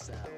sound.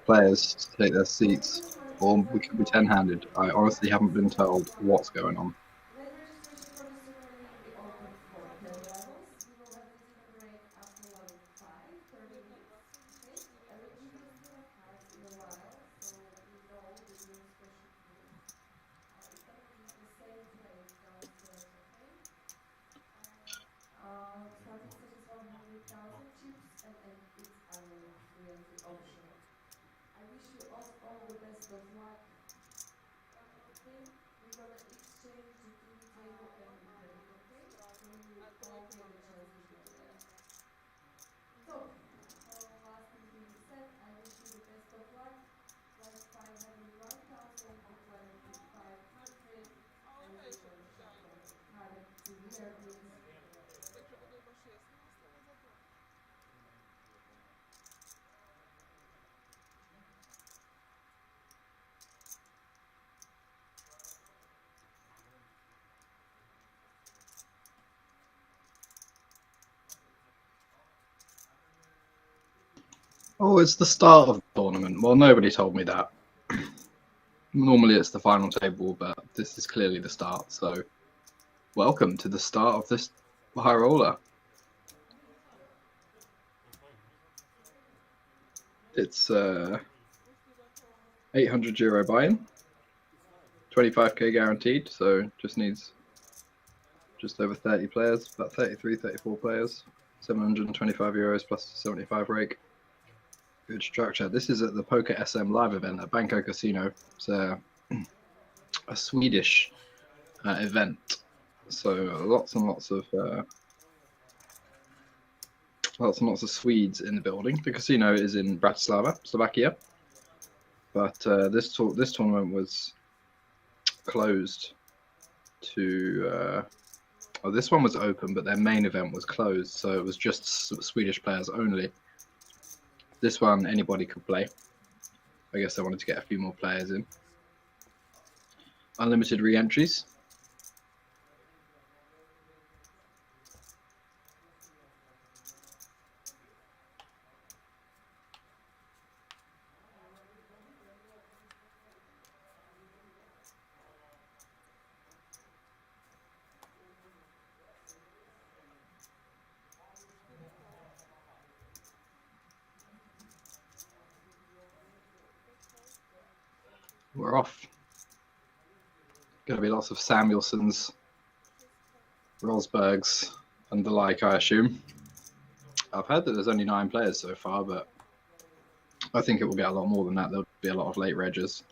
players to take their seats, or we could be 10-handed. I honestly haven't been told what's going on. Late registration for the Super League will be open for 10 levels. We will have visitor break after level 5, 30 minutes. Okay? We will still have cards in a while, so you know the new special rules. It's gonna be the same place downstairs, okay? Starting stake is 100,000 chips, and it's free entry optional. I wish you all the best of luck. Okay, we're gonna exchange the TV table every break, okay? So you all get a chance to go there. So, last thing being said, I wish you the best of luck. Last 501,000, declared to 500, and we're gonna shuffle the card to winner, please. Oh, it's the start of the tournament. Well, nobody told me that. Normally it's the final table, but this is clearly the start. So, welcome to the start of this high roller. It's 800 euro buy-in, 25k guaranteed. So just needs just over 30 players, about 33, 34 players, 725 euros plus 75 rake. Good structure. This is at the Poker SM live event at Banco Casino. It's a Swedish event. So lots and lots of Swedes in the building. The casino is in Bratislava, Slovakia, but this tournament was closed to. This one was open, but their main event was closed, so it was just Swedish players only. This one, anybody could play. I guess they wanted to get a few more players in. Unlimited re-entries. We're off. Going to be lots of Samuelsons, Rosbergs, and the like, I assume. I've heard that there's only 9 players so far, but I think it will get a lot more than that. There'll be a lot of late reggers.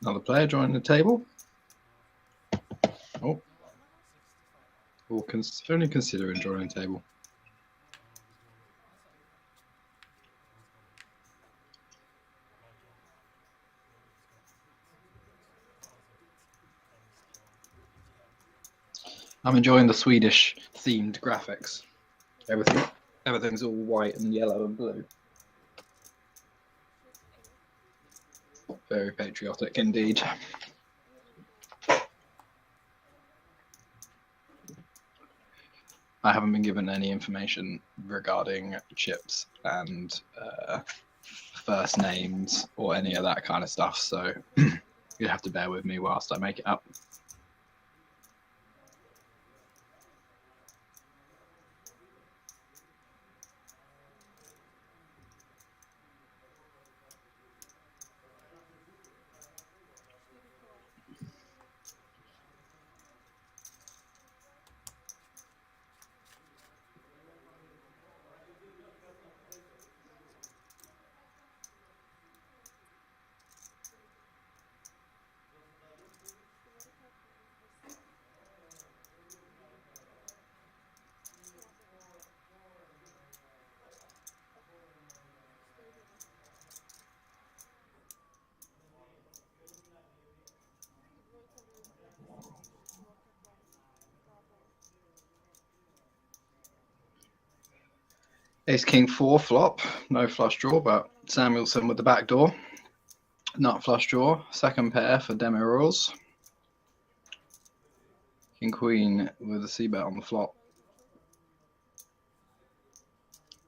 Another player joining the table. Oh. Or only considering joining the table. I'm enjoying the Swedish themed graphics. Everything's all white and yellow and blue. Very patriotic indeed. I haven't been given any information regarding chips and first names or any of that kind of stuff, so you'll have to bear with me whilst I make it up. Ace King 4 flop, no flush draw, but Samuelson with the back door. Nut flush draw, second pair for Demi Royals. King Queen with a C bet on the flop.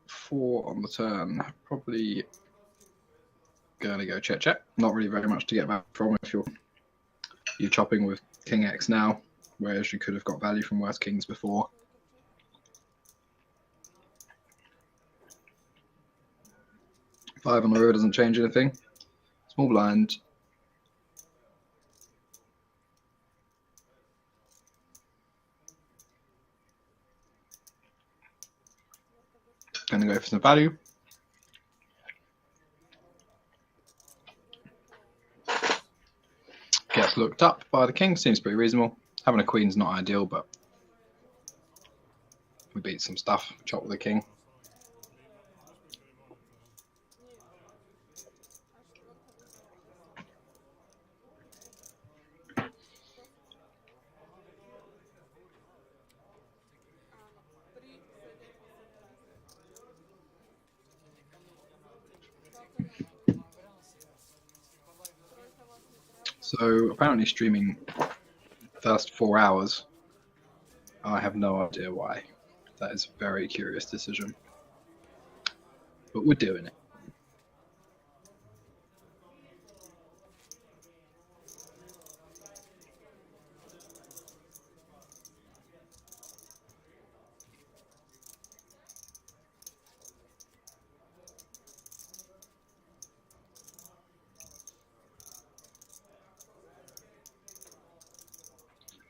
4 on the turn, probably going to go check. Not really very much to get back from if you're chopping with King X now, whereas you could have got value from worse kings before. Five on the river doesn't change anything. Small blind. Going to go for some value. Gets looked up by the king, seems pretty reasonable. Having a queen's not ideal, but we beat some stuff. Chop with the king. So apparently streaming first 4 hours. I have no idea why. That is a very curious decision. But we're doing it.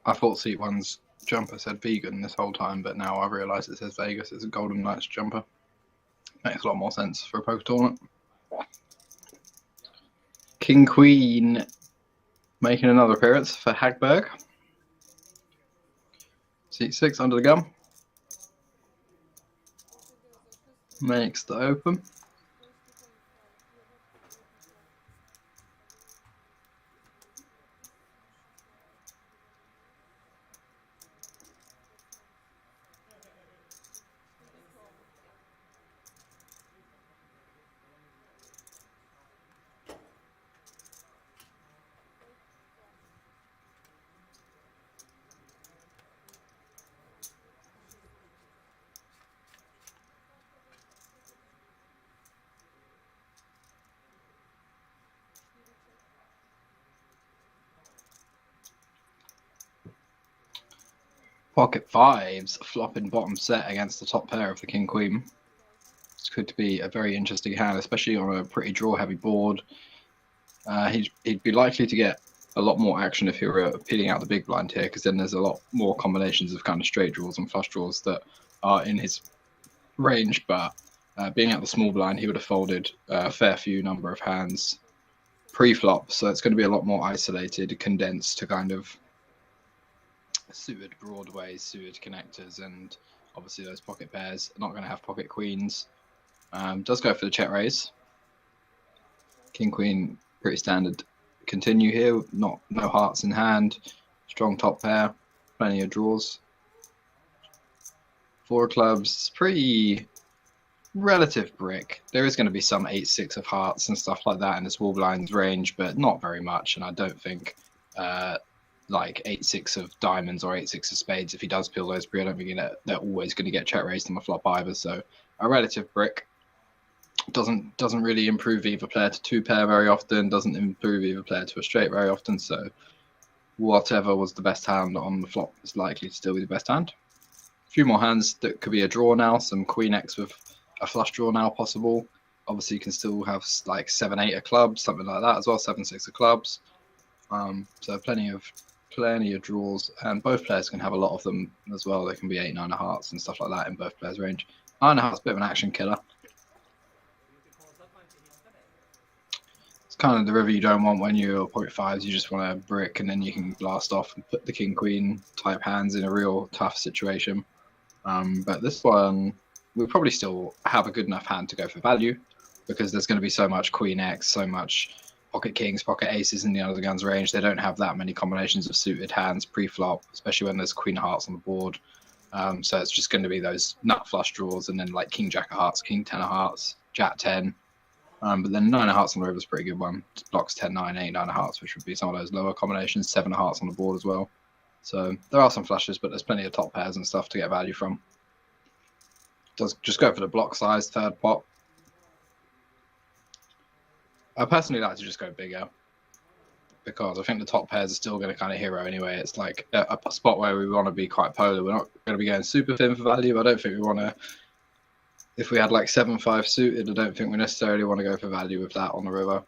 I thought Seat 1's jumper said vegan this whole time, but now I realise it says Vegas. It's a Golden Knights jumper. Makes a lot more sense for a poker tournament. King Queen making another appearance for Hagberg. Seat 6 under the gun. Makes the open. Pocket fives flopping bottom set against the top pair of the King Queen. This could be a very interesting hand, especially on a pretty draw heavy board. He'd be likely to get a lot more action if he were peeling out the big blind here, because then there's a lot more combinations of kind of straight draws and flush draws that are in his range. But being at the small blind, he would have folded a fair few number of hands pre-flop, so it's going to be a lot more isolated, condensed to kind of suited broadways, suited connectors, and obviously those pocket pairs are not going to have pocket queens. Does go for the check raise. King Queen pretty standard. Continue here, no hearts in hand, strong top pair, plenty of draws. 4 clubs, pretty relative brick. There is going to be some 8-6 of hearts and stuff like that in the small blinds range, but not very much. And I don't think like 8-6 of diamonds or 8-6 of spades, if he does peel those pre, I don't think they're always going to get check raised on the flop either. So a relative brick doesn't really improve either player to 2 pair very often, doesn't improve either player to a straight very often. So whatever was the best hand on the flop is likely to still be the best hand. A few more hands that could be a draw now. Some Queen X with a flush draw now possible. Obviously you can still have like 7-8 of clubs, something like that as well, 7-6 of clubs. So plenty of draws, and both players can have a lot of them as well. They can be 8-9 of hearts and stuff like that in both players' range. 9 of hearts, a bit of an action killer. It's kind of the river you don't want when you're pocket fives. You just want a brick, and then you can blast off and put the King Queen type hands in a real tough situation. But this one, we'll probably still have a good enough hand to go for value, because there's going to be so much Queen X, so much pocket kings, pocket aces in the under the guns range. They don't have that many combinations of suited hands pre-flop, especially when there's Queen of Hearts on the board. So it's just going to be those nut flush draws, and then like king jack of hearts, king 10 of hearts, jack 10. But then 9 of hearts on the river is a pretty good one. Blocks 10, 9, 8, 9 of hearts, which would be some of those lower combinations. 7 of hearts on the board as well. So there are some flushes, but there's plenty of top pairs and stuff to get value from. Just go for the block size, third pot. I personally like to just go bigger, because I think the top pairs are still going to kind of hero anyway. It's like a spot where we want to be quite polar. We're not going to be going super thin for value. I don't think we want to. If we had like 7-5 suited, I don't think we necessarily want to go for value with that on the river.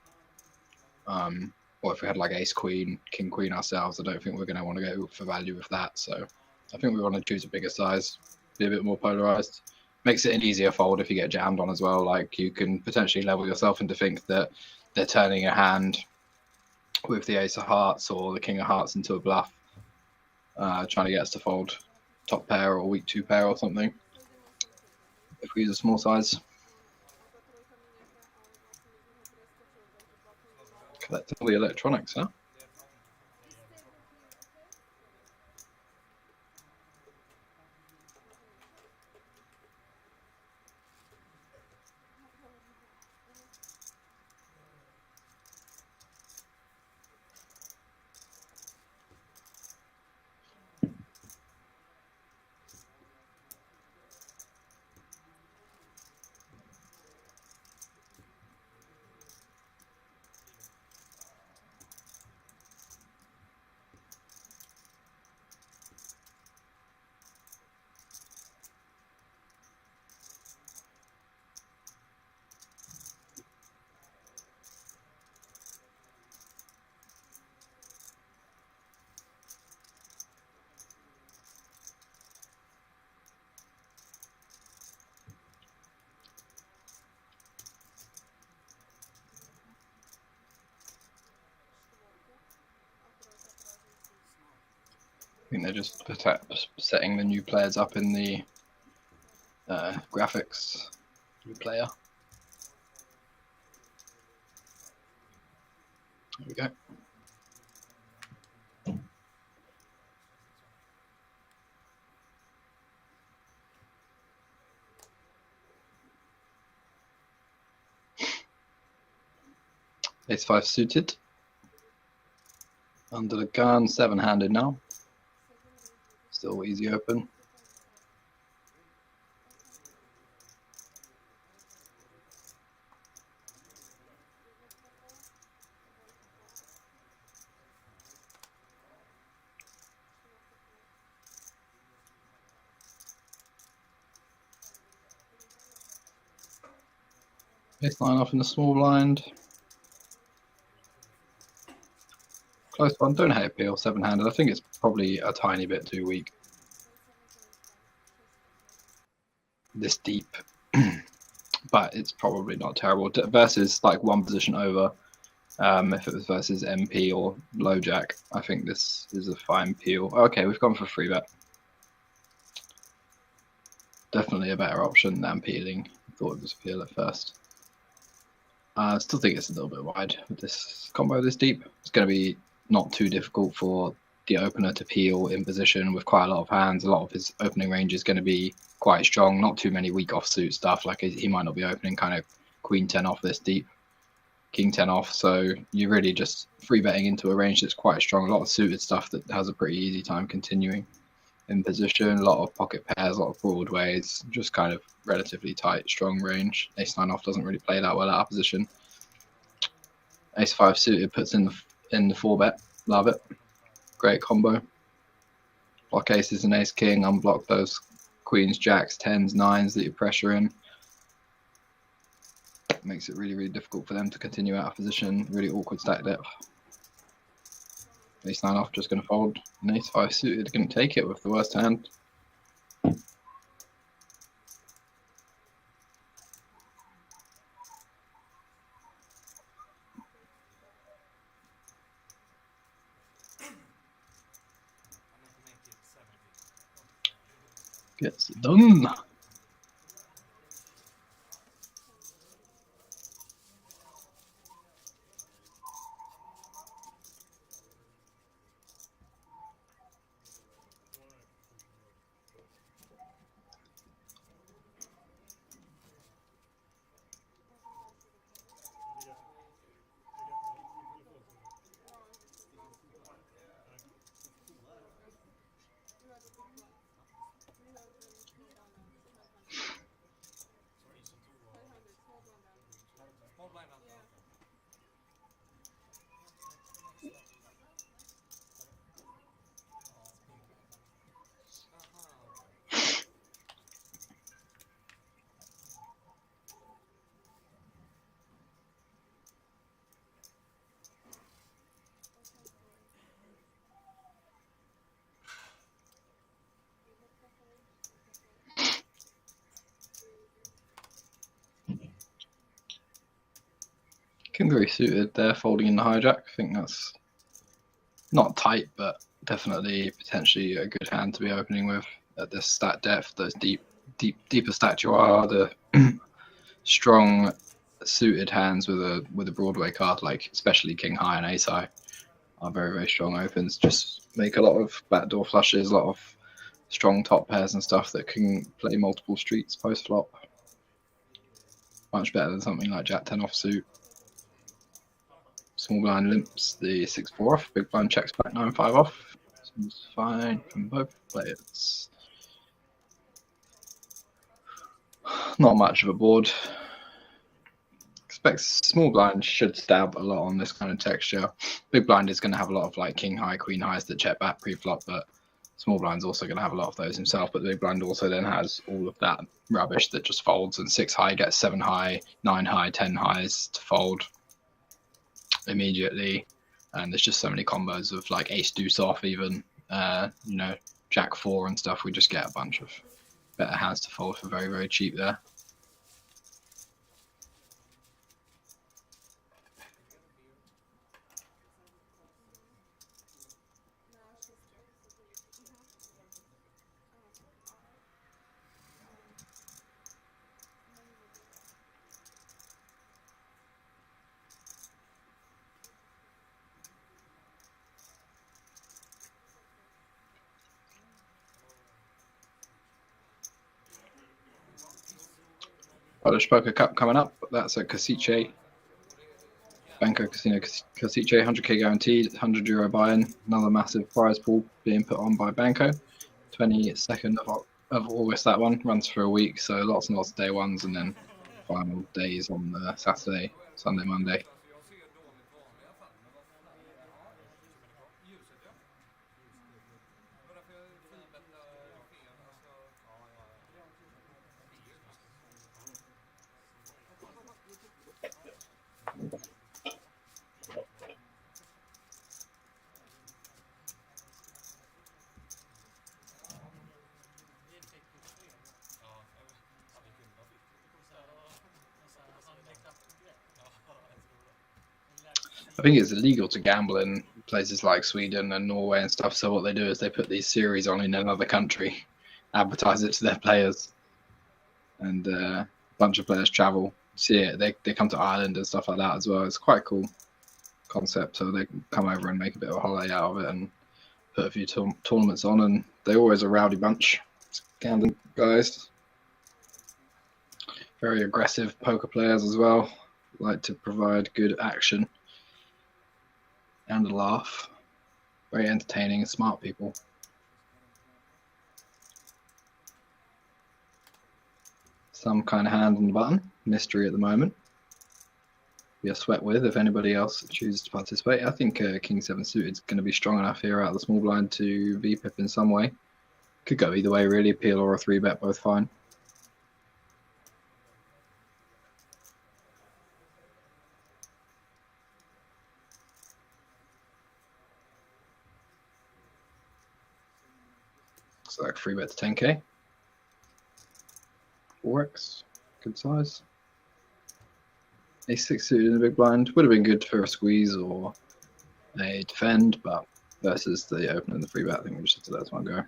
Or if we had like ace queen, king queen ourselves, I don't think we're going to want to go for value with that. So I think we want to choose a bigger size, be a bit more polarized. Makes it an easier fold if you get jammed on as well. Like you can potentially level yourself into think that they're turning a hand with the ace of hearts or the king of hearts into a bluff, trying to get us to fold top pair or weak 2 pair or something if we use a small size. Collecting all the electronics, huh? I think they're just setting the new players up in the graphics. New player. There we go. Ace 5 suited. Under the gun, 7-handed now. Still easy open. Ace 9 off in the small blind. Close one, don't hate appeal, 7-handed. I think it's probably a tiny bit too weak. This deep. But it's probably not terrible. Versus like one position over, if it was versus MP or low jack, I think this is a fine peel. Okay, we've gone for 3-bet. Definitely a better option than peeling. I thought it was peel at first. I still think it's a little bit wide with this combo this deep. It's going to be not too difficult for the opener to peel in position with quite a lot of hands. A lot of his opening range is going to be quite strong. Not too many weak offsuit stuff. Like he might not be opening kind of queen 10 off this deep, king 10 off. So you're really just free betting into a range that's quite strong. A lot of suited stuff that has a pretty easy time continuing in position. A lot of pocket pairs, a lot of broadways, just kind of relatively tight, strong range. Ace 9 off doesn't really play that well out of position. Ace 5 suited puts in the 4-bet. Love it. Great combo. Block aces and ace king, unblock those queens, jacks, 10s, 9s that you pressure in. Makes it really, really difficult for them to continue out of position. Really awkward stack depth. Ace 9 off just going to fold. And ace 5 suited going to take it with the worst hand. Gets it done. King 3 suited there, folding in the hijack. I think that's not tight, but definitely potentially a good hand to be opening with at this stat depth. Those deeper stat you are, the strong suited hands with a Broadway card, like especially King High and Ace High, are very, very strong opens. Just make a lot of backdoor flushes, a lot of strong top pairs and stuff that can play multiple streets post flop. Much better than something like Jack 10 offsuit. Small blind limps the 6-4 off, big blind checks back 9-5 off. Seems fine from both players. Not much of a board. Expect small blind should stab a lot on this kind of texture. Big blind is going to have a lot of like king high, queen highs that check back pre-flop, but small blind's also going to have a lot of those himself. But the big blind also then has all of that rubbish that just folds, and 6 high gets 7 high, 9 high, 10 highs to fold immediately. And there's just so many combos of like ace deuce off, even you know, jack 4 and stuff. We just get a bunch of better hands to fold for very, very cheap there. Polish Poker Cup coming up. That's a Casiche. Banco Casino Casiche, 100k guaranteed, €100 buy-in. Another massive prize pool being put on by Banco. 22nd of August, that one. Runs for a week, so lots and lots of day ones, and then final days on the Saturday, Sunday, Monday. I think it's illegal to gamble in places like Sweden and Norway and stuff. So what they do is they put these series on in another country, advertise it to their players, and a bunch of players travel, see it. They come to Ireland and stuff like that as well. It's quite a cool concept. So they come over and make a bit of a holiday out of it and put a few tournaments on. And they're always a rowdy bunch, gambling guys. Very aggressive poker players as well. Like to provide good action and a laugh. Very entertaining, smart people. Some kind of hand on the button. Mystery at the moment. Be a sweat with if anybody else chooses to participate. I think King 7 suited is going to be strong enough here out of the small blind to VPip in some way. Could go either way really, peel or a 3-bet, both fine. Looks like 3-bet to 10k. 4x, good size. A6 suited in the big blind would have been good for a squeeze or a defend, but versus the open and the 3-bet, I think we just have to let this one go.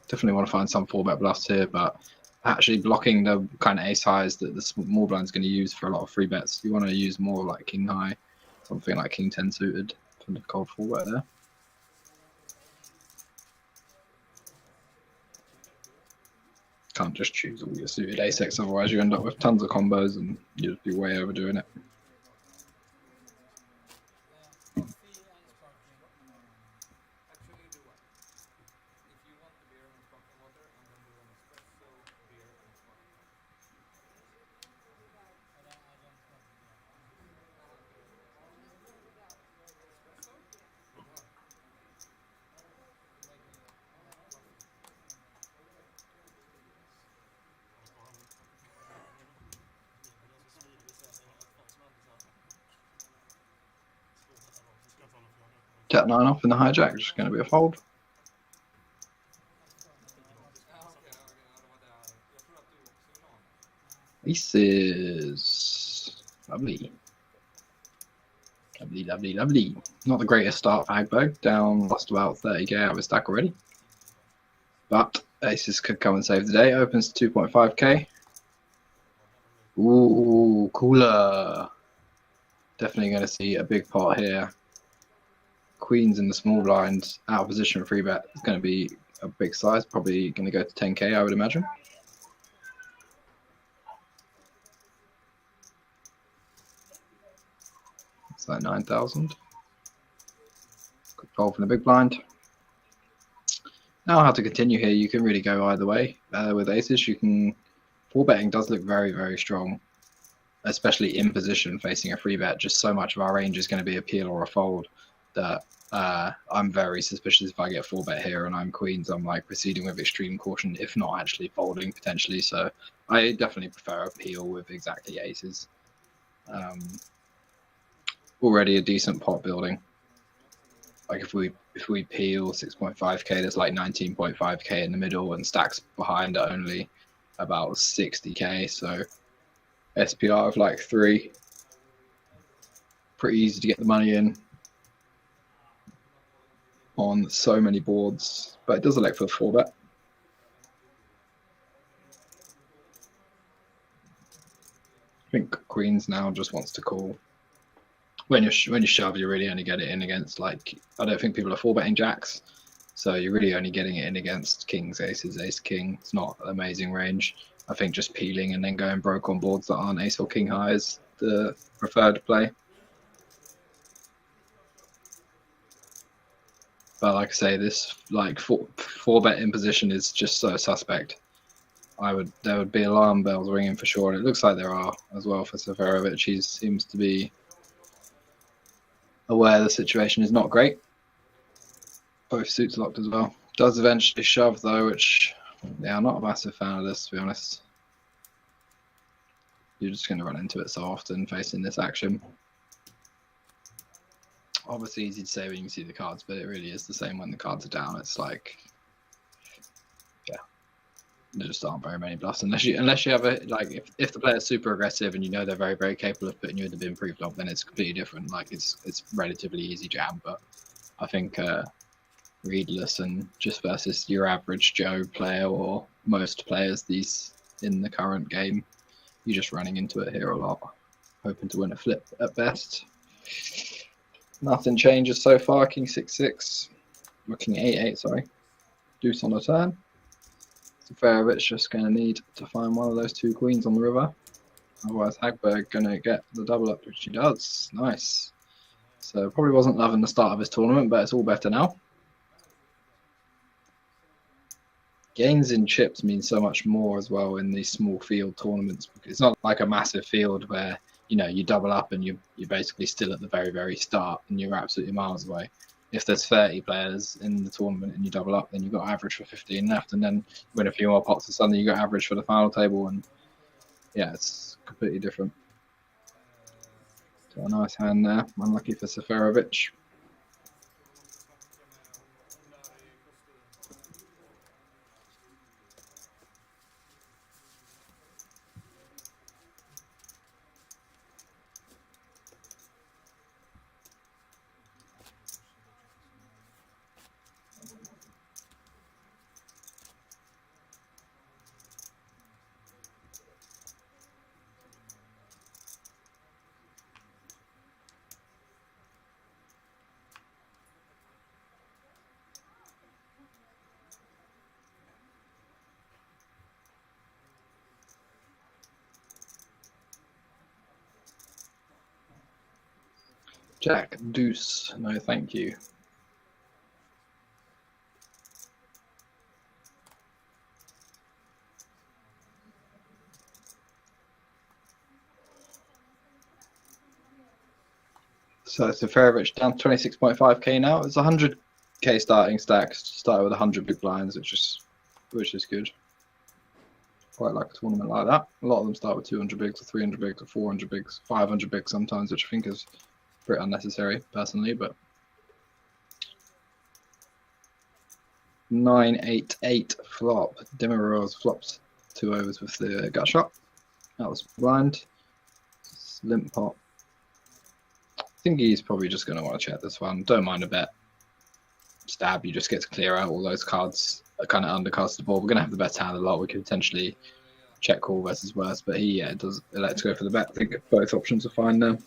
Definitely want to find some 4-bet bluffs here, but actually blocking the kind of ace highs that the small blind's going to use for a lot of 3-bets. You want to use more like king high, something like king 10 suited for the cold 4-bet there. Can't just choose all your suited ace-x, otherwise you end up with tons of combos and you'd be way overdoing it. Jack 9 off in the hijack, just going to be a fold. Aces. Lovely. Lovely, lovely, lovely. Not the greatest start for Hagberg. Down, lost about 30k out of his stack already. But aces could come and save the day. Opens to 2.5k. Ooh, cooler. Definitely going to see a big pot here. Queens in the small blind, out of position free bet. It's going to be a big size. Probably going to go to 10k, I would imagine. It's like 9,000. Quick fold from the big blind. Now how to continue here, you can really go either way. With aces, you can... 4-betting does look very, very strong, especially in position facing a free bet. Just so much of our range is going to be a peel or a fold that I'm very suspicious if I get 4-bet here and I'm queens, I'm like proceeding with extreme caution, if not actually folding potentially. So I definitely prefer a peel with exactly aces. Already a decent pot building. Like if we peel 6.5k, there's like 19.5k in the middle, and stacks behind are only about 60k. So SPR of like 3, pretty easy to get the money in on so many boards, but it does elect for the 4-bet. I think queens now just wants to call. When you shove, you really only get it in against, like, I don't think people are 4-betting jacks, so you're really only getting it in against kings, aces, ace, king. It's not an amazing range. I think just peeling and then going broke on boards that aren't ace or king high is the preferred play. But like I say, this like 4-bet in position is just so suspect. There would be alarm bells ringing for sure, and it looks like there are as well for Seferovic. He seems to be aware the situation is not great. Both suits locked as well. Does eventually shove though, which, yeah, I'm not a massive fan of this, to be honest. You're just going to run into it so often facing this action. Obviously easy to say when you see the cards, but it really is the same when the cards are down. It's like, yeah, there just aren't very many bluffs unless you have a, like, if the player's super aggressive and you know they're very, very capable of putting you in the bin pre-flop, then it's completely different. Like it's relatively easy jam, but I think readless and just versus your average Joe player or most players these in the current game, you're just running into it here a lot, hoping to win a flip at best. Nothing changes so far. King 6-6, king 8-8. Sorry, deuce on the turn. Seferovic's just going to need to find one of those two queens on the river. Otherwise, Hagberg going to get the double up, which he does. Nice. So probably wasn't loving the start of his tournament, but it's all better now. Gains in chips mean so much more as well in these small field tournaments, because it's not like a massive field where, you know, you double up and you're basically still at the very, very start and you're absolutely miles away. If there's 30 players in the tournament and you double up, then you've got average for 15 left, and then win a few more pots, and suddenly you got average for the final table, and yeah, it's completely different. So a nice hand there, unlucky for Seferovic. Jack, deuce, no thank you. So Seferovic down to 26.5k now. It's 100k starting stacks. Started with 100 big blinds, which is good. Quite like a tournament like that. A lot of them start with 200 bigs, or 300 bigs, or 400 bigs, 500 bigs sometimes, which I think is pretty unnecessary personally. But 9-8-8 flop. Demiroz flopped 2 overs with the gut shot. That was blind. Limp pot. think he's probably just going to want to check this one. Don't mind a bet. Stab, you just get to clear out all those cards that kind of undercast the board. We're going to have the best hand a lot. We could potentially check call versus worse, but he does elect to go for the bet. I think both options are fine now.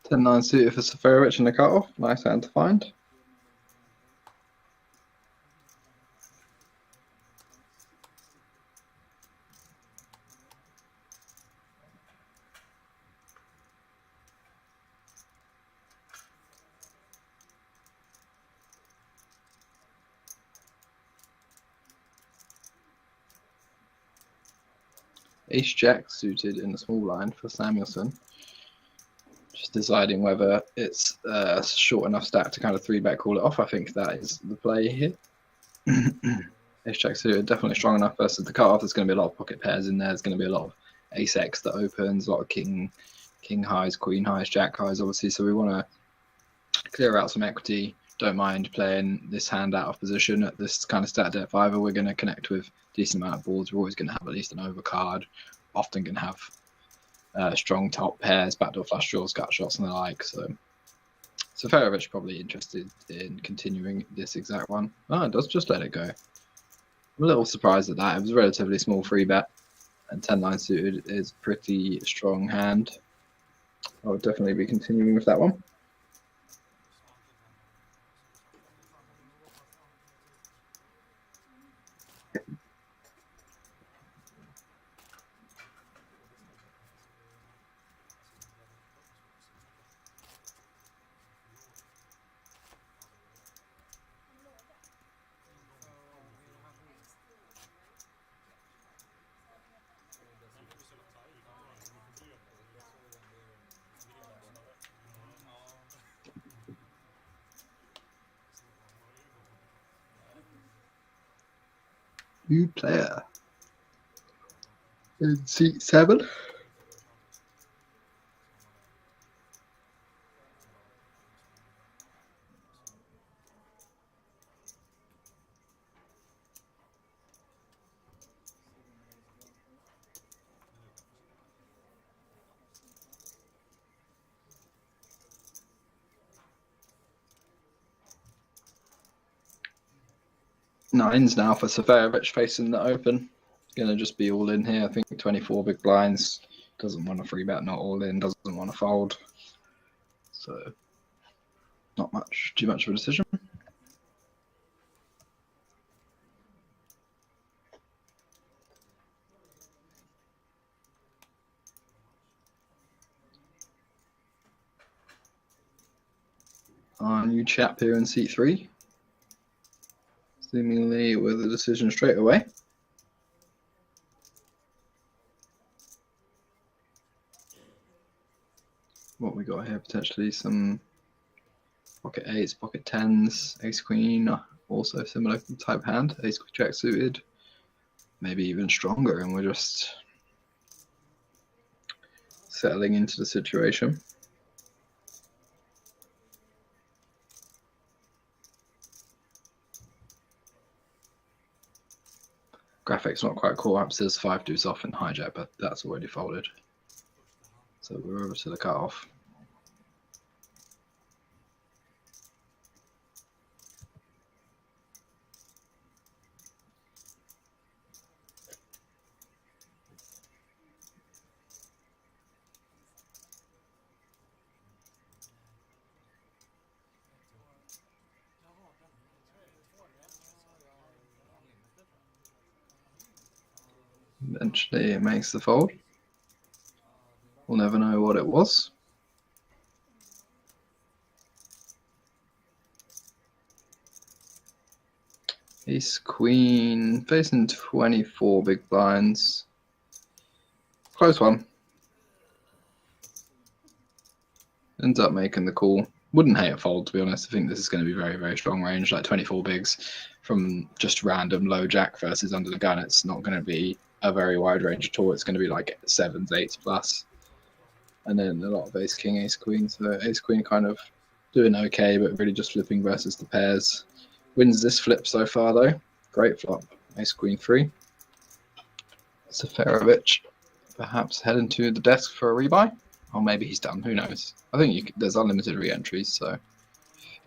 Ten nine suited for Seferovic in the cutoff. Nice hand to find. Ace Jack suited in the small blind for Samuelson. Just deciding whether it's a short enough stack to kind of 3-bet call it off. I think that is the play here. Ace Jack suited definitely strong enough versus the cutoff. There's going to be a lot of pocket pairs in there. There's going to be a lot of Ace X that opens, a lot of King highs, Queen highs, Jack highs, obviously. So we want to clear out some equity. Don't mind playing this hand out of position at this kind of stat depth either. We're going to connect with a decent amount of boards. We're always going to have at least an overcard. Often going to have strong top pairs, backdoor flush draws, gut shots, and the like. So Seferovic probably interested in continuing this exact one. Oh, it does just let it go. I'm a little surprised at that. It was a relatively small free bet, and 10-9 suited is a pretty strong hand. I would definitely be continuing with that one. New player in seat 7. Nines now for Seferovic facing the open. Going to just be all in here. I think 24 big blinds. Doesn't want a free bet, not all in. Doesn't want to fold. So not too much of a decision. Our new chap here in seat 3. Seemingly with a decision straight away. What we got here, potentially some pocket 8s, pocket 10s, ace queen, also similar type hand, ace jack suited, maybe even stronger, and we're just settling into the situation. Graphics not quite cool. Perhaps there's 5 deuce off in hijack, but that's already folded. So we're over to the cutoff. Eventually it makes the fold. We'll never know what it was. Ace Queen facing 24 big blinds. Close one. Ends up making the call. Wouldn't hate a fold, to be honest. I think this is going to be very, very strong range, like 24 bigs from just random low jack versus under the gun. It's not going to be a very wide range at all. It's going to be like 7s, 8s plus. And then a lot of ace king, ace queen. So ace queen kind of doing okay, but really just flipping versus the pairs. Wins this flip so far, though. Great flop. Ace queen 3. Seferovic perhaps heading to the desk for a rebuy. Or maybe he's done. Who knows? I think there's unlimited re-entries, so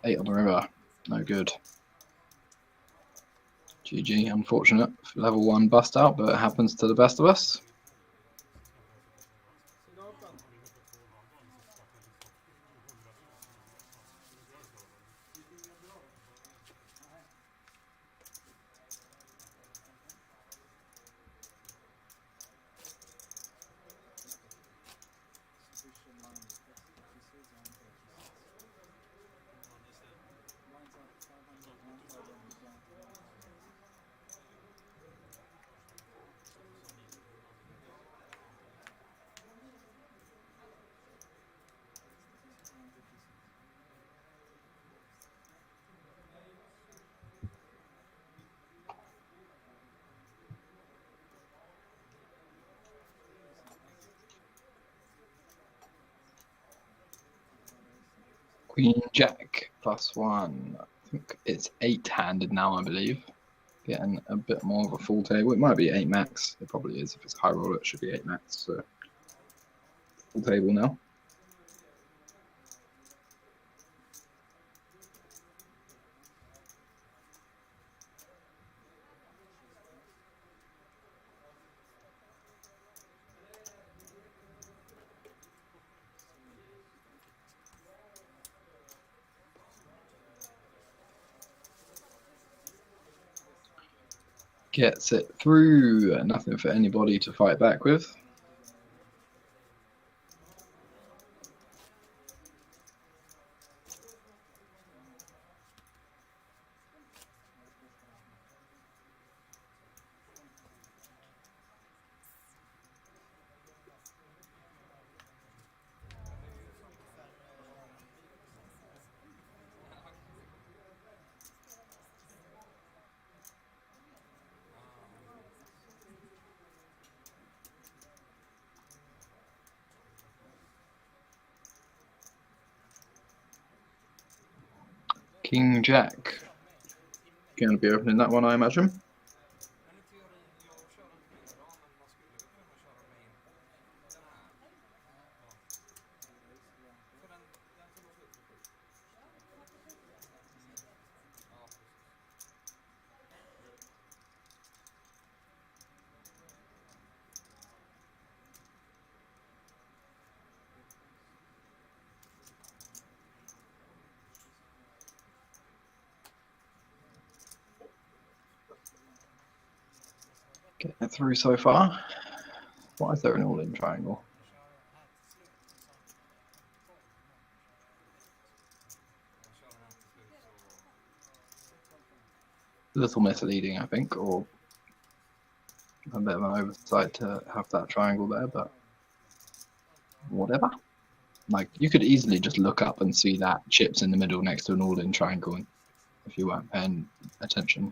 8 on the river. No good. GG. Unfortunate. Level 1 bust out, but it happens to the best of us. Queen Jack +1. I think it's 8-handed now, I believe. Getting a bit more of a full table. It might be 8 max. It probably is. If it's high roller, it should be 8 max. So full table now. Gets it through. Nothing for anybody to fight back with. King Jack. Going to be opening that one, I imagine. Getting it through so far. Why is there an all-in triangle? A little misleading, I think, or a bit of an oversight to have that triangle there, but whatever. Like, you could easily just look up and see that chips in the middle next to an all-in triangle if you weren't paying attention.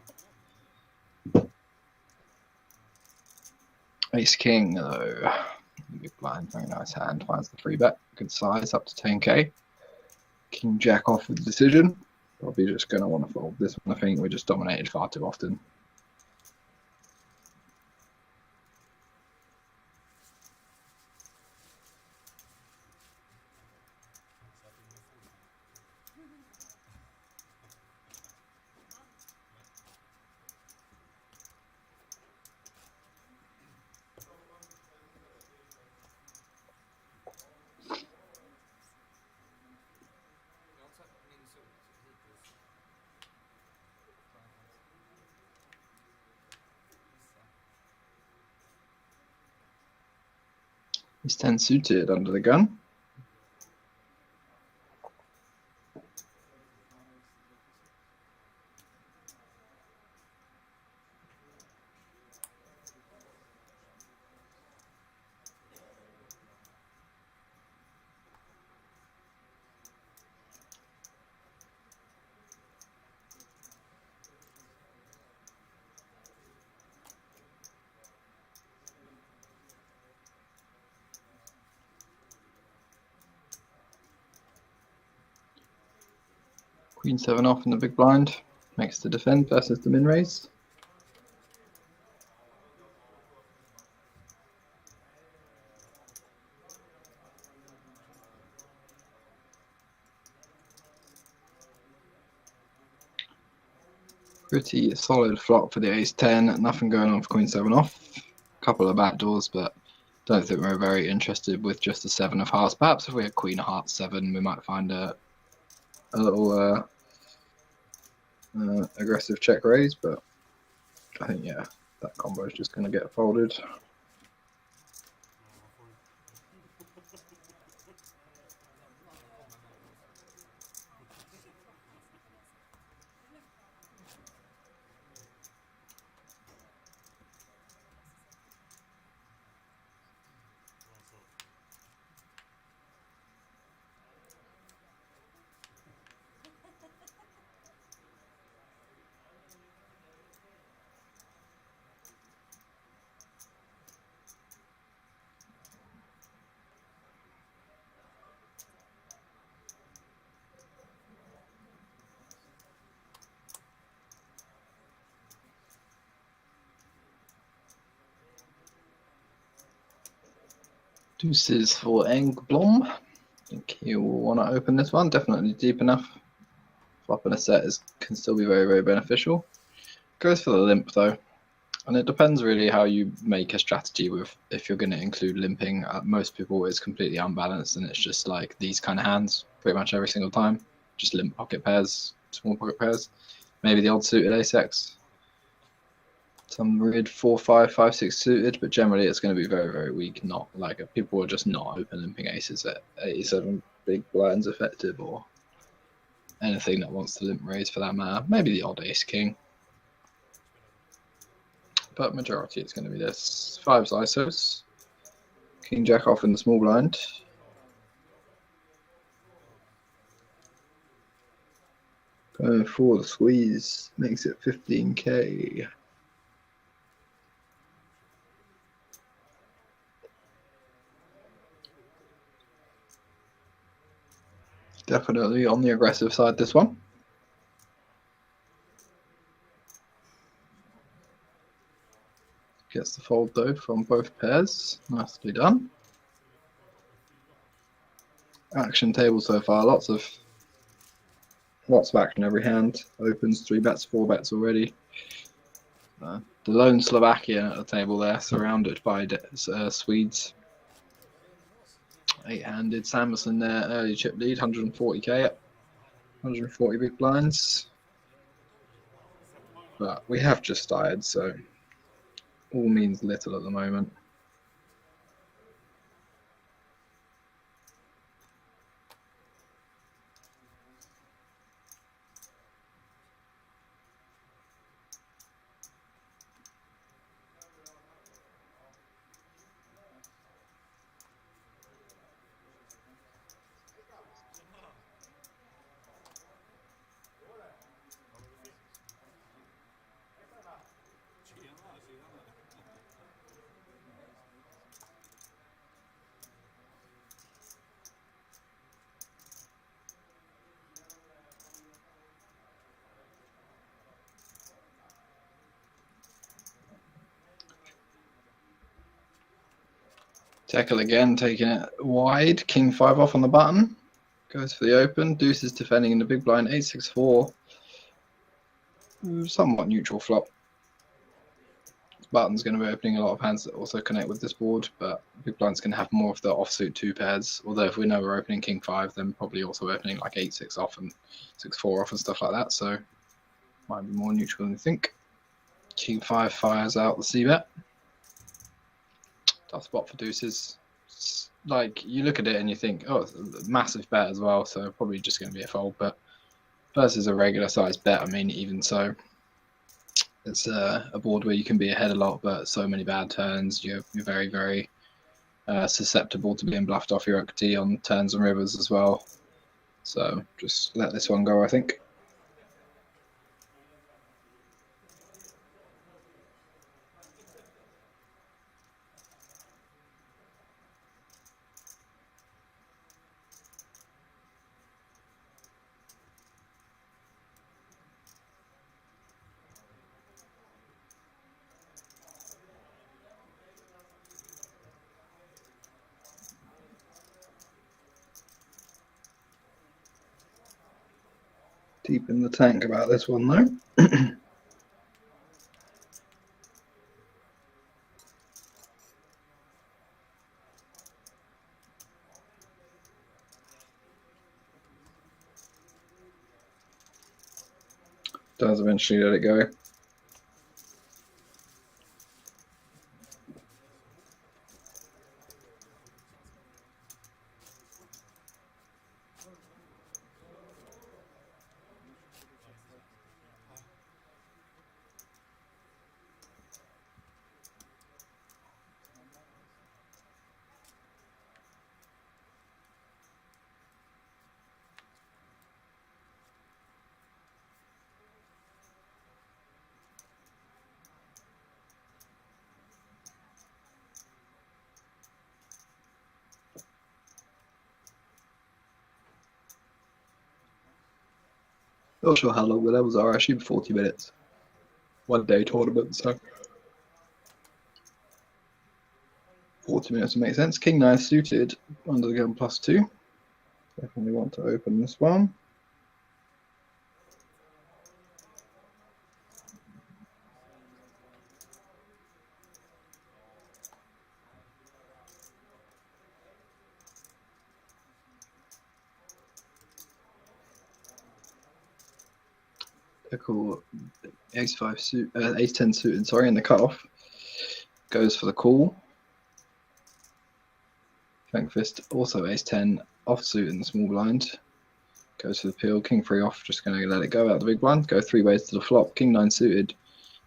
Ace King, though. Big blind, very nice hand. Finds the free bet. Good size, up to 10k. King Jack off with the decision. Probably just going to want to fold this one. I think we just dominated far too often. He's 10 suited under the gun. Queen 7 off in the big blind. Makes the defend versus the min raise. Pretty solid flop for the ace 10. Nothing going on for Queen 7 off. Couple of backdoors, but don't think we're very interested with just the 7 of hearts. Perhaps if we had Queen of hearts 7, we might find a little aggressive check raise, but I think, yeah, that combo is just going to get folded. Deuces for Engblom. I think he will want to open this one. Definitely deep enough. Flopping a set can still be very, very beneficial. Goes for the limp though. And it depends really how you make a strategy with if you're going to include limping. Most people it's completely unbalanced and it's just like these kind of hands pretty much every single time. Just limp pocket pairs, small pocket pairs. Maybe the odd suited ace-x. Some weird 4, 5, 5, 6 suited, but generally it's going to be very, very weak. Not like people are just not open limping aces at 87 big blinds effective or anything that wants to limp raise for that matter. Maybe the odd ace king, but majority it's going to be this 5s isos. King jack off in the small blind. Going for the squeeze makes it 15k. Definitely on the aggressive side, this one. Gets the fold though from both pairs. Nicely done. Action table so far. Lots of action every hand. Opens 3 bets, 4 bets already. The lone Slovakian at the table there, surrounded by Swedes. 8-handed Samuelson there, early chip lead, 140k, 140 big blinds. But we have just started, so all means little at the moment. Tackle again, taking it wide. King 5 off on the button. Goes for the open. Deuces defending in the big blind. 8-6-4. Somewhat neutral flop. Button's going to be opening a lot of hands that also connect with this board, but big blind's going to have more of the offsuit 2 pairs. Although if we know we're opening King 5, then probably also opening like 8-6 off and 6-4 off and stuff like that. So might be more neutral than you think. King 5 fires out the c-bet. Tough spot for deuces. like you look at it and you think, oh, it's a massive bet as well, so probably just going to be a fold. But versus a regular sized bet, I mean, even so, it's a board where you can be ahead a lot, but so many bad turns. You're very, very susceptible to being bluffed off your equity on turns and rivers as well. So just let this one go, I think. Deep in the tank about this one though. Does eventually let it go. Not sure how long the levels are. I assume 40 minutes. 1 day tournament, so 40 minutes would make sense. King 9 suited, under the gun +2. Definitely want to open this one. Cool. Ace-5 suit, Ace-10 suited, sorry, in the cutoff. Goes for the call. Flank fist, also Ace-10 offsuit in the small blind. Goes for the peel. King-3 off, just going to let it go out the big blind. Go 3 ways to the flop. King-9 suited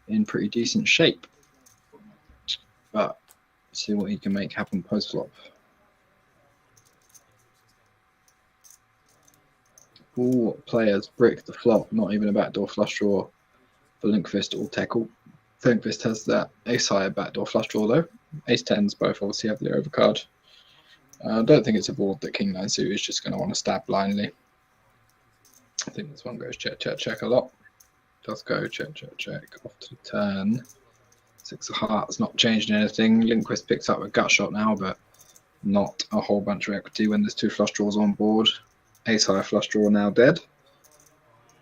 in pretty decent shape. But see what he can make happen post-flop. All players brick the flop, not even a backdoor flush draw for Linkfist or Teckle. Linkfist has that ace-high backdoor flush draw though. Ace-10s both obviously have the overcard. I don't think it's a board that King 9 suit is just going to want to stab blindly. I think this one goes check, check, check a lot. Does go check, check, check. Off to turn. 6 of hearts, not changing anything. Lindquist picks up a gut shot now, but not a whole bunch of equity when there's 2 flush draws on board. Ace-high flush draw now dead.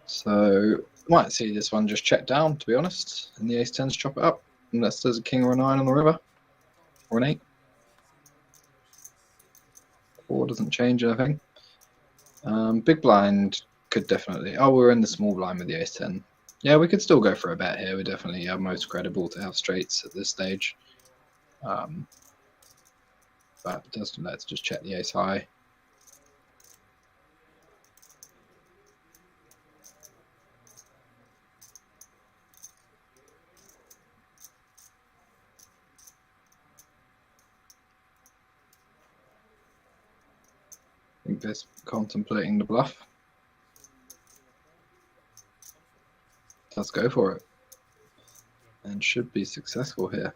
So might see this one just check down, to be honest, and the Ace-10s chop it up, unless there's a king or a 9 on the river, or an 8. 4 doesn't change anything. Big blind could definitely... Oh, we're in the small blind with the Ace-10. Yeah, we could still go for a bet here. We're definitely most credible to have straights at this stage. But let's just check the ace-high. I think there's contemplating the bluff. Let's go for it. And should be successful here.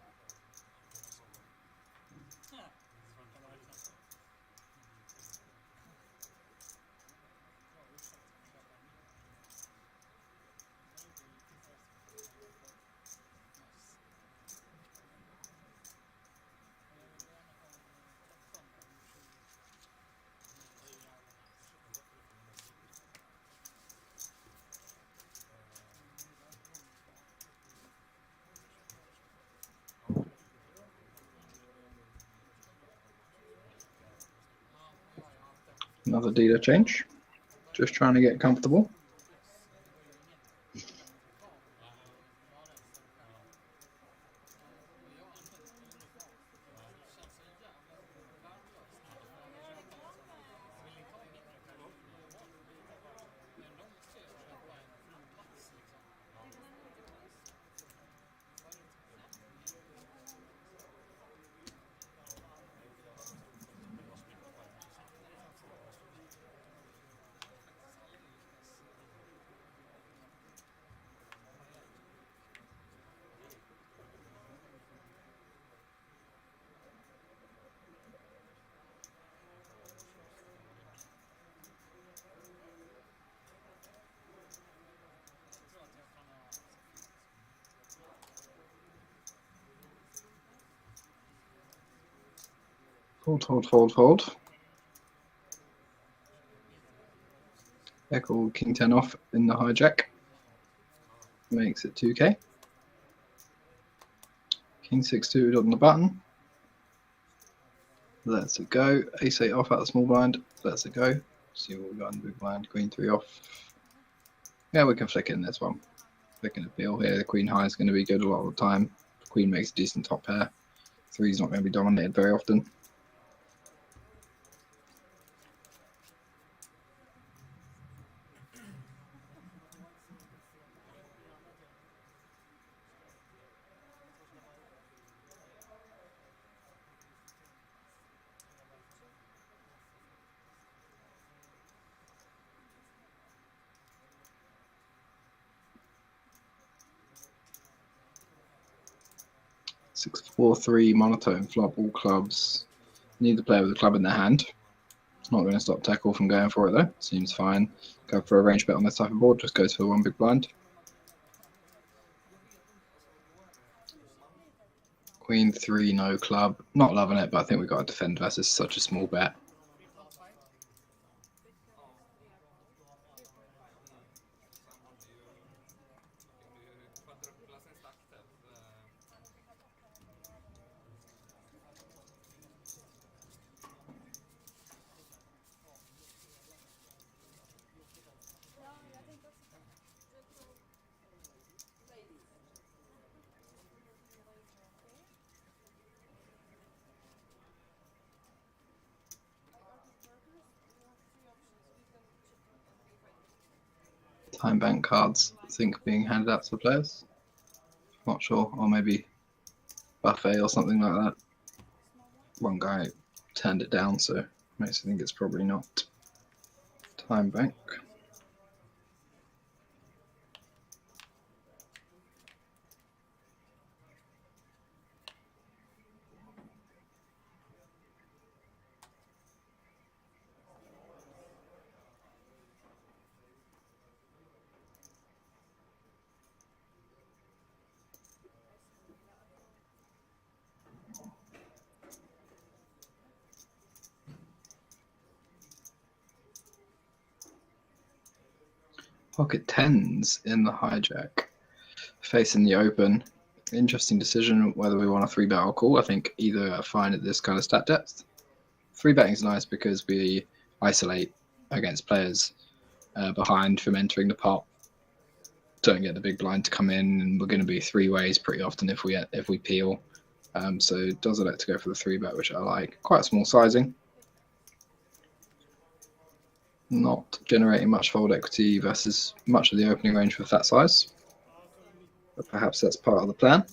Another dealer change. Just trying to get comfortable. Fold. Echo king 10 off in the hijack. Makes it 2k. King 6-2 on the button. Let's it go. Ace 8 off out the small blind. Let's it go. See what we got in the big blind. Queen 3 off. Yeah, we can flick in this one. Flicking a peel here. The queen high is going to be good a lot of the time. The queen makes a decent top pair. 3 is not going to be dominated very often. Six, 4, 3, monotone flop, all clubs. Need the player with a club in their hand. It's not going to stop tackle from going for it though. Seems fine. Go for a range bet on this type of board. Just goes for one big blind. Queen 3, no club. Not loving it, but I think we've got to defend versus such a small bet. Time bank cards, I think, being handed out to the players. Not sure, or maybe buffet or something like that. One guy turned it down, so makes me think it's probably not time bank. Pocket tens in the hijack, facing the open. Interesting decision whether we want a 3-bet or call. I think either are fine at this kind of stat depth. 3-betting is nice because we isolate against players behind from entering the pot. Don't get the big blind to come in, and we're going to be 3 ways pretty often if we peel. So it does elect to go for the 3-bet, which I like. Quite small sizing. Not generating much fold equity versus much of the opening range with that size. But perhaps that's part of the plan.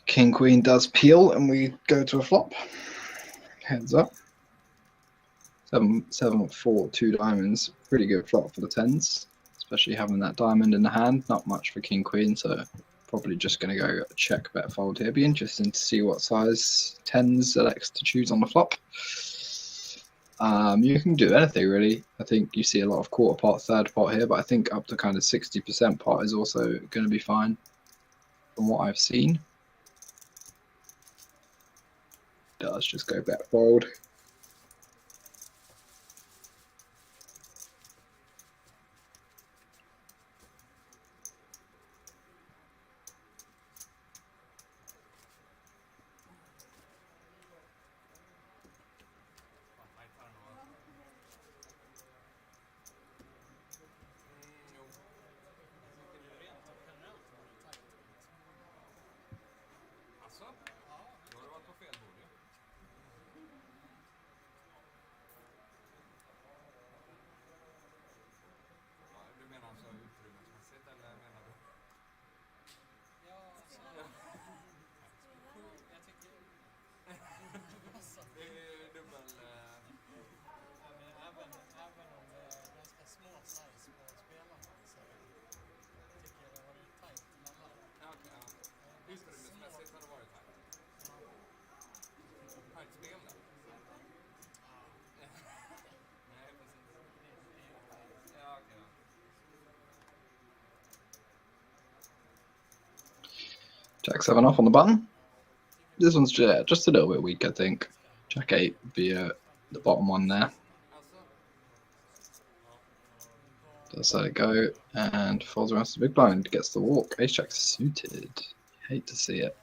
King Queen does peel and we go to a flop. Heads up. 7-4, 2 diamonds. Pretty good flop for the tens, especially having that diamond in the hand. Not much for King Queen, so probably just going to go check bet fold here. Be interesting to see what size tens elects to choose on the flop. You can do anything really. I think you see a lot of quarter pot, third pot here, but I think up to kind of 60% pot is also going to be fine from what I've seen. Let's just go bet fold. Jack 7 off on the button. This one's just a little bit weak, I think. Jack 8 via the bottom one there. Does let it go and falls around to the big blind. Gets the walk. Ace Jack suited. Hate to see it.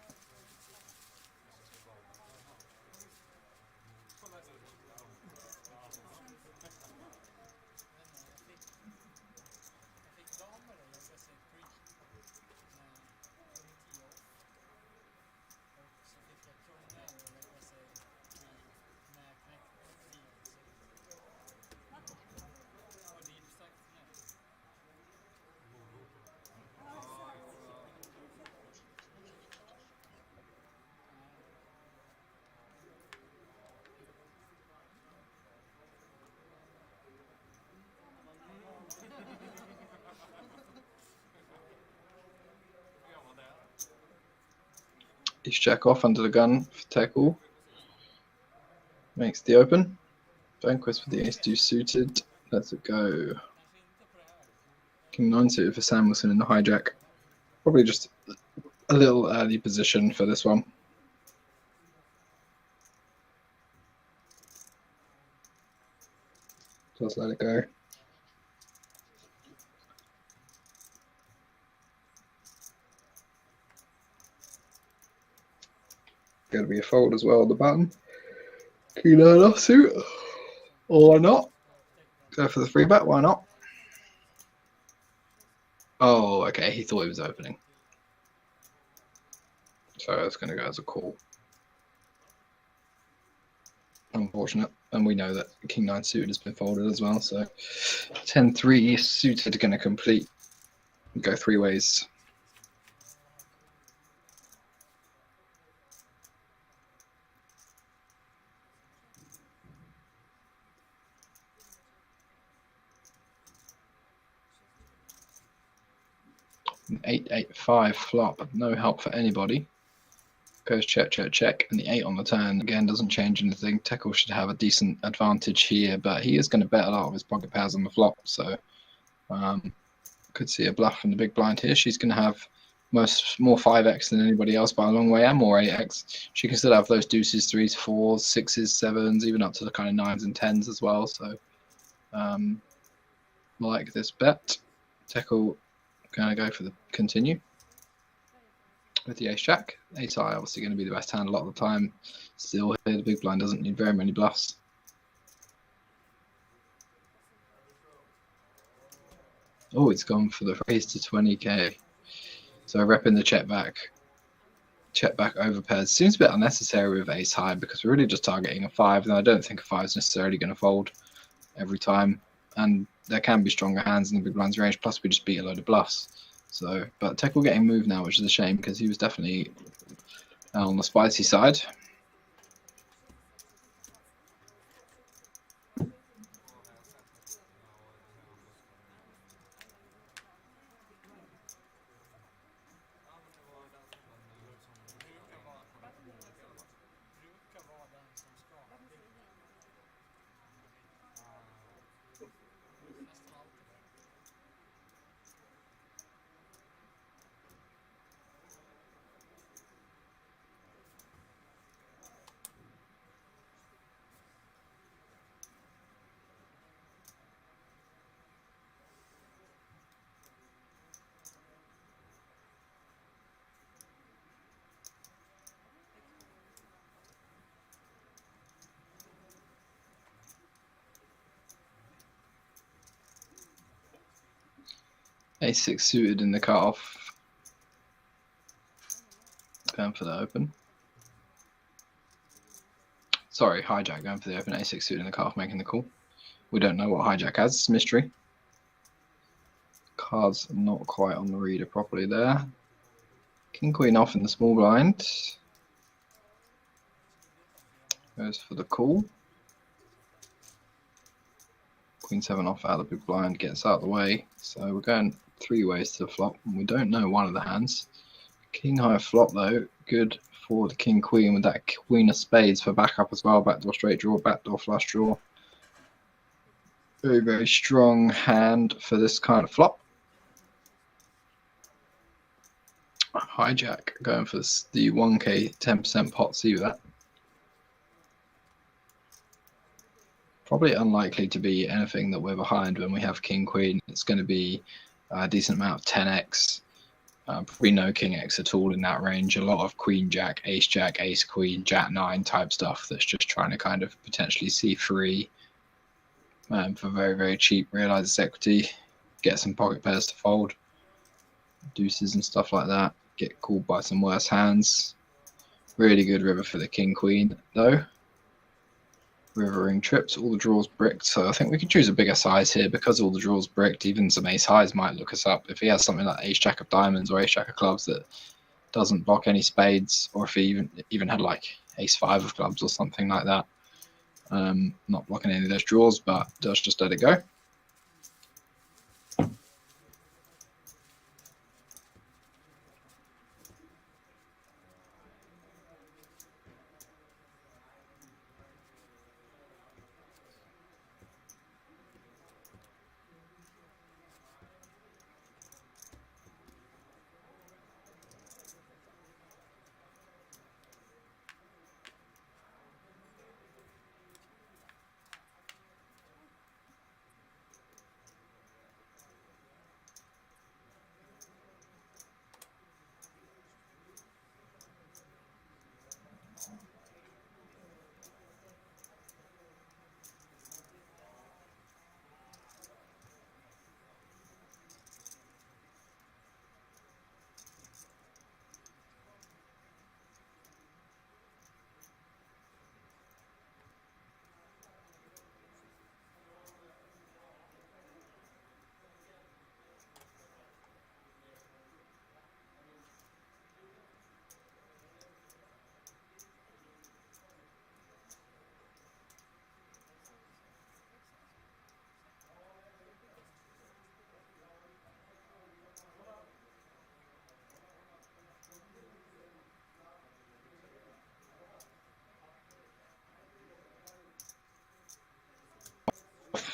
Ace Jack off under the gun for tackle. Makes the open. Banco with the ace 2 suited. Lets it go. King 9 suited for Samuelson in the hijack. Probably just a little early position for this one. Just let it go. Going to be a fold as well on the button. King 9 offsuit. Or not. Go for the free bet, why not? Oh, okay, he thought he was opening. So it's going to go as a call. Unfortunate. And we know that King 9 suited has been folded as well, so 10-3 suited going to complete. Go three ways. An 8-8-5 flop, no help for anybody. Goes check, check, check, and the 8 on the turn again doesn't change anything. Teckle should have a decent advantage here, but he is going to bet a lot of his pocket pairs on the flop, so could see a bluff from the big blind here. She's going to have more 5x than anybody else by a long way, and more 8x. She can still have those deuces, 3s, 4s, 6s, 7s, even up to the kind of 9s and 10s as well. So like this bet. Teckle going to go for the continue with the ace jack. Ace high obviously going to be the best hand a lot of the time. Still here, the big blind doesn't need very many bluffs. Oh, it's gone for the raise to 20k. So repping the check back over pairs. Seems a bit unnecessary with ace high because we're really just targeting a 5, and I don't think a 5 is necessarily going to fold every time. And there can be stronger hands in the big blind's range, plus we just beat a load of bluffs. So, but Teckle getting moved now, which is a shame because he was definitely on the spicy side. Ace 6 suited in the cutoff. Going for the open. Sorry, hijack going for the open. Ace 6 suited in the cutoff, making the call. We don't know what hijack has. It's a mystery. Cards not quite on the reader properly there. King queen off in the small blind. Goes for the call. Queen 7 off out of the big blind, gets out of the way. So we're going three ways to the flop, and we don't know one of the hands. King high flop though, good for the king queen with that queen of spades for backup as well. Backdoor straight draw, backdoor flush draw. Very, very strong hand for this kind of flop. Hijack going for the 1k 10% pot. See that. Probably unlikely to be anything that we're behind when we have king queen. It's going to be a decent amount of 10x. Probably no king x at all in that range. A lot of queen jack, ace queen, jack 9 type stuff that's just trying to kind of potentially see free for very, very cheap, realize equity, get some pocket pairs to fold, deuces and stuff like that, get called by some worse hands. Really good river for the king queen though. River ring trips, all the draws bricked, so I think we can choose a bigger size here because all the draws bricked. Even some ace highs might look us up. If he has something like ace jack of diamonds or ace jack of clubs that doesn't block any spades, or if he even had like ace 5 of clubs or something like that, not blocking any of those draws, but does just let it go.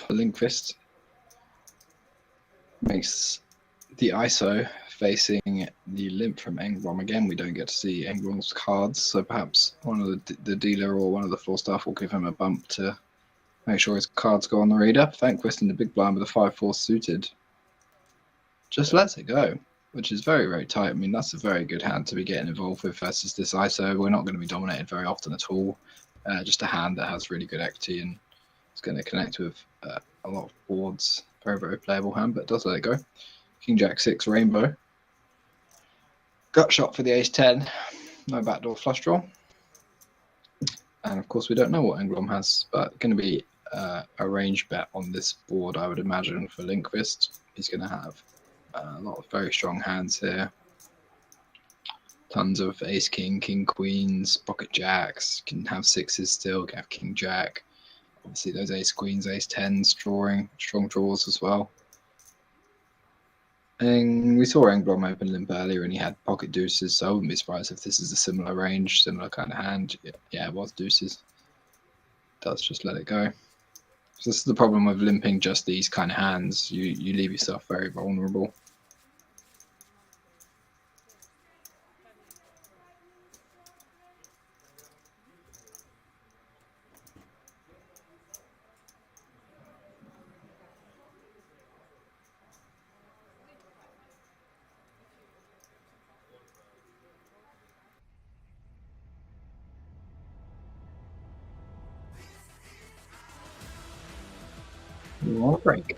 Linkfist makes the ISO facing the limp from Engblom. Again, we don't get to see Engblom's cards, so perhaps one of the dealer or one of the floor staff will give him a bump to make sure his cards go on the reader. Thankfist in the big blind with a 5-4 suited. Just lets it go, which is very, very tight. I mean, that's a very good hand to be getting involved with versus this ISO. We're not going to be dominated very often at all. Just a hand that has really good equity and it's going to connect with a lot of boards. Very, very playable hand, but does let it go. King Jack 6 rainbow. Gut shot for the ace 10. No backdoor flush draw. And of course, we don't know what Engblom has, but going to be a range bet on this board, I would imagine, for Linkfist. He's going to have a lot of very strong hands here. Tons of ace king, king queens, pocket jacks. Can have sixes still, can have king jack. Obviously, those ace queens, ace tens, drawing, strong draws as well. And we saw Engblom open limp earlier and he had pocket deuces, so I wouldn't be surprised if this is a similar range, similar kind of hand. Yeah, it was deuces. Does just let it go. So this is the problem with limping just these kind of hands. You leave yourself very vulnerable. You want a break?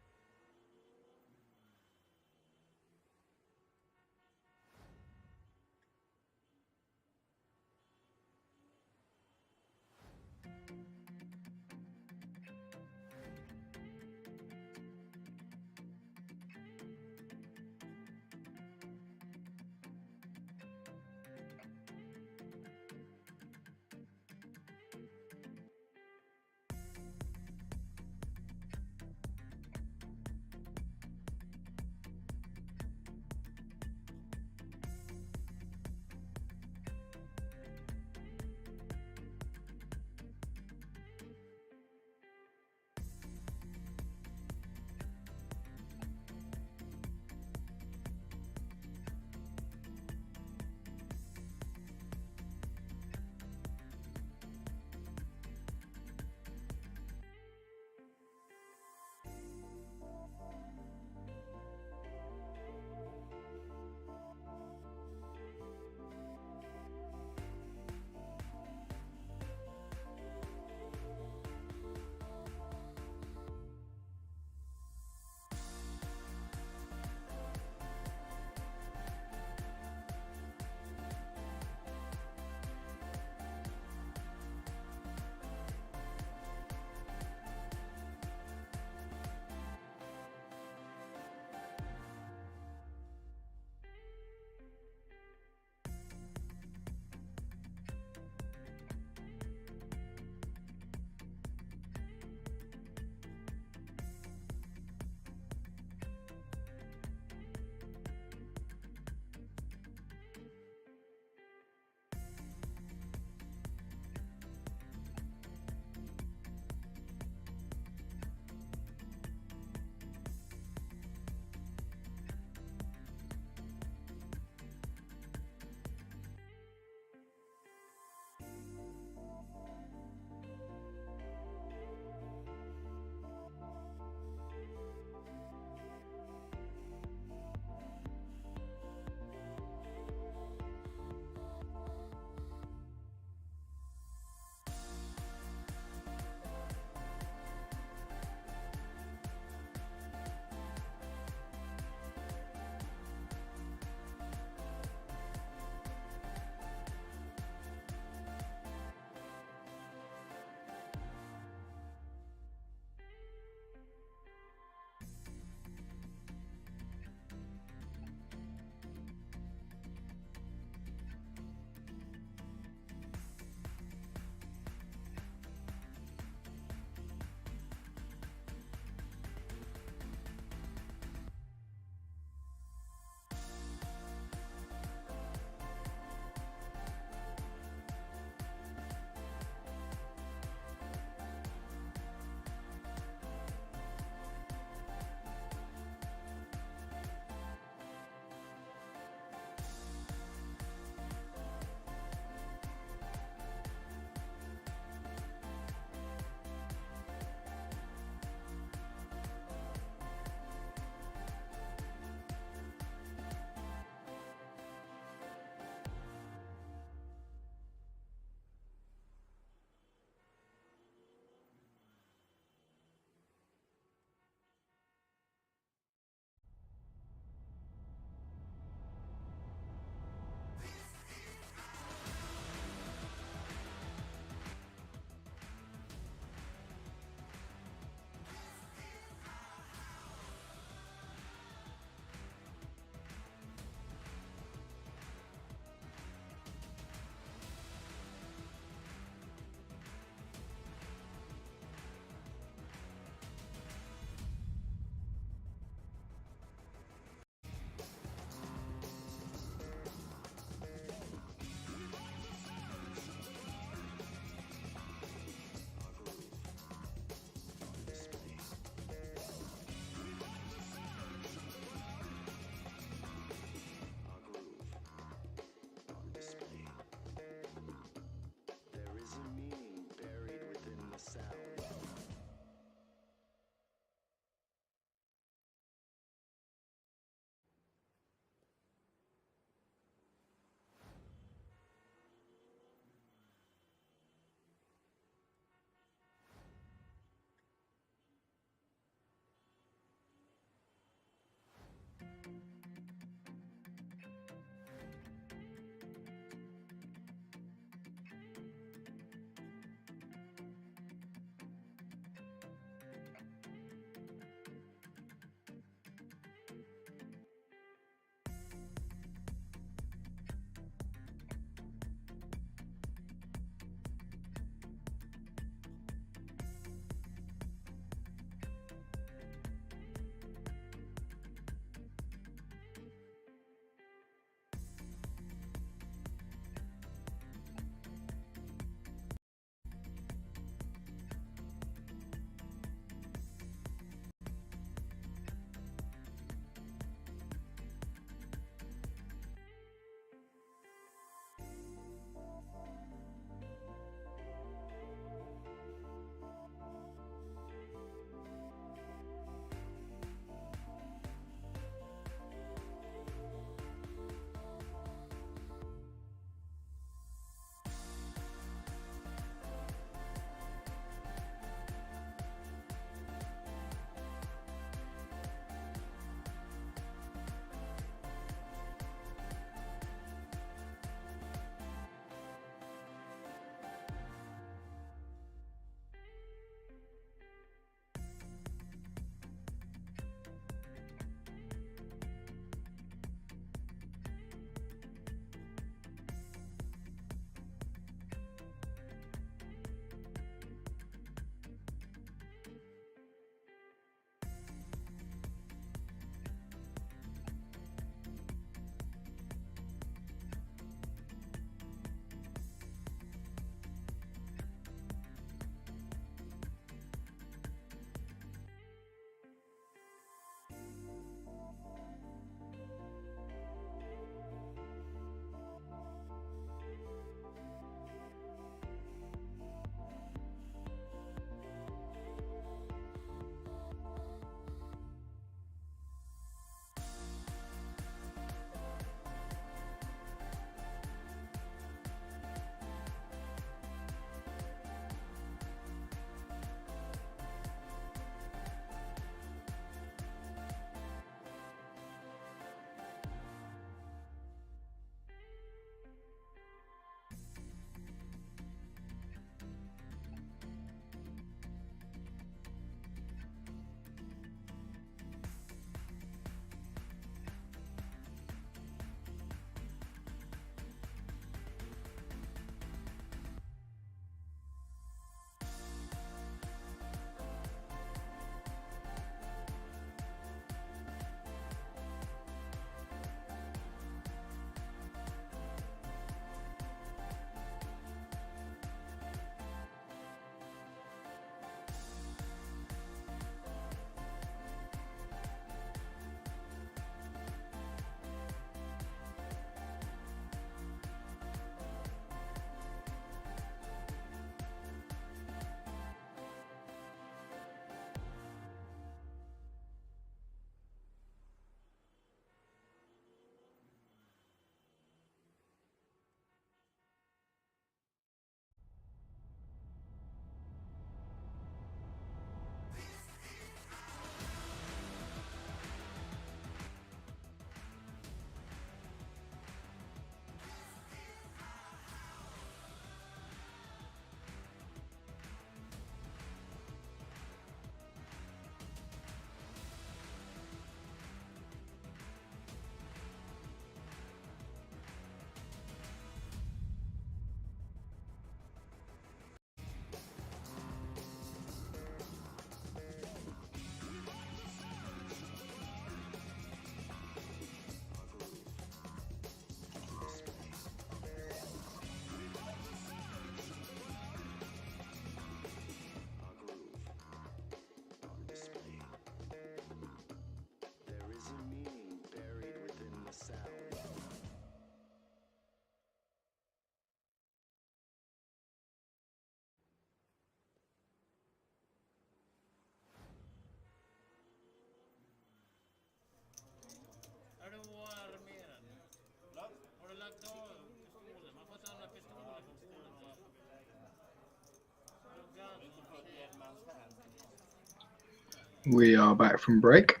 We are back from break.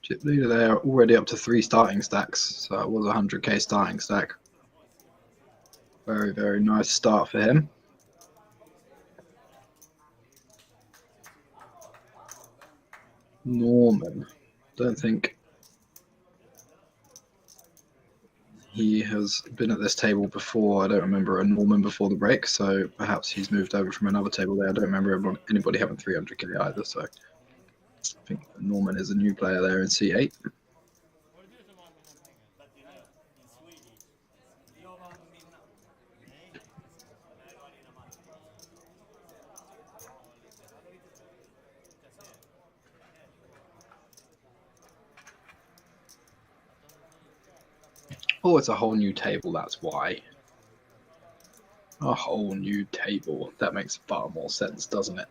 Chip leader there, already up to 3 starting stacks, so it was a 100k starting stack. Very, very nice start for him. Norman, don't think he has been at this table before. I don't remember a Norman before the break, so perhaps he's moved over from another table there. I don't remember anybody having 300k either, so I think Norman is a new player there in C8. Oh, it's a whole new table, that's why. A whole new table. That makes far more sense, doesn't it?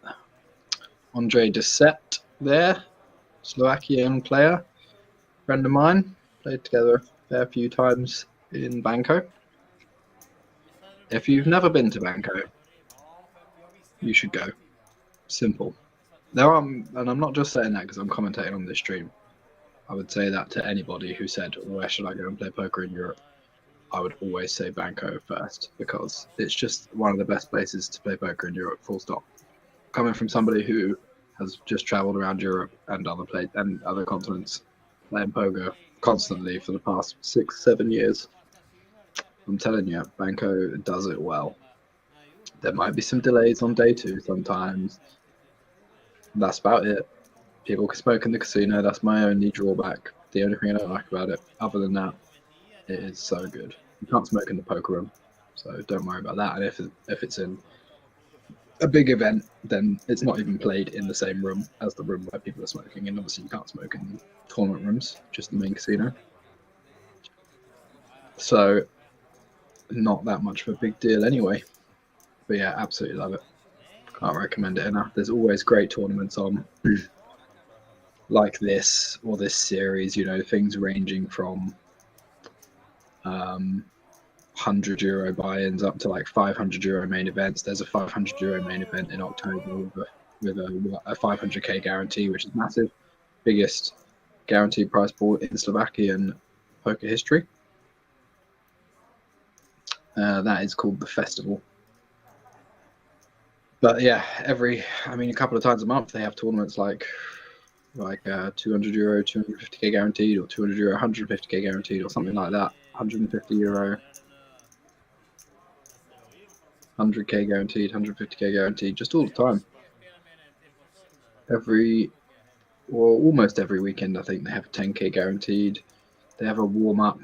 Andre Dessette there, Slovakian player, friend of mine. Played together a fair few times in Banco. If you've never been to Banco, you should go. Simple. There are, and I'm not just saying that because I'm commentating on this stream. I would say that to anybody who said, where should I go and play poker in Europe? I would always say Banco first because it's just one of the best places to play poker in Europe, full stop. Coming from somebody who has just traveled around Europe and other continents playing poker constantly for the past 6-7 years, I'm telling you, Banco does it well. There might be some delays on day 2 sometimes. That's about it. People can smoke in the casino. That's my only drawback. The only thing I don't like about it. Other than that, it is so good. You can't smoke in the poker room, so don't worry about that. And if it's in a big event, then it's not even played in the same room as the room where people are smoking. And obviously, you can't smoke in tournament rooms, just the main casino. So, not that much of a big deal anyway. But yeah, absolutely love it. Can't recommend it enough. There's always great tournaments on. Like this or this series, you know, things ranging from 100 euro buy-ins up to like 500 euro main events. There's a 500 euro main event in October with a 500k guarantee, which is massive. Biggest guaranteed prize pool in Slovakian poker history. That is called the Festival. But yeah, a couple of times a month they have tournaments like 200 euro, 250k guaranteed, or 200 euro, 150k guaranteed, or something like that. 150 euro, 100k guaranteed, 150k guaranteed, just all the time. Almost every weekend, I think they have a 10k guaranteed. They have a warm up,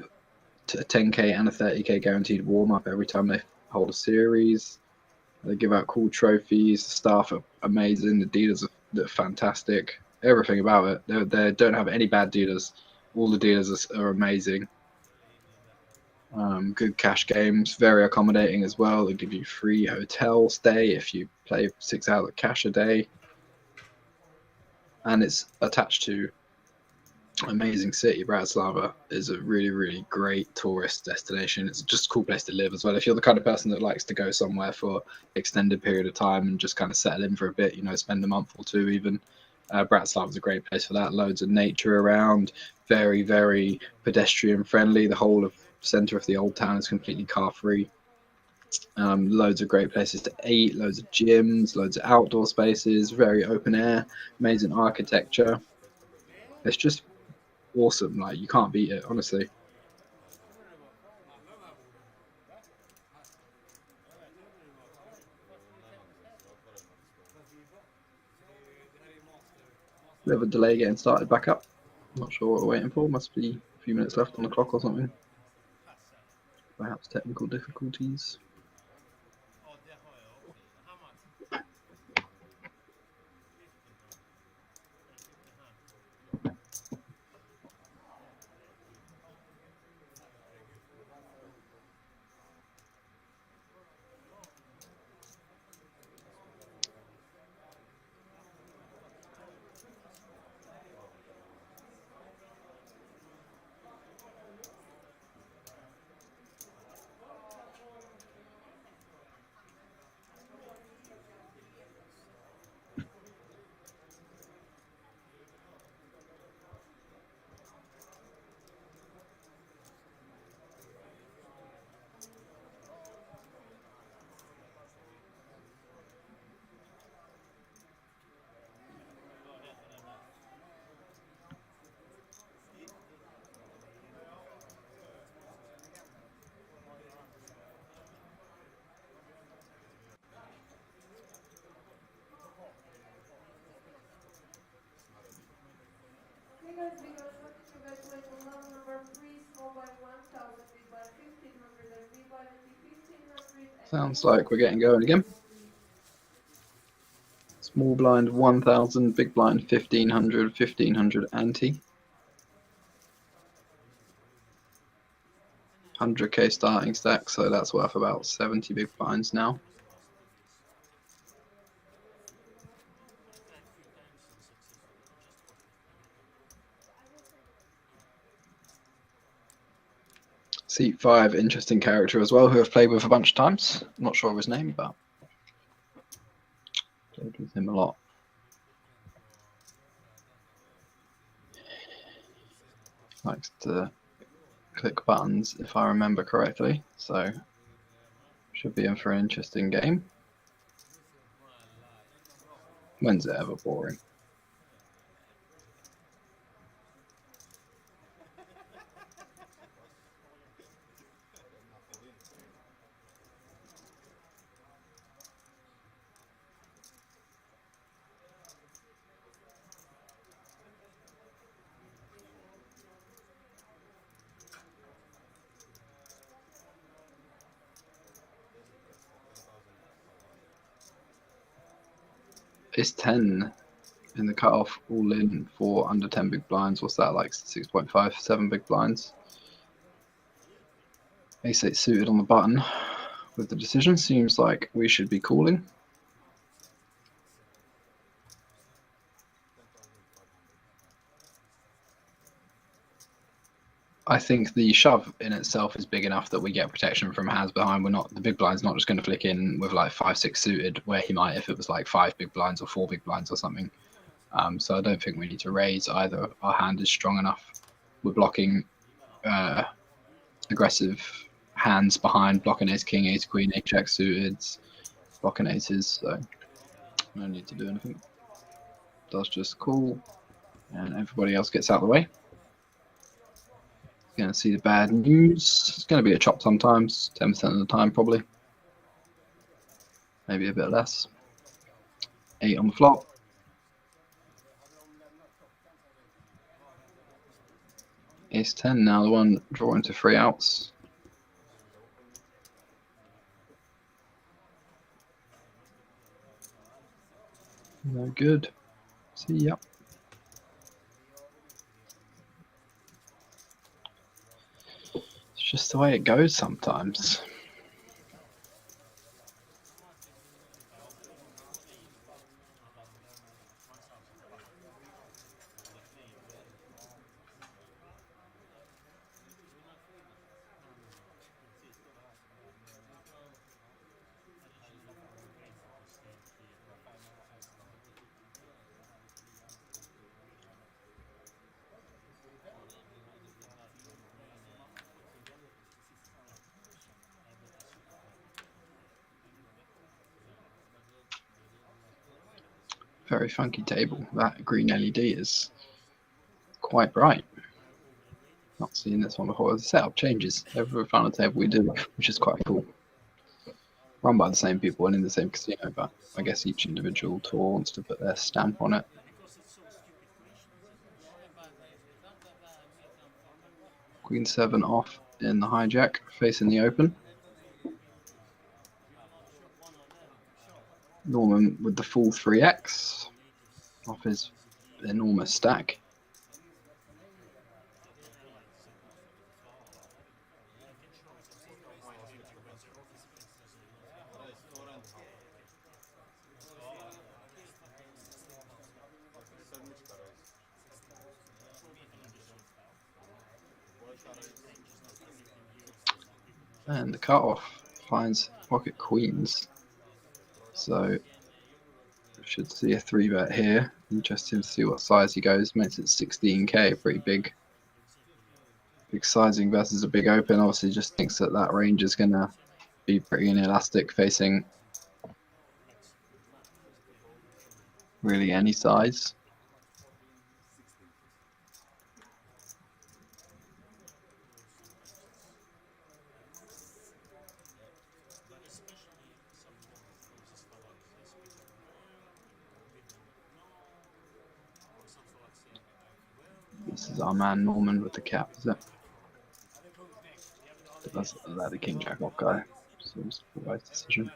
a 10k and a 30k guaranteed warm up every time they hold a series. They give out cool trophies. The staff are amazing. The dealers are fantastic. Everything about it. They don't have any bad dealers. All the dealers are amazing. Good cash games. Very accommodating as well. They give you free hotel stay if you play 6 hours of cash a day. And it's attached to amazing city. Bratislava is a really, really great tourist destination. It's just a cool place to live as well. If you're the kind of person that likes to go somewhere for extended period of time and just kind of settle in for a bit, you know, spend a month or two even, Bratislava is a great place for that. Loads of nature around, very, very pedestrian friendly. The whole of center of the old town is completely car free. Loads of great places to eat, loads of gyms, loads of outdoor spaces, very open air, amazing architecture. It's just awesome. Like, you can't beat it, honestly. We have a delay getting started back up. Not sure what we're waiting for. Must be a few minutes left on the clock or something. Perhaps technical difficulties. Sounds like we're getting going again. Small blind 1000, big blind 1500, 1500 ante. 100k starting stack, so that's worth about 70 big blinds now. Seat 5, interesting character as well, who I've played with a bunch of times. I'm not sure of his name, but played with him a lot. Likes to click buttons, if I remember correctly, so should be in for an interesting game. When's it ever boring? It's 10 in the cutoff, all in for under 10 big blinds. What's that, like 6.5, 7 big blinds? Ace-8 suited on the button with the decision. Seems like we should be calling. I think the shove in itself is big enough that we get protection from hands behind. We're not, the big blind's not just going to flick in with like 5-6 suited, where he might if it was like 5 big blinds or 4 big blinds or something. So I don't think we need to raise either. Our hand is strong enough. We're blocking aggressive hands behind, blocking ace king, ace queen, ace jack suited, blocking aces. So no need to do anything. Does just call, and everybody else gets out of the way. Going to see the bad news. It's going to be a chop sometimes, 10% of the time probably. Maybe a bit less. 8 on the flop. Ace 10 now, the one drawing to 3 outs. No good. See ya. It's just the way it goes sometimes. Very funky table. That green LED is quite bright. Not seen this one before. The setup changes every final table we do, which is quite cool. Run by the same people and in the same casino, but I guess each individual tour wants to put their stamp on it. Queen 7 off in the hijack, facing the open. Norman with the full 3x off his enormous stack. And the cutoff finds pocket queens. So should see a 3-bet here. Interesting to see what size he goes. Makes it 16k, pretty big. Big sizing versus a big open. Obviously just thinks that that range is going to be pretty inelastic facing really any size. This is our man Norman with the cap, is it? That's the king jack off guy. So Seems the wise decision.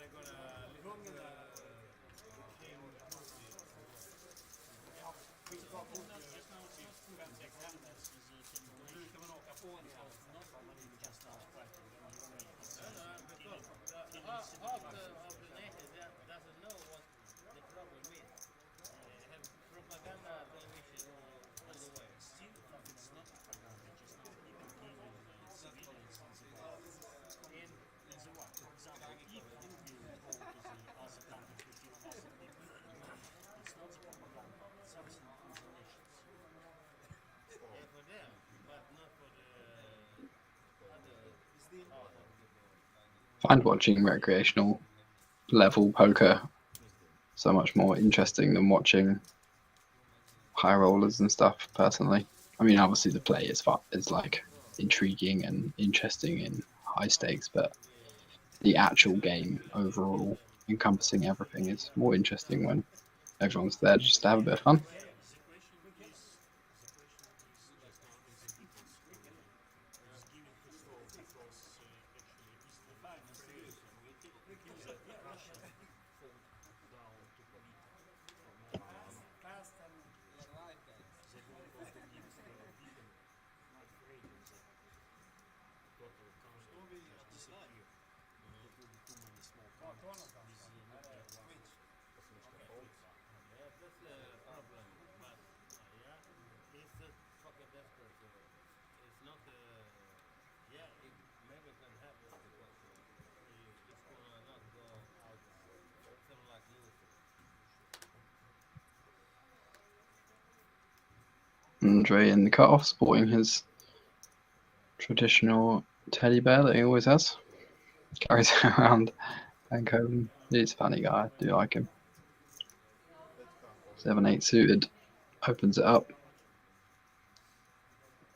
I find watching recreational level poker so much more interesting than watching high rollers and stuff. Personally, I mean, obviously the play is like intriguing and interesting in high stakes, but the actual game overall, encompassing everything, is more interesting when everyone's there just to have a bit of fun. Andre in the cutoff, sporting his traditional teddy bear that he always has. Carries it around Banco. He's a funny guy. I do like him. 7-8 suited. Opens it up.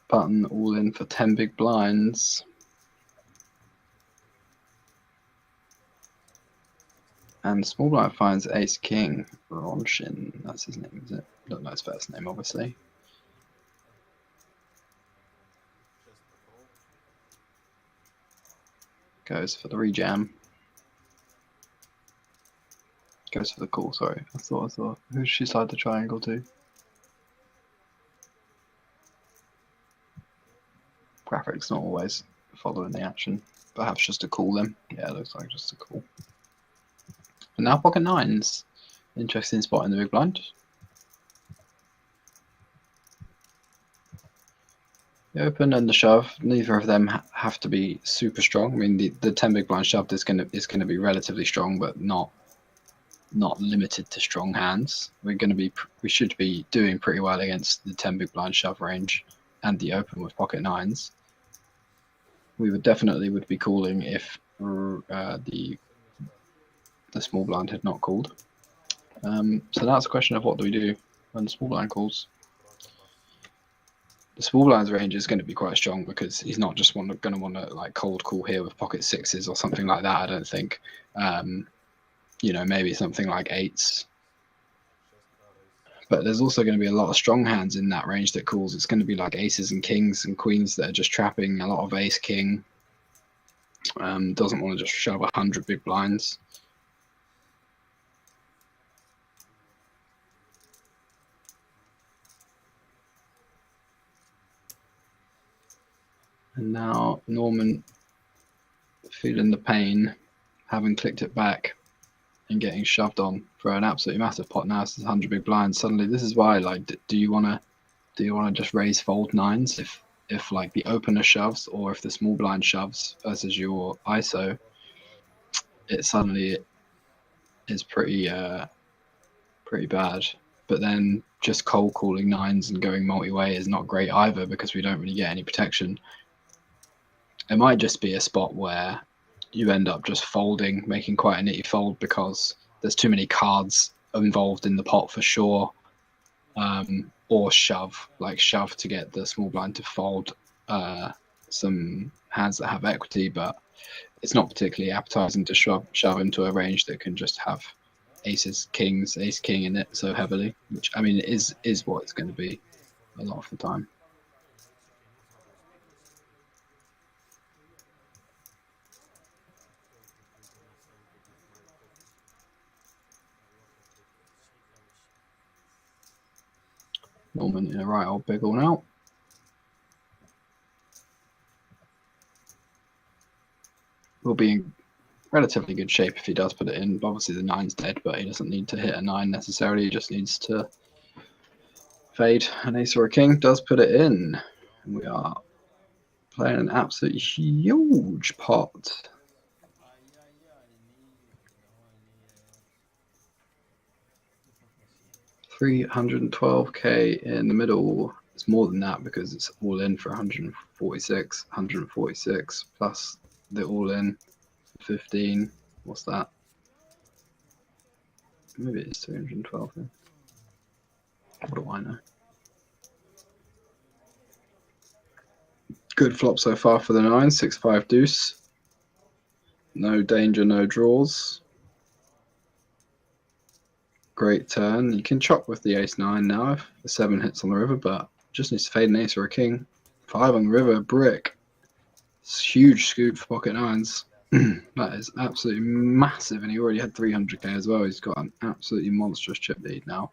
Button all in for 10 big blinds. And small blind finds ace king. Ronshin. That's his name, is it? Don't know his first name, obviously. Goes for the rejam. Goes for the call, sorry. I thought. Who should she slide the triangle to? Graphics not always following the action. Perhaps just to call them. Yeah, it looks like just a call. And now pocket nines. Interesting spot in the big blind. The open and the shove, neither of them have to be super strong. I mean, the 10 big blind shoved is gonna be relatively strong, but not limited to strong hands. We should be doing pretty well against the 10 big blind shove range and the open with pocket nines. We would be calling if the small blind had not called. So that's a question of what do we do when the small blind calls. The small blind's range is going to be quite strong because he's not just going to want to like cold call here with pocket sixes or something like that. I don't think. Maybe something like eights. But there's also going to be a lot of strong hands in that range that calls. It's going to be like aces and kings and queens that are just trapping a lot of ace king. Doesn't want to just shove 100 big blinds. And now Norman, feeling the pain, having clicked it back and getting shoved on for an absolutely massive pot. Now it's 100 big blinds. Suddenly, this is why, like, do you want to just raise fold nines if like the opener shoves, or if the small blind shoves versus your ISO, it suddenly is pretty bad. But then just cold calling nines and going multi-way is not great either because we don't really get any protection. It might just be a spot where you end up just folding, making quite a nitty fold because there's too many cards involved in the pot for sure. Or shove to get the small blind to fold some hands that have equity, but it's not particularly appetizing to shove into a range that can just have aces, kings, ace king in it so heavily, which I mean is what it's going to be a lot of the time. Norman in a right old big all now. Will be in relatively good shape if he does put it in. Obviously the 9's dead, but he doesn't need to hit a 9 necessarily. He just needs to fade an ace or a king. Does put it in. And we are playing an absolutely huge pot. $312k in the middle. It's more than that because it's all in for 146 plus the all in 15. What's that? Maybe it's 312. Then. What do I know? Good flop so far for the 9. 6-5 deuce. No danger, no draws. Great turn. You can chop with the ace-9 now if the 7 hits on the river, but just needs to fade an ace or a king. 5 on the river, brick. It's huge scoop for pocket 9s. That is absolutely massive, and he already had 300k as well. He's got an absolutely monstrous chip lead now.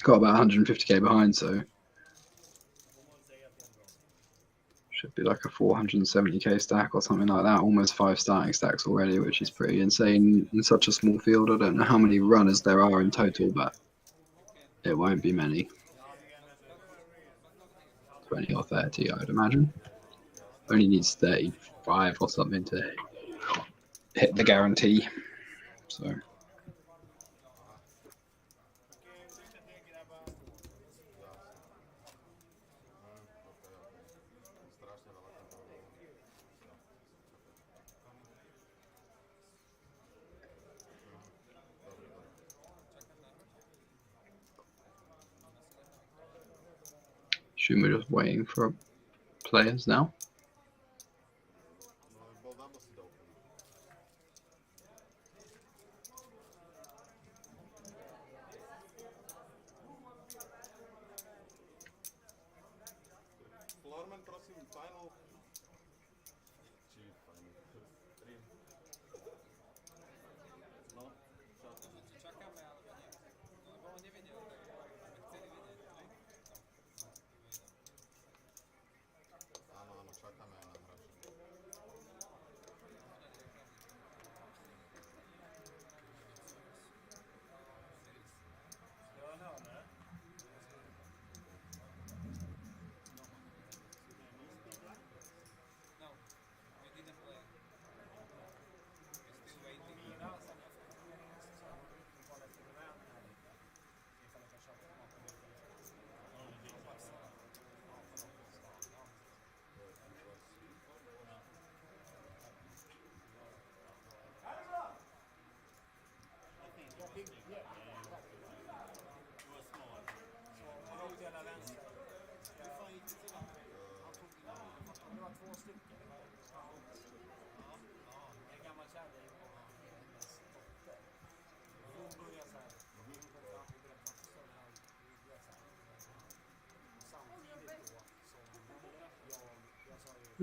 Got about 150k behind, so should be like a 470k stack or something like that. Almost 5 starting stacks already, which is pretty insane in such a small field. I don't know how many runners there are in total, but it won't be many. 20 or 30, I would imagine. Only needs 35 or something to hit the guarantee. So. Assume we're just waiting for players now.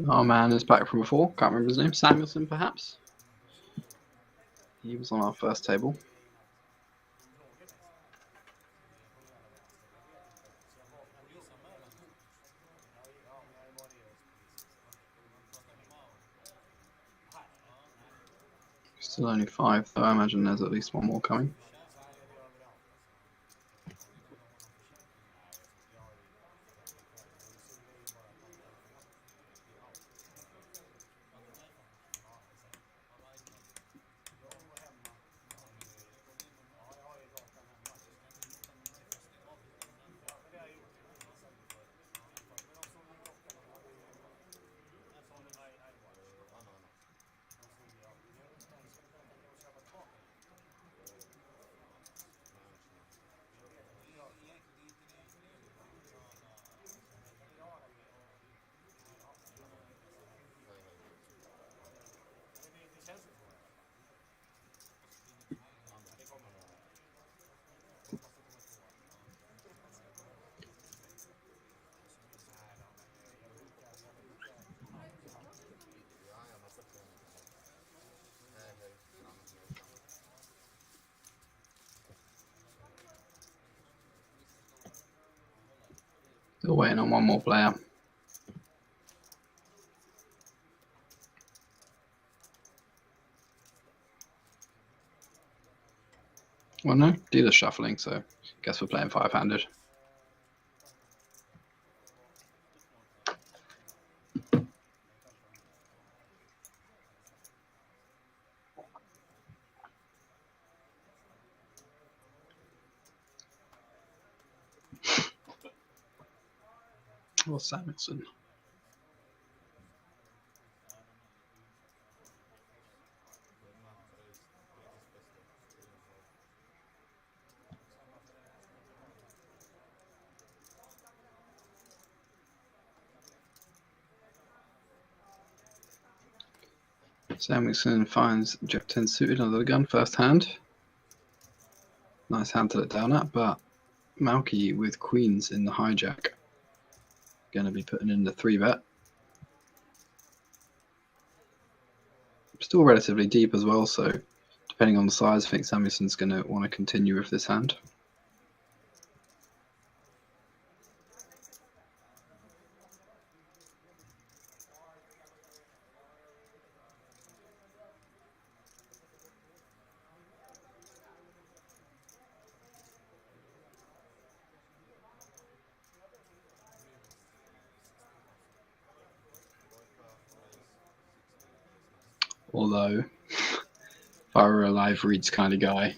Our man is back from before. Can't remember his name. Samuelson, perhaps? He was on our first table. Still only 5, though. I imagine there's at least one more coming. Still waiting on one more player. Well, no, dealer shuffling, so guess we're playing five-handed. Or Samuelson. Samuelson finds Jack 10 suited under the gun, first hand. Nice hand to let down at, but Malky with queens in the hijack. Going to be putting in the 3-bet. Still relatively deep as well, so depending on the size, I think Samuelson's going to want to continue with this hand. Although, if I were a live reads kind of guy,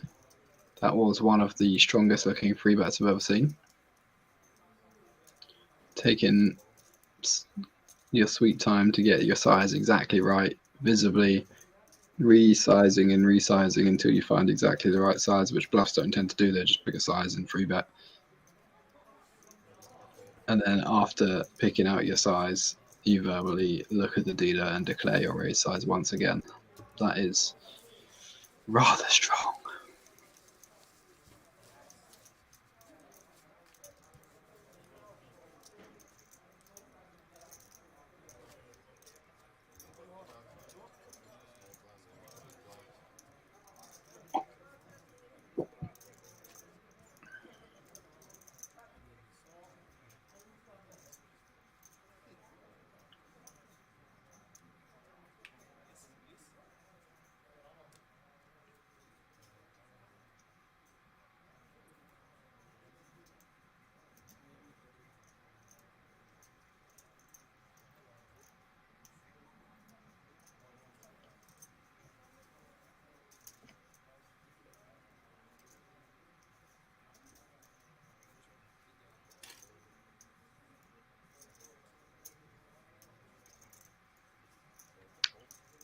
that was one of the strongest looking 3-bets I've ever seen. Taking your sweet time to get your size exactly right, visibly resizing and resizing until you find exactly the right size, which bluffs don't tend to do. They just pick a size and 3-bet. And then after picking out your size, you verbally look at the dealer and declare your raise size once again. That is rather strong.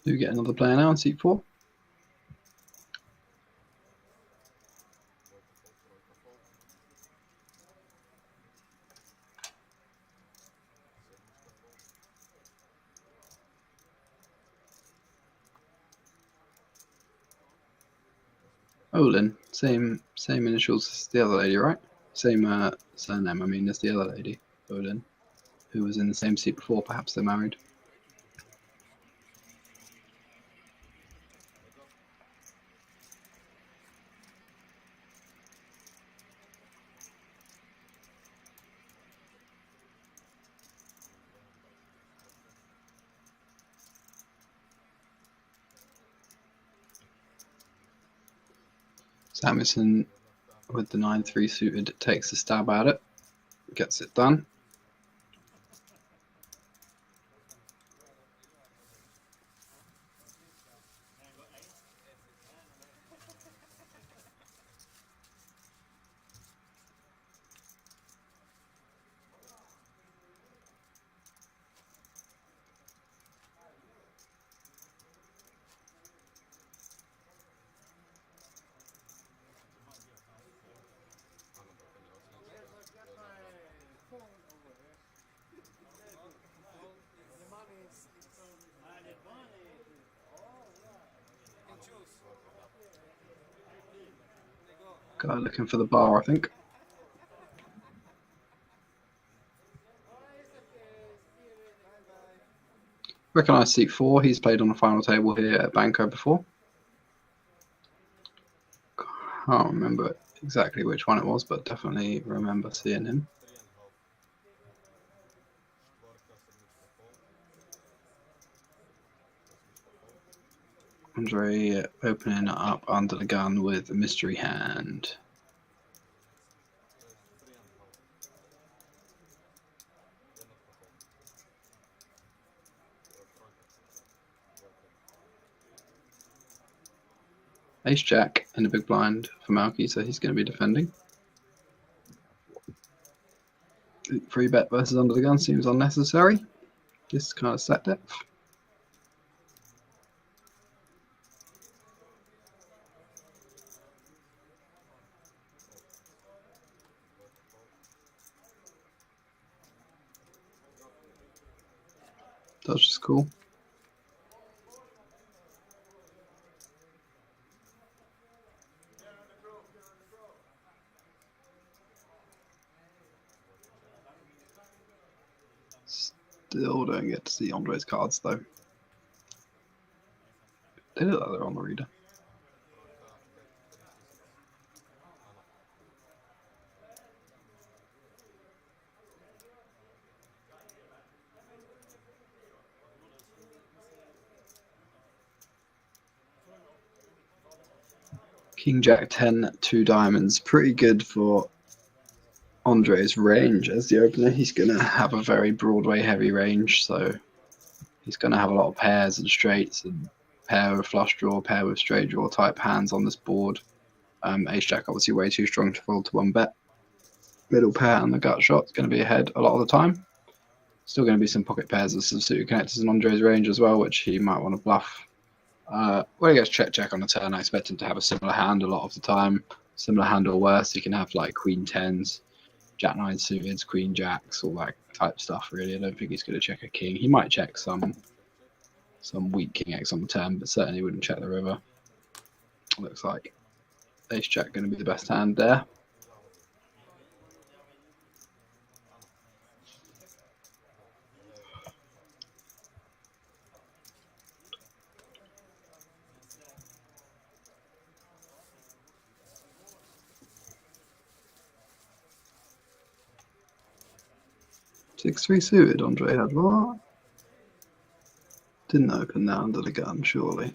Do we get another player now on seat 4? Olin, same initials as the other lady, right? Same surname, I mean, as the other lady, Olin, who was in the same seat before. Perhaps they're married. Samuelson with the 9-3 suited takes a stab at it, gets it done. Guy looking for the bar, I think. Recognise seat 4. He's played on the final table here at Banco before. Can't remember exactly which one it was, but definitely remember seeing him. Andre opening up under the gun with a mystery hand. Ace Jack in the big blind for Malky, so he's going to be defending. 3-bet versus under the gun seems unnecessary. This kind of set depth. Dodge is cool. Still don't get to see Andre's cards though. They look like they're on the reader. King Jack 10, 2 diamonds. Pretty good for Andre's range as the opener. He's going to have a very Broadway heavy range, so he's going to have a lot of pairs and straights and pair with flush draw, pair with straight draw type hands on this board. Ace Jack obviously way too strong to fold to 1-bet. Middle pair and the gut shot is going to be ahead a lot of the time. Still going to be some pocket pairs of some suited connectors in Andre's range as well, which he might want to bluff. When he gets check on the turn, I expect him to have a similar hand a lot of the time. Similar hand or worse. He can have like Queen 10s, Jack 9 suited, Queen Jacks, all that type stuff really. I don't think he's going to check a king. He might check some weak King X on the turn, but certainly wouldn't check the river. Looks like Ace Jack going to be the best hand there. Six three suited, Andre had what? Didn't open that under the gun, surely.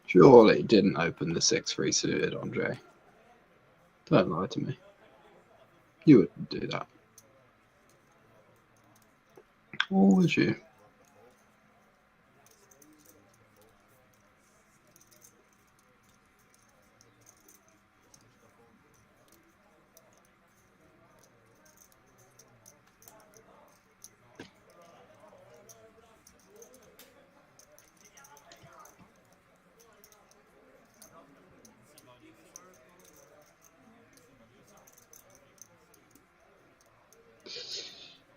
Surely didn't open the 6-3 suited, Andre. Don't lie to me. You wouldn't do that. Or would you?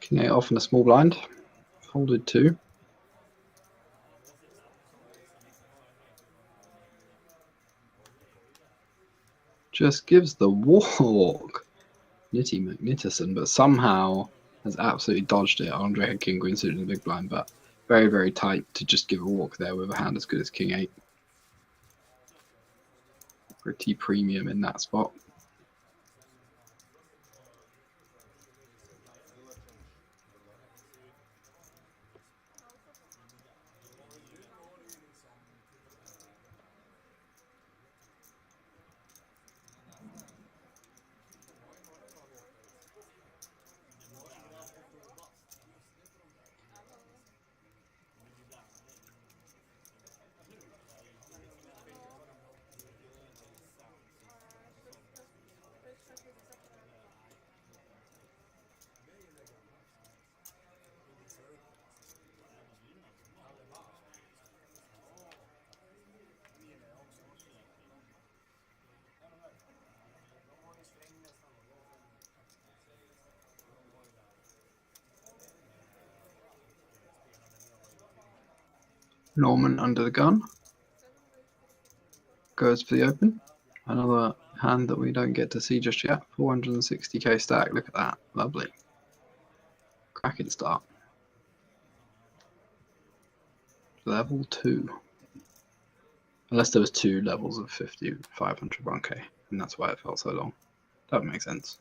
King 8 off in a small blind. Folded 2. Just gives the walk. Nitty McNitterson, but somehow has absolutely dodged it. Andre had King Queen suited in the big blind, but very, very tight to just give a walk there with a hand as good as King 8. Pretty premium in that spot. Norman under the gun. Goes for the open. Another hand that we don't get to see just yet. 460k stack. Look at that. Lovely. Cracking start. Level 2. Unless there was 2 levels of 50, 500, 1k, and that's why it felt so long. That would make sense.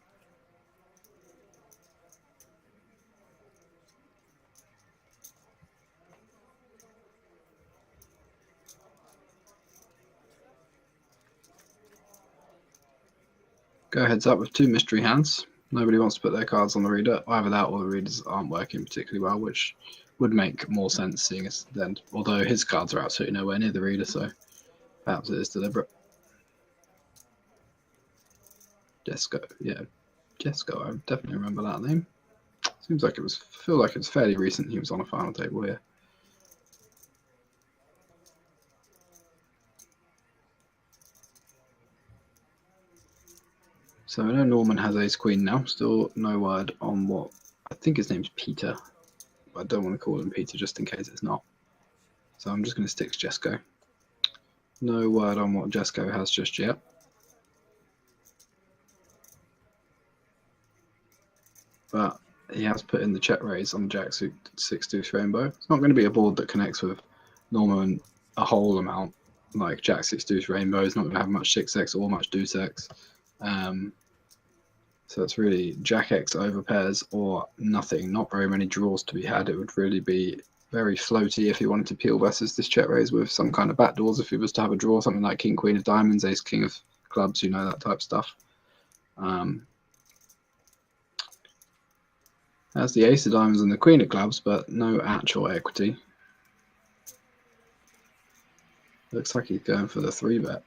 Go heads up with 2 mystery hands. Nobody wants to put their cards on the reader. Either that or the readers aren't working particularly well, which would make more sense seeing as then. Although his cards are absolutely nowhere near the reader, so perhaps it is deliberate. Jesco, yeah. Jesco, I definitely remember that name. Seems like it was, feel like it was fairly recent he was on a final table here. So I know Norman has ace queen now. Still no word on what, I think his name's Peter. But I don't want to call him Peter just in case it's not. So I'm just going to stick to Jesco. No word on what Jesco has just yet. But he has put in the check raise on Jack 6 deuce rainbow. It's not going to be a board that connects with Norman a whole amount. Like Jack 6 deuce rainbow is not going to have much 6x or much deuce x. So it's really Jack X over pairs or nothing. Not very many draws to be had. It would really be very floaty if he wanted to peel versus this check raise with some kind of backdoors. If he was to have a draw, something like King Queen of Diamonds, Ace King of Clubs, you know, that type of stuff. Has the Ace of Diamonds and the Queen of Clubs, but no actual equity. Looks like he's going for the 3-bet.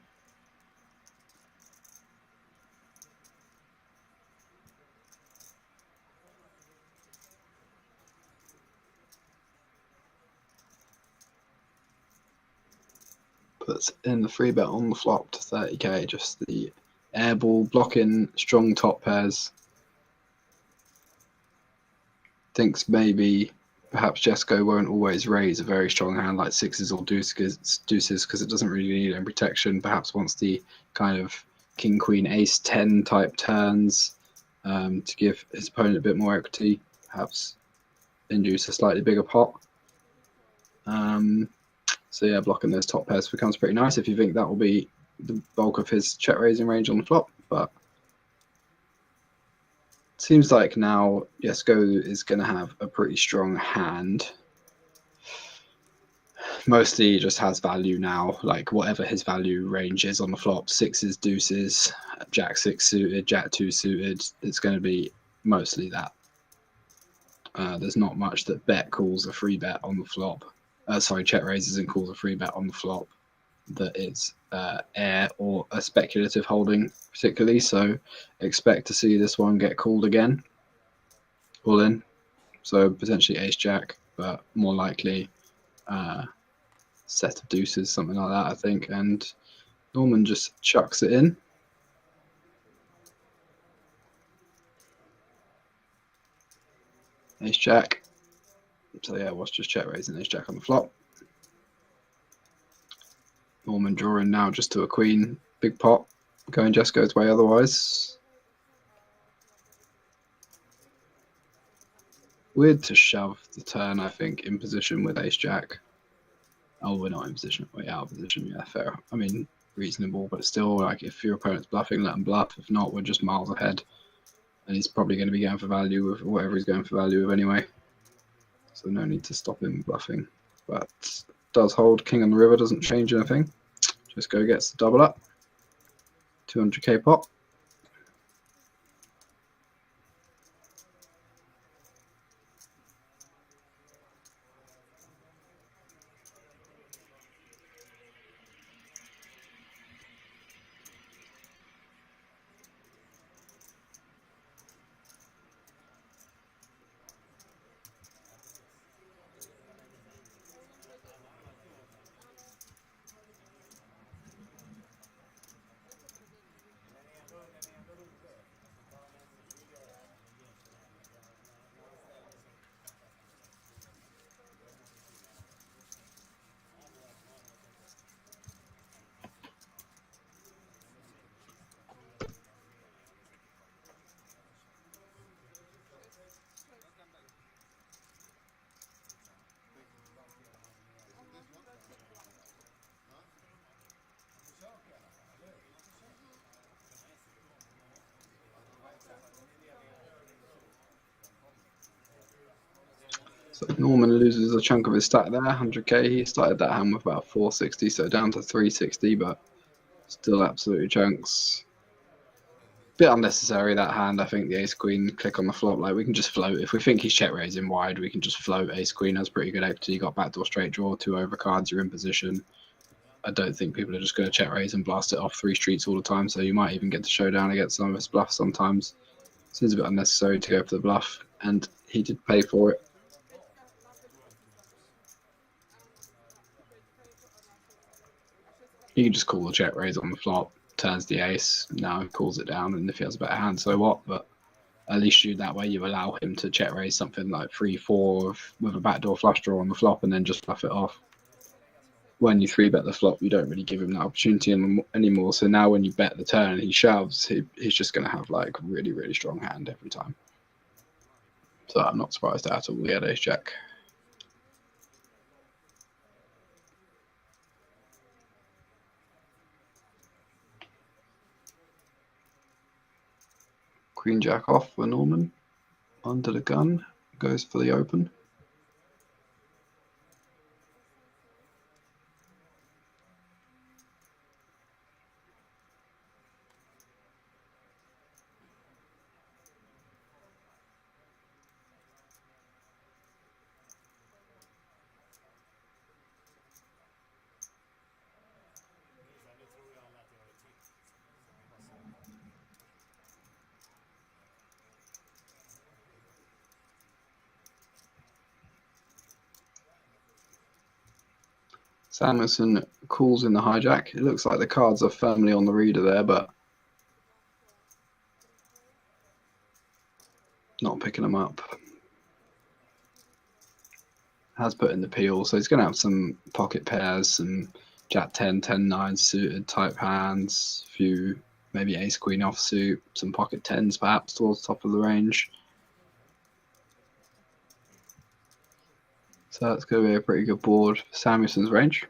Puts in the 3-bet on the flop to 30k, just the airball blocking strong top pairs. Thinks maybe perhaps Jesco won't always raise a very strong hand like sixes or deuces because it doesn't really need any protection. Perhaps wants the kind of king, queen, ace, 10 type turns to give his opponent a bit more equity, perhaps induce a slightly bigger pot. So yeah, blocking those top pairs becomes pretty nice if you think that will be the bulk of his check raising range on the flop, but seems like now Jesco is going to have a pretty strong hand. Mostly he just has value now, like whatever his value range is on the flop, sixes, deuces, Jack 6 suited, Jack 2 suited, it's going to be mostly that. There's not much that bet calls a free bet on the flop. Sorry, check raises and calls a free bet on the flop that is air or a speculative holding particularly, so expect to see this one get called again, all in. So potentially ace jack, but more likely set of deuces, something like that, I think. And Norman just chucks it in. Ace jack. So yeah, what's just check raising ace jack on the flop. Norman drawing now just to a queen, big pot, going Jesco's way otherwise. Weird to shove the turn, I think, in position with ace jack. Oh, we're not in position. We're out of position. Yeah, fair. I mean, reasonable, but still, like, if your opponent's bluffing, let them bluff. If not, we're just miles ahead. And he's probably going to be going for value with whatever he's going for value with anyway. So no need to stop him bluffing. But does hold king on the river, doesn't change anything. Just go gets the double up. 200k pot. So Norman loses a chunk of his stack there, 100k. He started that hand with about 460, so down to 360, but still absolutely chunks. Bit unnecessary that hand. I think the ace queen click on the flop. Like we can just float if we think he's check raising wide. We can just float ace queen. Has pretty good equity. You got backdoor straight draw, 2 overcards. You're in position. I don't think people are just going to check raise and blast it off 3 streets all the time. So you might even get to showdown against some of his bluffs sometimes. Seems a bit unnecessary to go for the bluff, and he did pay for it. You can just call the check raise on the flop, turns the ace, now calls it down, and if he has a better hand, so what? But at least that way you allow him to check raise something like 3-4 with a backdoor flush draw on the flop and then just bluff it off. When you 3-bet the flop, you don't really give him that opportunity anymore. So now when you bet the turn and he shoves, he's just going to have like really, really strong hand every time. So I'm not surprised at all. He had ace jack. Queen jack off for Norman. Under the gun, goes for the open. Samuelson calls in the hijack. It looks like the cards are firmly on the reader there, but not picking them up. Has put in the peel, so he's going to have some pocket pairs, some jack 10, 10, 9 suited type hands, a few maybe ace queen offsuit, some pocket 10s perhaps towards the top of the range. So that's going to be a pretty good board for Samuelson's range.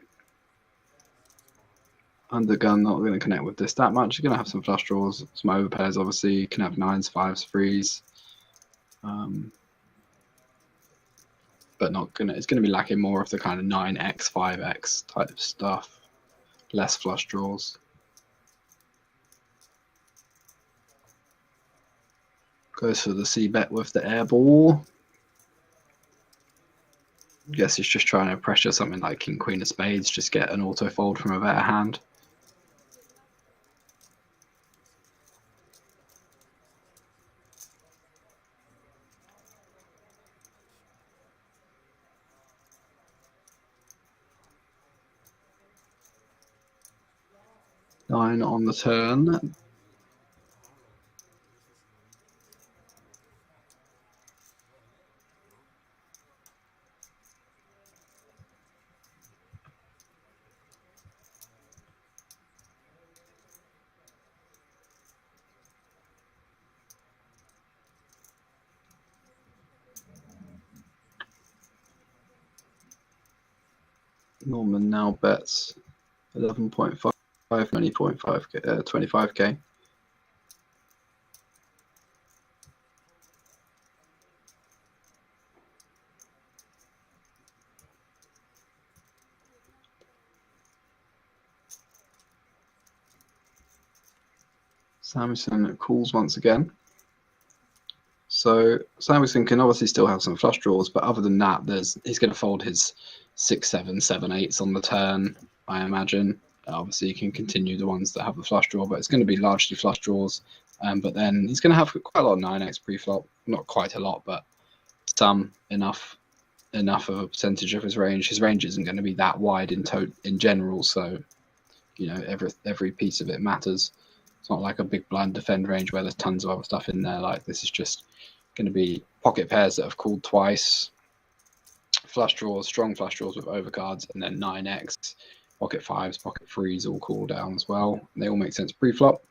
Undergun not going to connect with this that much. You're going to have some flush draws, some overpairs obviously. You can have 9s, 5s, 3s. But not gonna. It's going to be lacking more of the kind of 9x, 5x type stuff. Less flush draws. Goes for the C bet with the air ball. Guess he's just trying to pressure something like king queen of spades, just get an auto fold from a better hand. Nine on the turn. Norman now bets 11.5, 20.5k, 25k. Samuelson calls once again. So Samuelson can obviously still have some flush draws, but other than that, he's going to fold his 6, 7, 7, 8s on the turn, I imagine. Obviously, you can continue the ones that have the flush draw, but it's going to be largely flush draws. But then he's going to have quite a lot of 9x pre-flop. Not quite a lot, but some enough of a percentage of his range. His range isn't going to be that wide in general, so you know every piece of it matters. It's not like a big blind defend range where there's tons of other stuff in there. Like this is just going to be pocket pairs that have called twice, flush draws, strong flush draws with overcards, and then 9x, pocket 5s, pocket 3s all call down as well. And they all make sense pre-flop.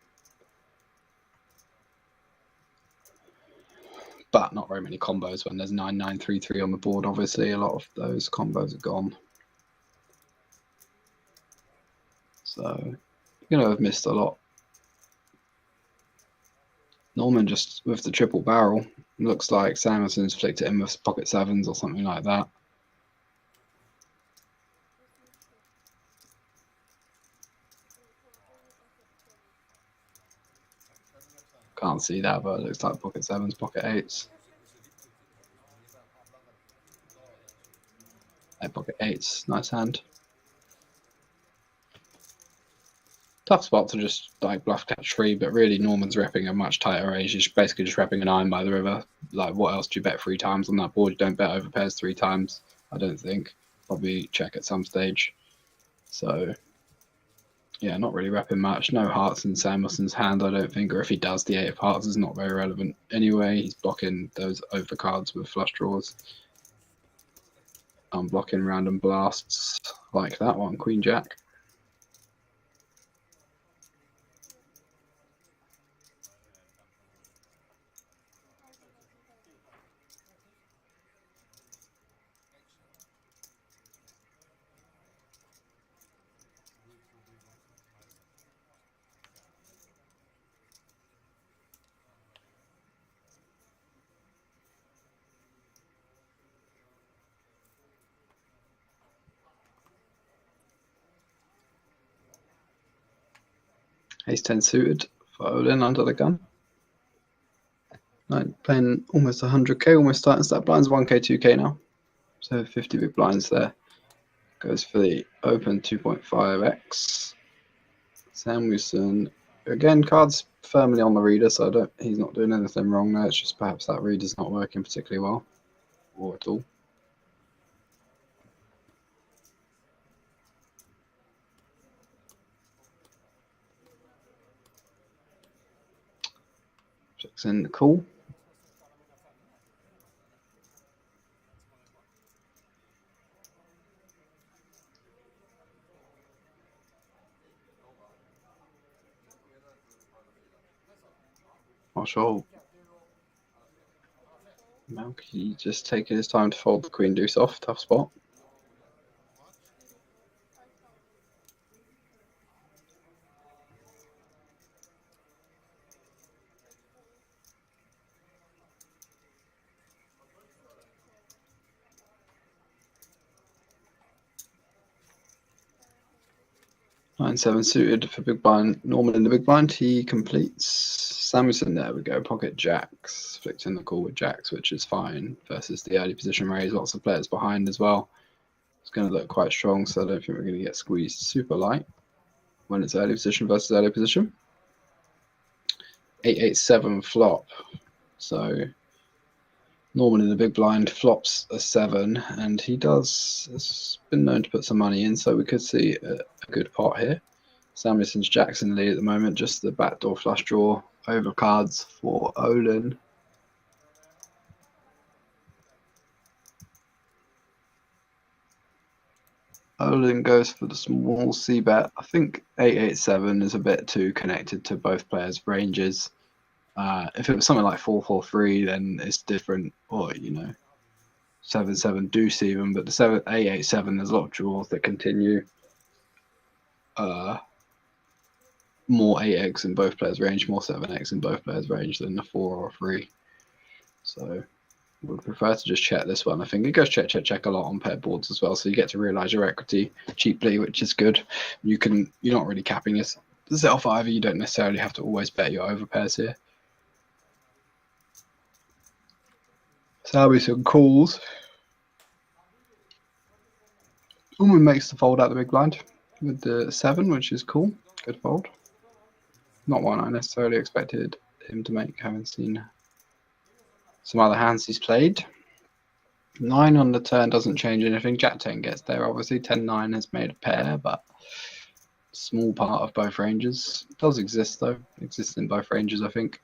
But not very many combos when there's 9, 9, 3, 3 on the board. Obviously, a lot of those combos are gone. So you're going to have missed a lot Norman just with the triple barrel. Looks like Samuelson's flicked it in with pocket sevens or something like that. Can't see that, but it looks like pocket sevens, pocket eights. Pocket eights, nice hand. Tough spot to just like bluff catch free, but really Norman's repping a much tighter range. He's basically just repping an iron by the river. Like, what else do you bet 3 times on that board? You don't bet over pairs 3 times, I don't think. Probably check at some stage. So yeah, not really repping much. No hearts in Samuelson's hand, I don't think, or if he does, the 8 of hearts is not very relevant anyway. He's blocking those overcards with flush draws. I'm blocking random blasts like that one, Queen Jack. Ace 10 suited for Olin under the gun. Like playing almost 100k, almost starting to start blinds, 1k, 2k now. So 50 big blinds there. Goes for the open 2.5x. Samuelson, again, cards firmly on the reader, so he's not doing anything wrong there. It's just perhaps that reader's not working particularly well, or at all. Checks in the call. Not sure. Malky just taking his time to fold the queen deuce off. Tough spot. Nine seven suited for big blind. Norman in the big blind. He completes. Samuelson, there we go. Pocket jacks. Flicked in the call with jacks, which is fine. Versus the early position raise. Lots of players behind as well. It's going to look quite strong, so I don't think we're going to get squeezed super light when it's early position versus early position. 8-8-7 flop. So Norman in the big blind flops a 7, and he has been known to put some money in, so we could see a good pot here. Samuelson's Jackson lead at the moment, just the backdoor flush draw over cards for Olin. Olin goes for the small C bet. I think 8-8-7 is a bit too connected to both players' ranges. If it was something like 4-4-3, then it's different, or 7-7 deuce even. But the 8-8-7, there's a lot of draws that continue. More 8x in both players' range, more 7x in both players' range than the 4 or 3. So would prefer to just check this one. I think it goes check a lot on paired boards as well, so you get to realize your equity cheaply, which is good. You're not really capping yourself either. You don't necessarily have to always bet your overpairs here. So that'll be some calls. Norman makes the fold out the big blind with the 7, which is cool. Good fold. Not one I necessarily expected him to make, having seen some other hands he's played. 9 on the turn doesn't change anything. Jack 10 gets there, obviously. 10-9 has made a pair, but small part of both ranges. It does exist, though. It exists in both ranges, I think.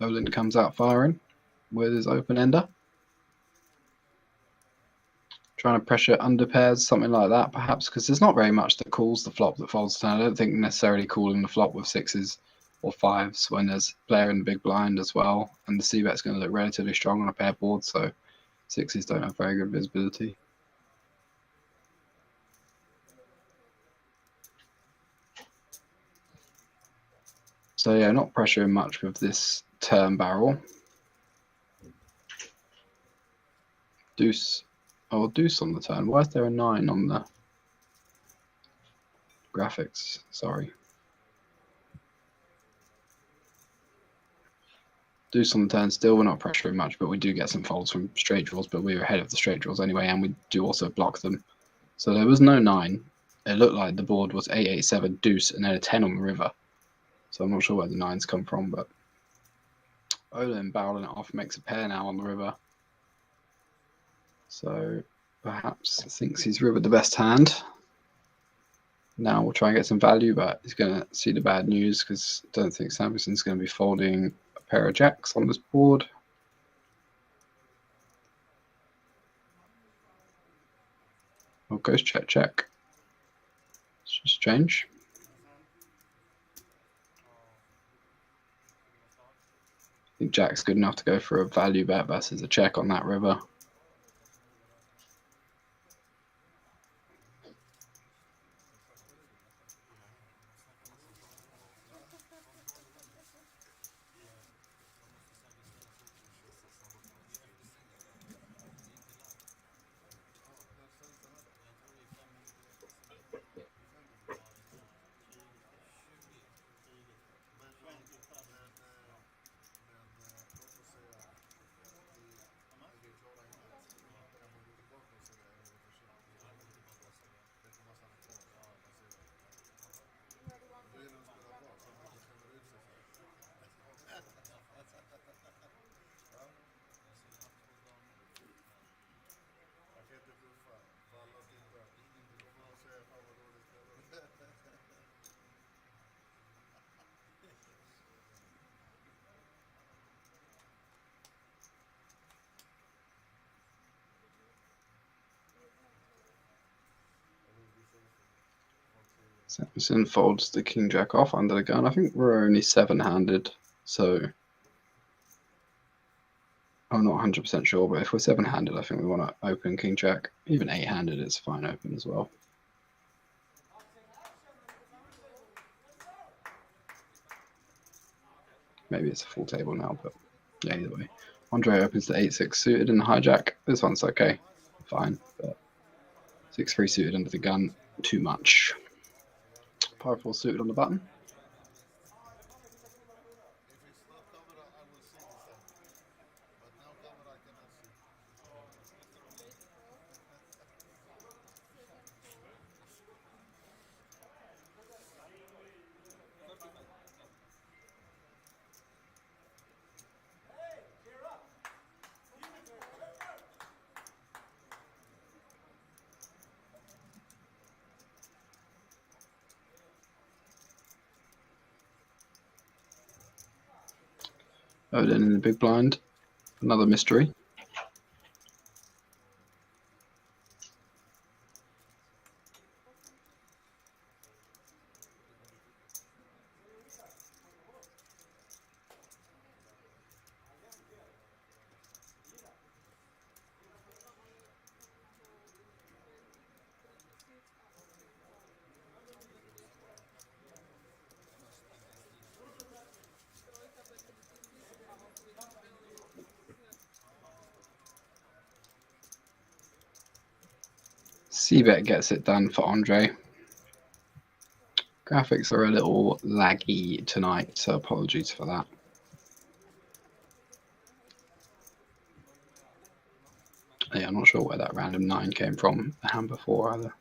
Olin comes out firing with his open ender. Trying to pressure under pairs, something like that, perhaps, because there's not very much that calls the flop that folds down. I don't think necessarily calling the flop with 6s or 5s when there's a player in the big blind as well. And the C bet's going to look relatively strong on a pair board, so 6s don't have very good visibility. So yeah, not pressuring much with this turn barrel. Deuce. Oh, deuce on the turn. Why is there a 9 on the graphics? Sorry. Deuce on the turn. Still, we're not pressuring much, but we do get some folds from straight draws, but we were ahead of the straight draws anyway, and we do also block them. So there was no 9. It looked like the board was 8-8-7 deuce and then a 10 on the river. So I'm not sure where the 9s come from, but Olin barreling it off makes a pair now on the river. So perhaps thinks he's rivered the best hand. Now we'll try and get some value, but he's going to see the bad news because I don't think Samuelson's going to be folding a pair of jacks on this board. Oh, goes check, check. It's just strange. I think jack's good enough to go for a value bet versus a check on that river. Samuelson folds the king jack off under the gun. I think we're only 7-handed, so I'm not 100% sure, but if we're 7-handed, I think we want to open king jack. Even 8-handed, it's fine open as well. Maybe it's a full table now, but yeah, either way. Andre opens the 8-6 suited in the hijack. This one's okay, fine, but 6-3 suited under the gun, too much. 5-4 suited on the button. Odin in the big blind, another mystery. C-bet gets it done for Andre. Graphics are a little laggy tonight, so apologies for that. Yeah, I'm not sure where that random 9 came from the hand before either.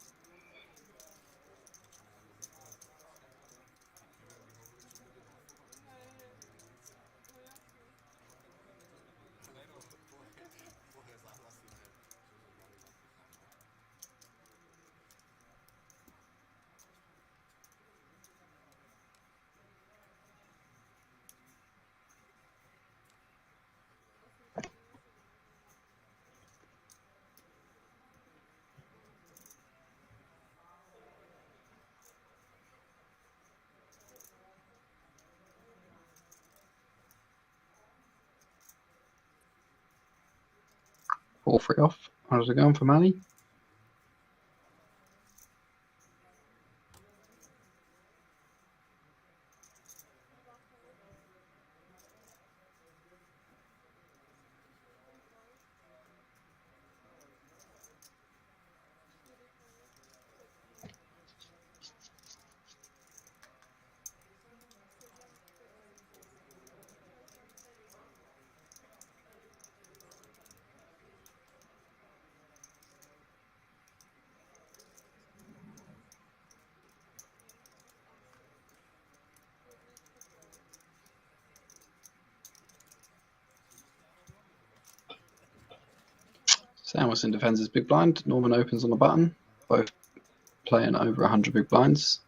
All 3 off. How's it going for Manny? Samuelson defends his big blind. Norman opens on the button. Both playing over 100 big blinds.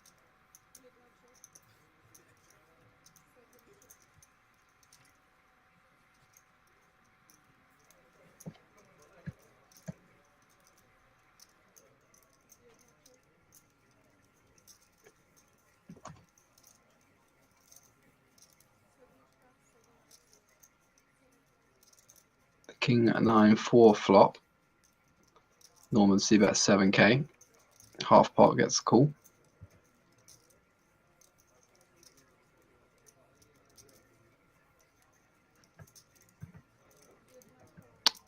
King 9-4 flop. Norman c-bet 7k. Half pot gets the call.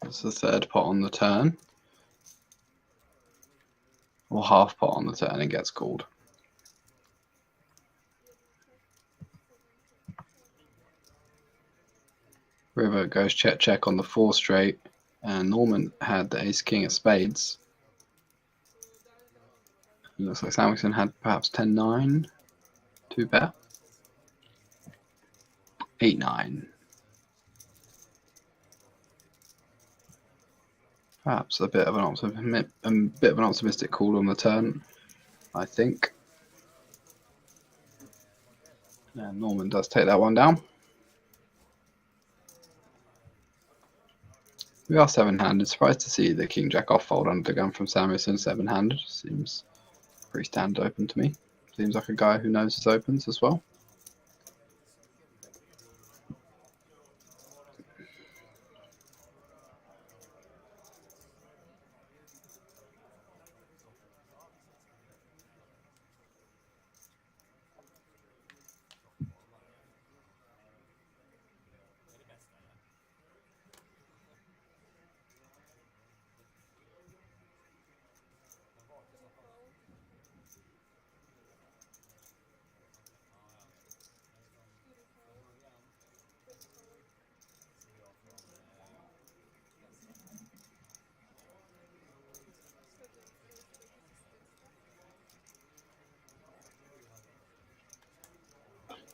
That's the third pot on the turn. Or half pot on the turn and gets called. River goes check check on the 4 straight. And Norman had the ace king of spades. It looks like Samuelson had perhaps 10-9. 2-bet. 8-9. Perhaps a bit of an optimistic call on the turn, I think. And Norman does take that one down. We are 7-handed. Surprised to see the king jack off fold under the gun from Samuelson 7-handed. Seems pretty standard open to me. Seems like a guy who knows his opens as well.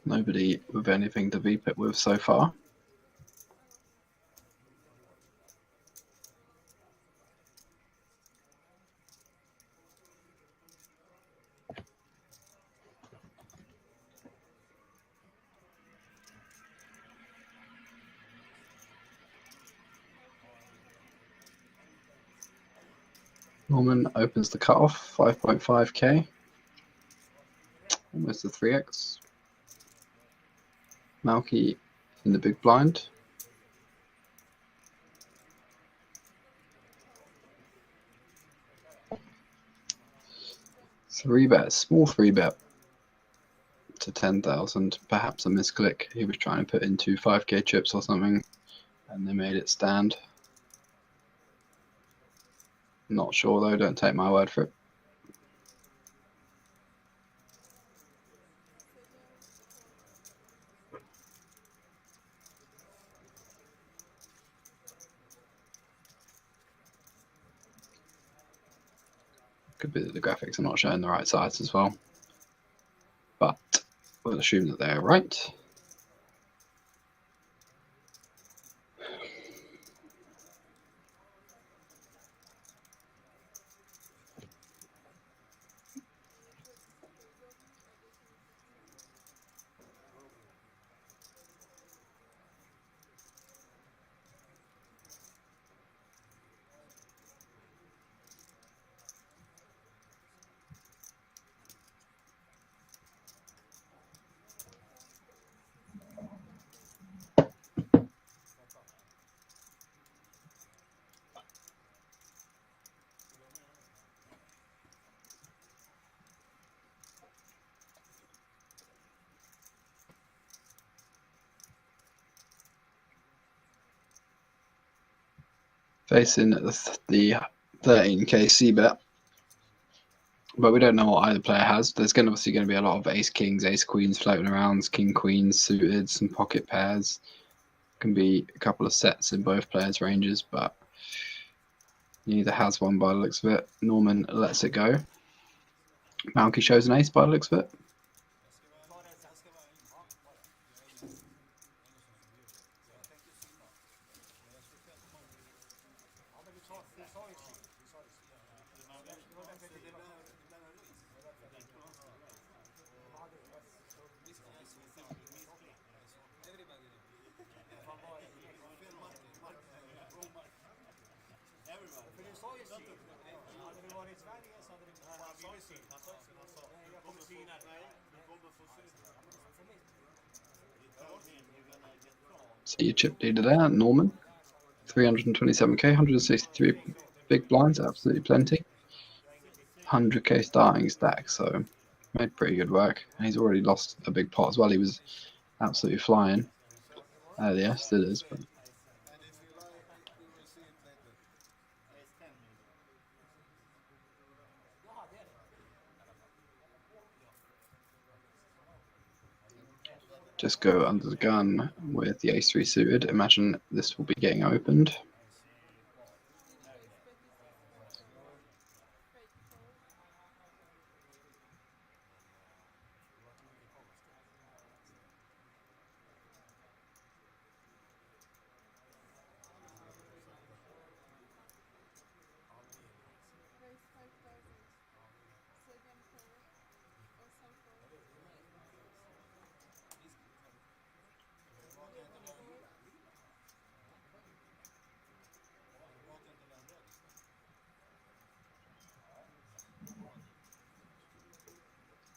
Nobody with anything to VPIP with so far. Norman opens the cutoff, 5.5k. Almost a 3x. Malky in the big blind. Small 3-bet to 10,000. Perhaps a misclick. He was trying to put in 2 5k chips or something, and they made it stand. Not sure though, don't take my word for it. Could be that the graphics are not showing the right sides as well, but we'll assume that they're right. Facing the 13k c-bet, but we don't know what either player has. There's obviously going to be a lot of ace kings, ace queens floating around, king queens suited, some pocket pairs. Can be a couple of sets in both players' ranges, but neither has one by the looks of it. Norman lets it go. Malky shows an ace by the looks of it. So your chip leader there, Norman. 327k, 163 big blinds, absolutely plenty. 100k starting stack, so made pretty good work. And he's already lost a big pot as well. He was absolutely flying earlier, still is, but just go under the gun with the ace-3 suited. Imagine this will be getting opened.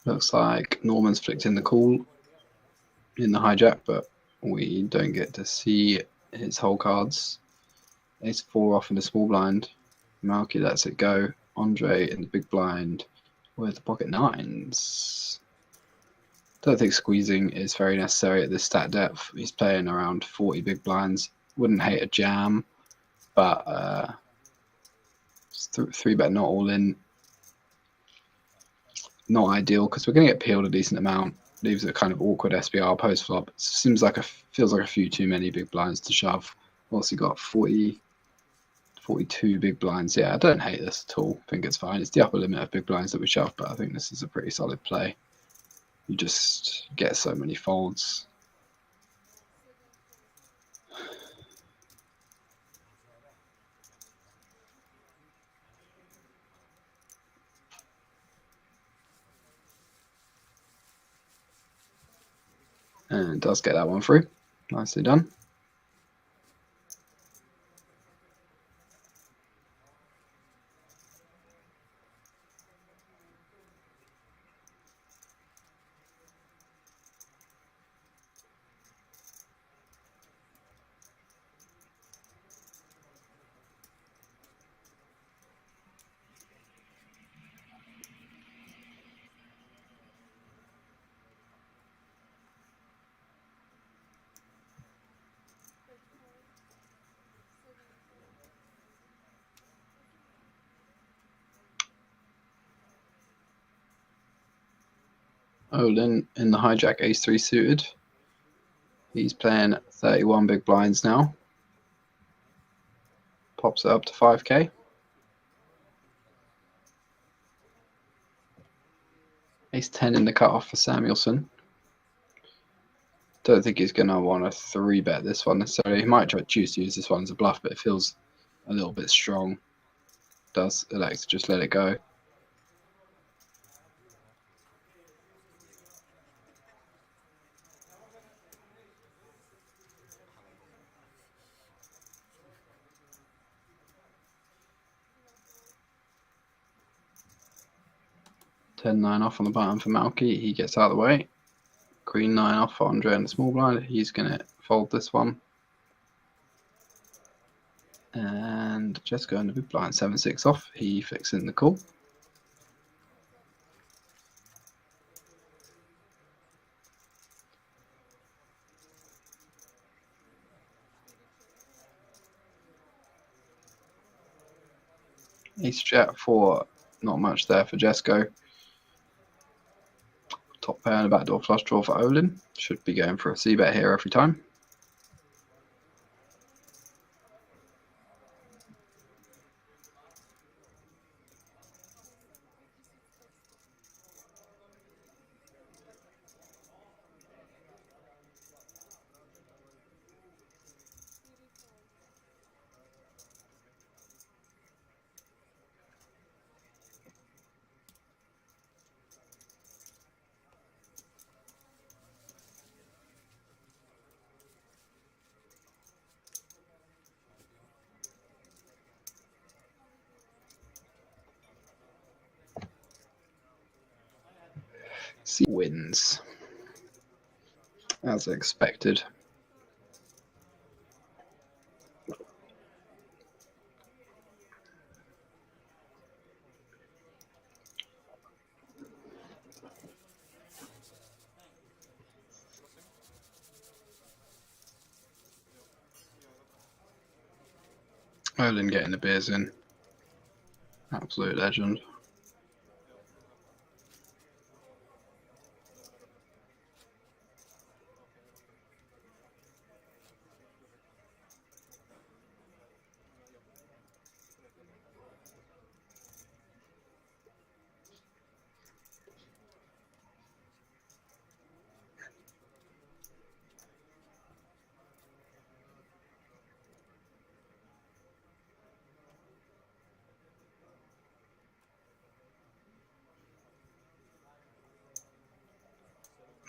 Looks like Norman's flicked in the call in the hijack, but we don't get to see his whole cards. Ace-4 off in the small blind. Malky lets it go. Andre in the big blind with the pocket nines. Don't think squeezing is very necessary at this stat depth. He's playing around 40 big blinds. Wouldn't hate a jam, but 3-bet not all in. Not ideal because we're going to get peeled a decent amount. Leaves a kind of awkward SBR post flop. Feels like a few too many big blinds to shove. What's he got? 42 big blinds. Yeah, I don't hate this at all. I think it's fine. It's the upper limit of big blinds that we shove, but I think this is a pretty solid play. You just get so many folds. And it does get that one through. Nicely done. Olin in the hijack ace-3 suited. He's playing 31 big blinds now. Pops it up to 5k. Ace-10 in the cutoff for Samuelson. Don't think he's going to want to 3-bet this one necessarily. He might try to choose to use this one as a bluff, but it feels a little bit strong. Does elect to just let it go. Ten 9 off on the button for Malky. He gets out of the way. Queen 9 off for Andre in the small blind. He's going to fold this one. And just going to big blind 7-6 off. He flicks in the call. Ace Jack for not much there for Jesko. Top pair and a backdoor flush draw for Olin. Should be going for a c-bet here every time. C wins, as expected. Erling getting the beers in. Absolute legend.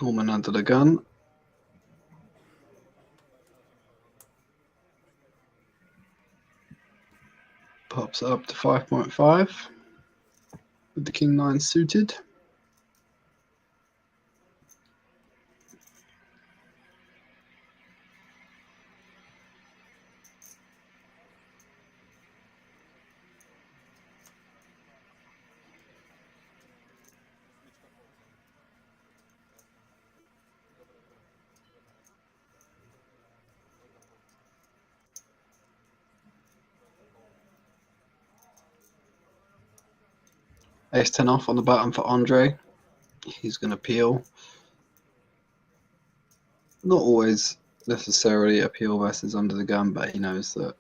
Norman under the gun. Pops it up to 5.5 with the King 9 suited. Ace 10 off on the button for Andre. He's going to peel. Not always necessarily a peel versus under the gun, but he knows that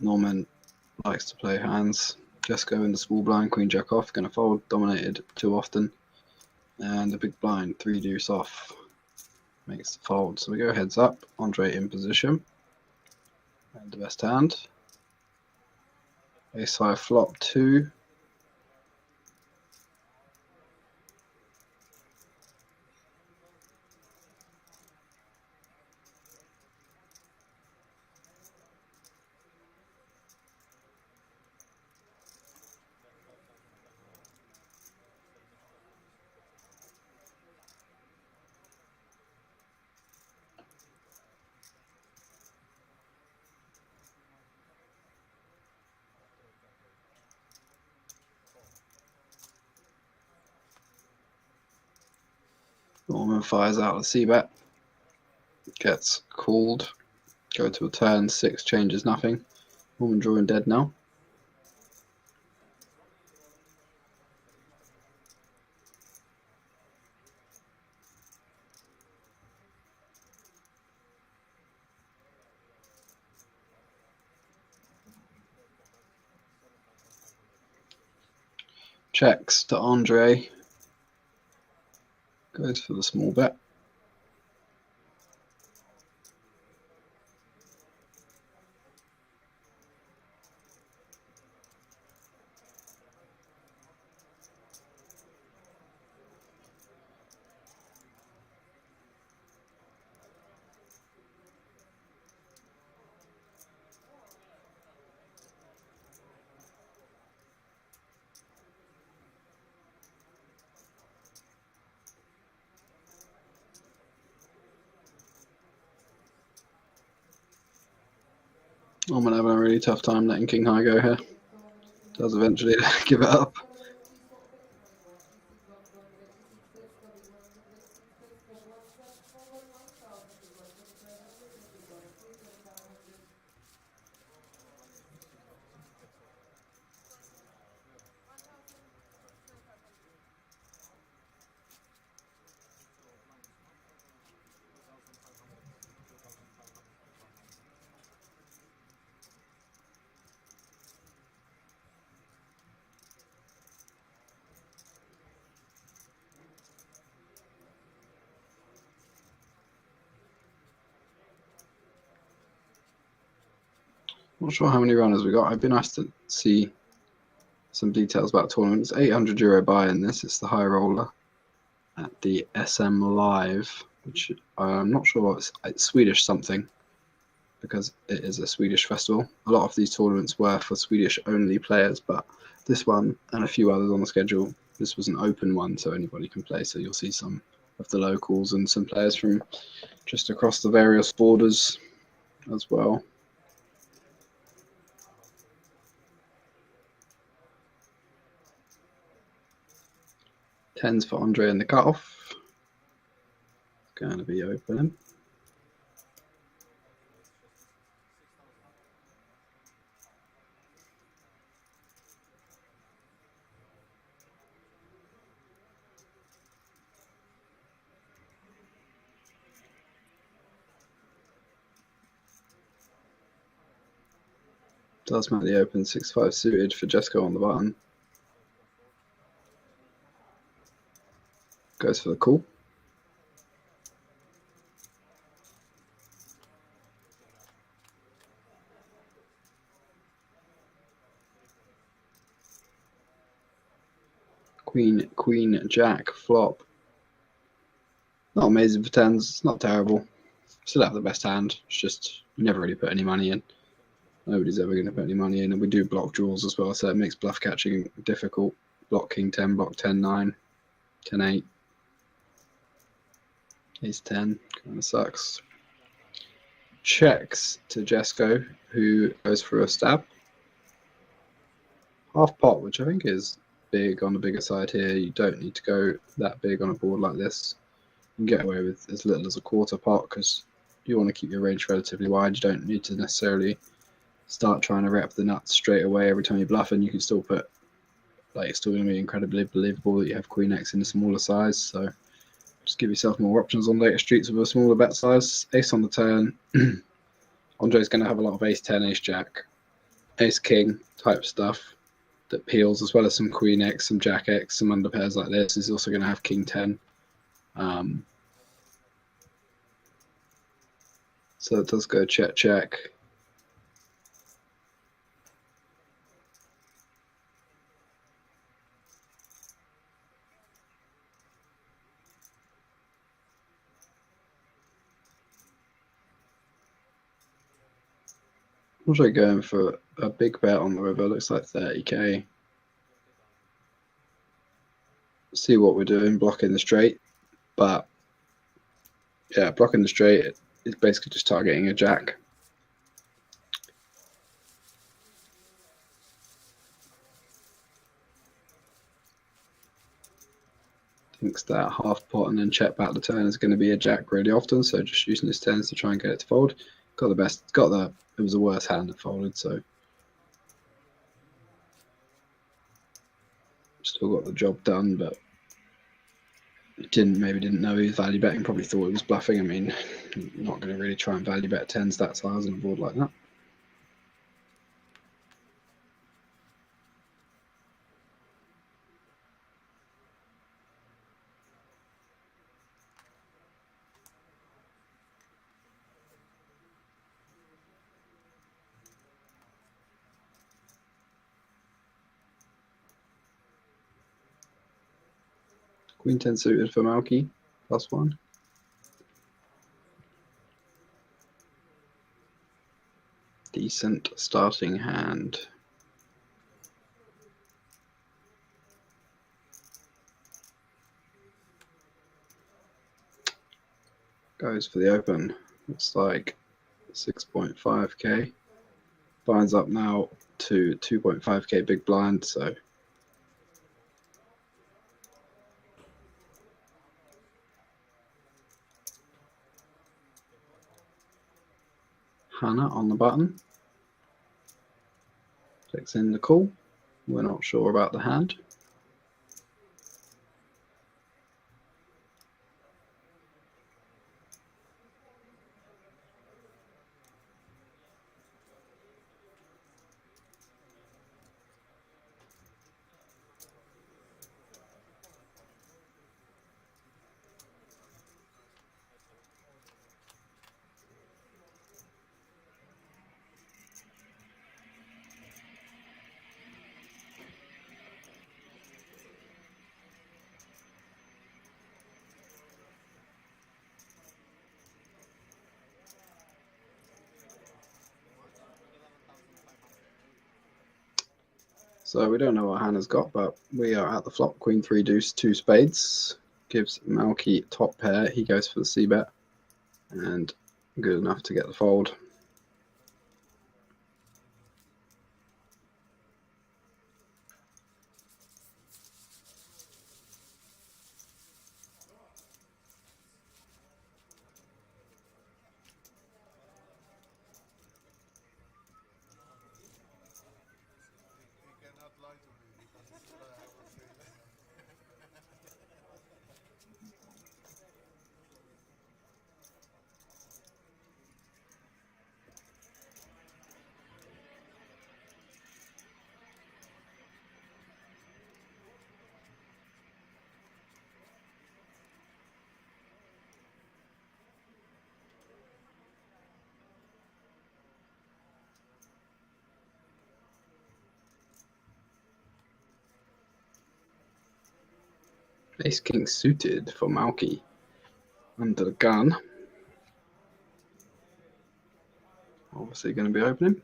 Norman likes to play hands. Just go in the small blind, queen jack off, going to fold, dominated too often. And the big blind, 3 deuce off, makes the fold. So we go heads up, Andre in position. And the best hand. Ace high flop 2. Norman fires out the c-bet, gets called, go to a turn, 6 changes nothing. Norman drawing dead now. Checks to Andre, goes for the small bet. Norman having a really tough time letting King High go here. Does eventually give it up. Not sure how many runners we got. It'd be nice to see some details about the tournament. It's €800 buy in this. It's the Highroller at the SM Live, which I'm not sure it's Swedish something because it is a Swedish festival. A lot of these tournaments were for Swedish only players, but this one and a few others on the schedule This was an open one, so anybody can play. So you'll see some of the locals and some players from just across the various borders as well. Tens for Andre in the cutoff. Going to be open. Does make the open 6-5 suited for Jesco on the button. Goes for the call. Queen, Jack, flop. Not amazing for tens. It's not terrible. Still have the best hand. It's just you never really put any money in. Nobody's ever going to put any money in, and we do block draws as well, so it makes bluff catching difficult. Block king 10, block 10 9, 10 8, ace 10. Kind of sucks. Checks to Jesco, who goes for a stab. Half pot, which I think is big on the bigger side here. You don't need to go that big on a board like this. You can get away with as little as a quarter pot because you want to keep your range relatively wide. You don't need to necessarily start trying to rep the nuts straight away every time you bluff, and you can still put, like, it's still going to be incredibly believable that you have Queen X in a smaller size. So just give yourself more options on later streets with a smaller bet size. Ace on the turn. Andre's going to have a lot of ace 10, ace jack, ace king type stuff that peels, as well as some Queen X, some Jack X, some under pairs like this. He's also going to have king 10. So it does go check, check. Also going for a big bet on the river. Looks like 30k. See what we're doing, blocking the straight. But yeah, blocking the straight is basically just targeting a jack. Thinks that half pot and then check back the turn is going to be a jack really often, so just using his tens to try and get it to fold. Got the best, it was the worst hand that folded, so still got the job done, but maybe didn't know he was value betting, probably thought he was bluffing. I mean, not going to really try and value bet tens that size on a board like that. Queen 10 suited for Malky, +1. Decent starting hand. Goes for the open. Looks like 6.5k. Blinds up now to 2.5k big blind, so Hannah on the button. Takes in the call. We're not sure about the hand. So we don't know what Hannah's got, but we are at the flop. Queen 3 deuce 2 spades. Gives Malky top pair. He goes for the c-bet. And good enough to get the fold. Ace king suited for Malky. Under the gun. Obviously going to be opening.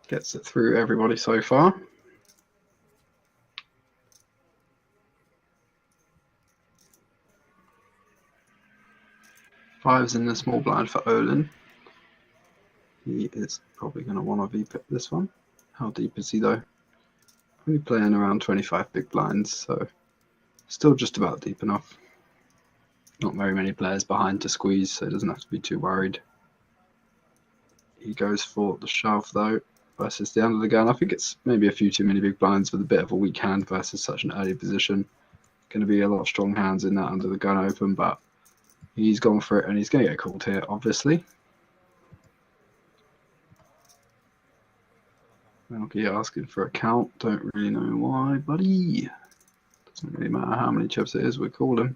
Gets it through everybody so far. Fives in the small blind for Olin. He is probably going to want to VPip this one. How deep is he though? Only playing around 25 big blinds, so still just about deep enough. Not very many players behind to squeeze, so he doesn't have to be too worried. He goes for the shove though, versus the under the gun. I think it's maybe a few too many big blinds with a bit of a weak hand versus such an early position. Going to be a lot of strong hands in that under the gun open, but he's gone for it and he's going to get called here, obviously. Malky asking for a count. Don't really know why, buddy. Doesn't really matter how many chips it is, we call him.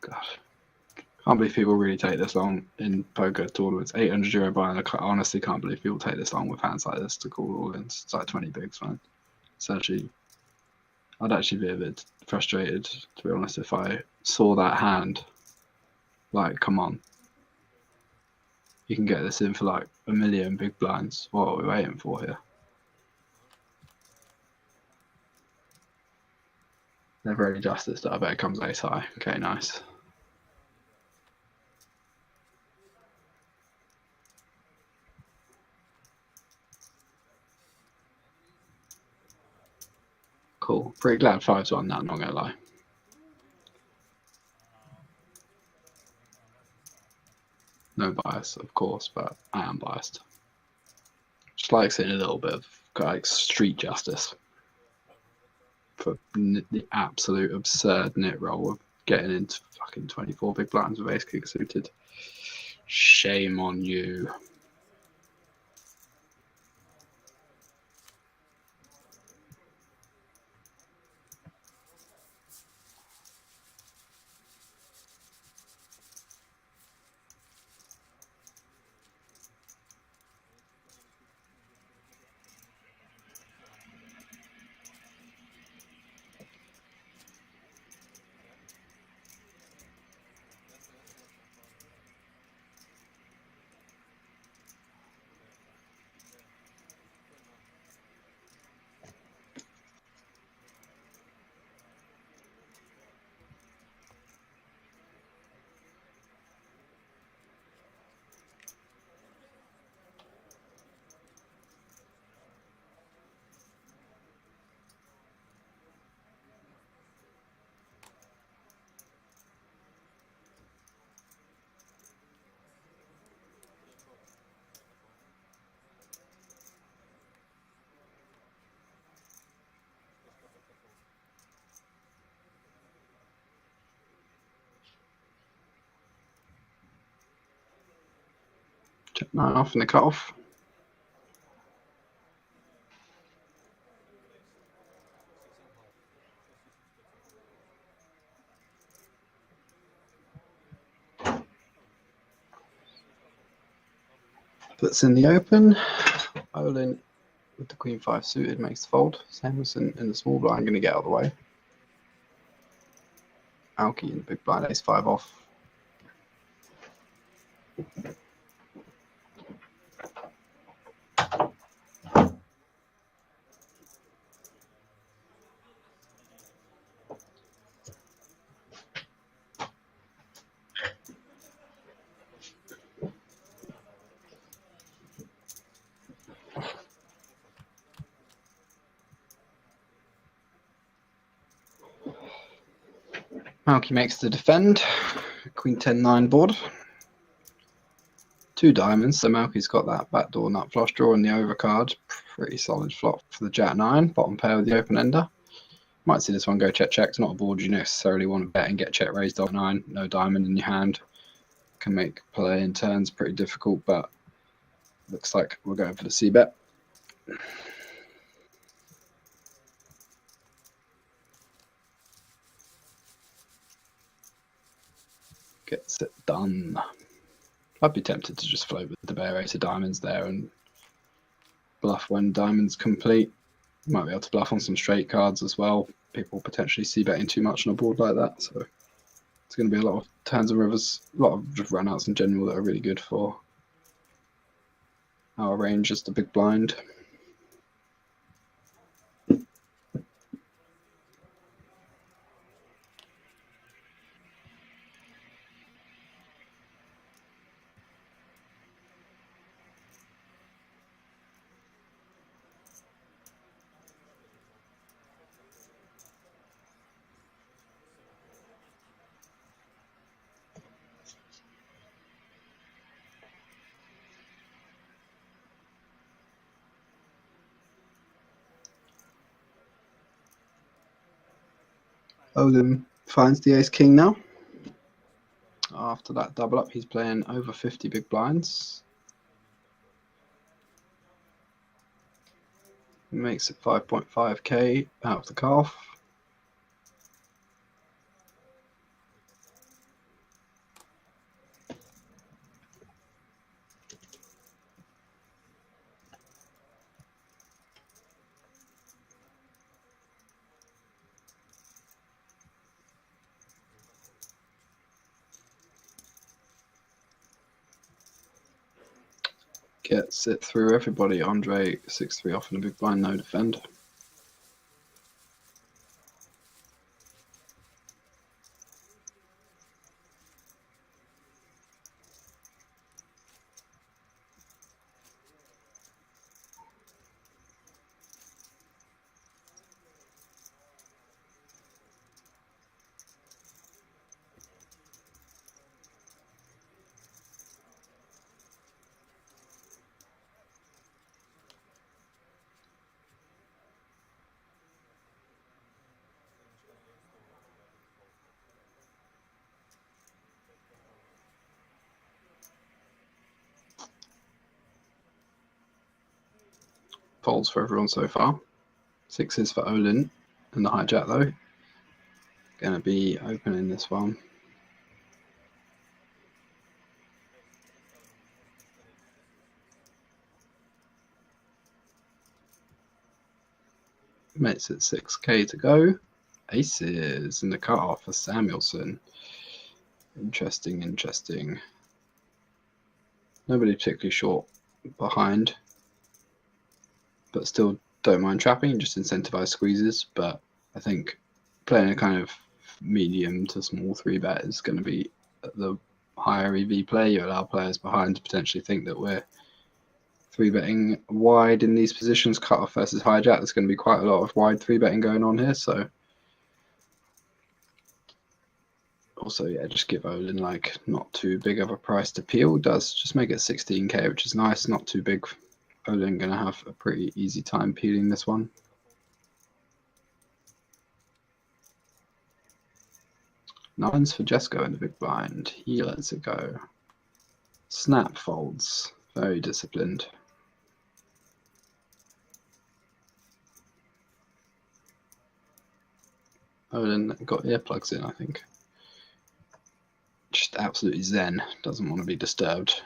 God. Can't believe people really take this long in poker tournaments. 800 euro buy, I honestly can't believe people take this long with hands like this to call all in. It's like 20 bigs, man. It's actually, I'd actually be a bit frustrated, to be honest, if I saw that hand. Like, come on. You can get this in for like 1 million big blinds. What are we waiting for here? Never any justice that I bet it comes ace high. Okay, nice. Cool. Pretty glad 5's on that, not gonna lie. No bias, of course, but I am biased. Just like seeing a little bit of like street justice for the absolute absurd nit roll of getting into fucking 24 big blinds with ace king suited. Shame on you. 9 off in the cutoff. Puts in the open. Olin with the Queen 5 suited makes the fold. Samuelson in the small blind going to get out of the way. Alki in the big blind, ace 5 off. Malky makes the defend. Queen 10-9 board. 2 diamonds, so Malky's got that backdoor nut flush draw in the overcard. Pretty solid flop for the Jack 9. Bottom pair with the open ender. Might see this one go check check. It's not a board you necessarily want to bet and get check raised on 9. No diamond in your hand. Can make play in turns pretty difficult, but looks like we're going for the C bet. Gets it done. I'd be tempted to just float with the bare ace of diamonds there and bluff when diamonds complete. You might be able to bluff on some straight cards as well. People potentially see betting too much on a board like that, so it's going to be a lot of turns and rivers, a lot of just runouts in general that are really good for our range as the big blind. Olin finds the ace king now. After that double up, he's playing over 50 big blinds. Makes it 5.5k out of the calf. Gets it through everybody. Andre 6-3 off in a big blind, no defend. Folds for everyone so far. 6s for Olin and the hijack though. Gonna be opening this one. Makes it 6k to go. Aces in the cutoff for Samuelson. Interesting, interesting. Nobody particularly short behind, but still don't mind trapping, just incentivize squeezes. But I think playing a kind of medium to small 3-bet is going to be the higher EV play. You allow players behind to potentially think that we're 3-betting wide in these positions. Cutoff versus hijack, there's going to be quite a lot of wide 3-betting going on here. So also, yeah, just give Olin like not too big of a price to peel. Does just make it 16k, which is nice, not too big. Olin going to have a pretty easy time peeling this one. Nines for Jesco in the big blind. He lets it go. Snap folds Very disciplined. Olin got earplugs in, I think. Just absolutely zen. Doesn't want to be disturbed.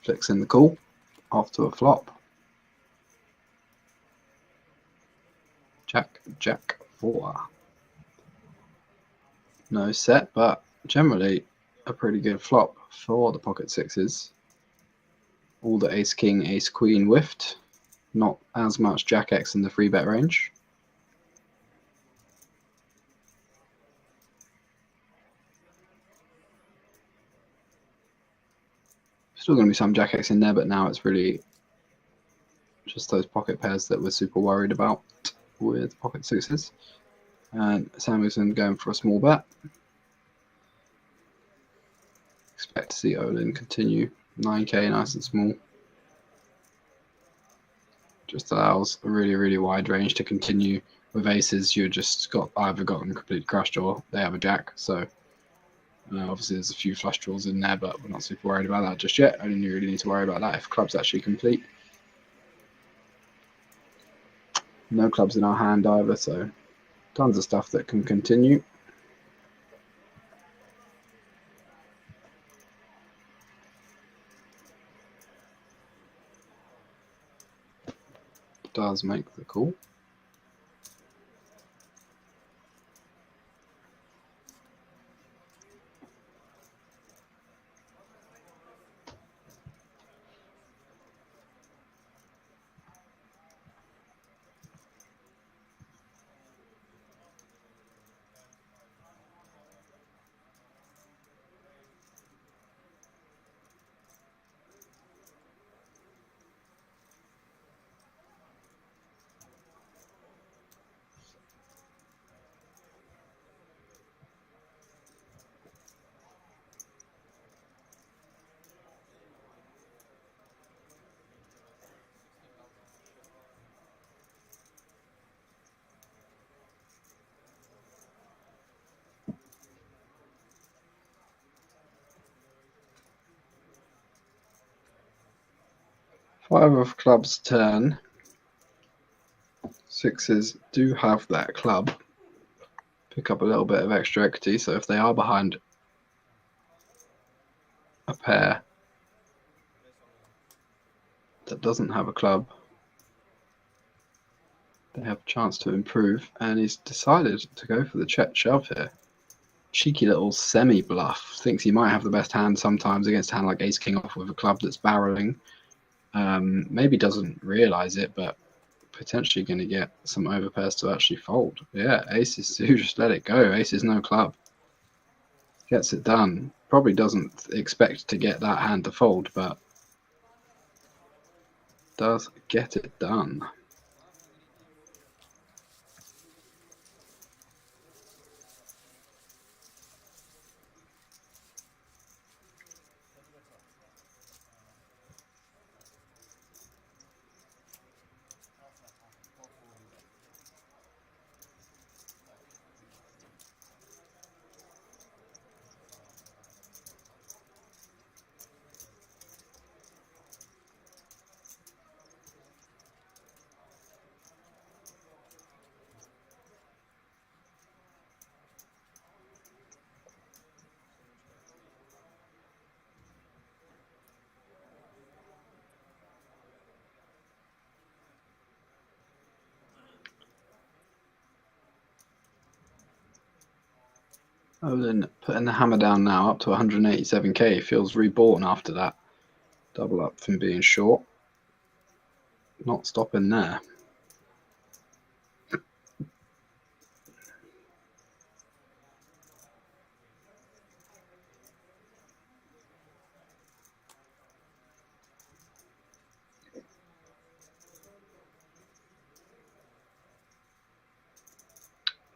Flicks in the call. Off to a flop. Jack, Jack 4. No set, but generally a pretty good flop for the pocket sixes. All the ace king, ace queen whiffed. Not as much Jack X in the free bet range. Still going to be some Jack X in there, but now it's really just those pocket pairs that we're super worried about with pocket sixes. And Samuelson going for a small bet. Expect to see Olin continue. 9k, nice and small. Just allows a really, really wide range to continue. With aces, you've just got either gotten completely crushed or they have a jack. So obviously there's a few flush draws in there, but we're not super worried about that just yet. Only really need to worry about that if club's actually complete. No clubs in our hand either, so tons of stuff that can continue. Does make the call. Five of clubs turn. Sixes do have that club. Pick up a little bit of extra equity, so if they are behind a pair that doesn't have a club, they have a chance to improve, and he's decided to go for the check shove here. Cheeky little semi-bluff. Thinks he might have the best hand sometimes against a hand like ace king off with a club that's barreling. Maybe doesn't realise it, but potentially going to get some overpairs to actually fold. Yeah, aces do just let it go. Aces no club. Gets it done. Probably doesn't expect to get that hand to fold, but does get it done. Olin putting the hammer down now, up to 187k. Feels reborn after that double up from being short. Not stopping there.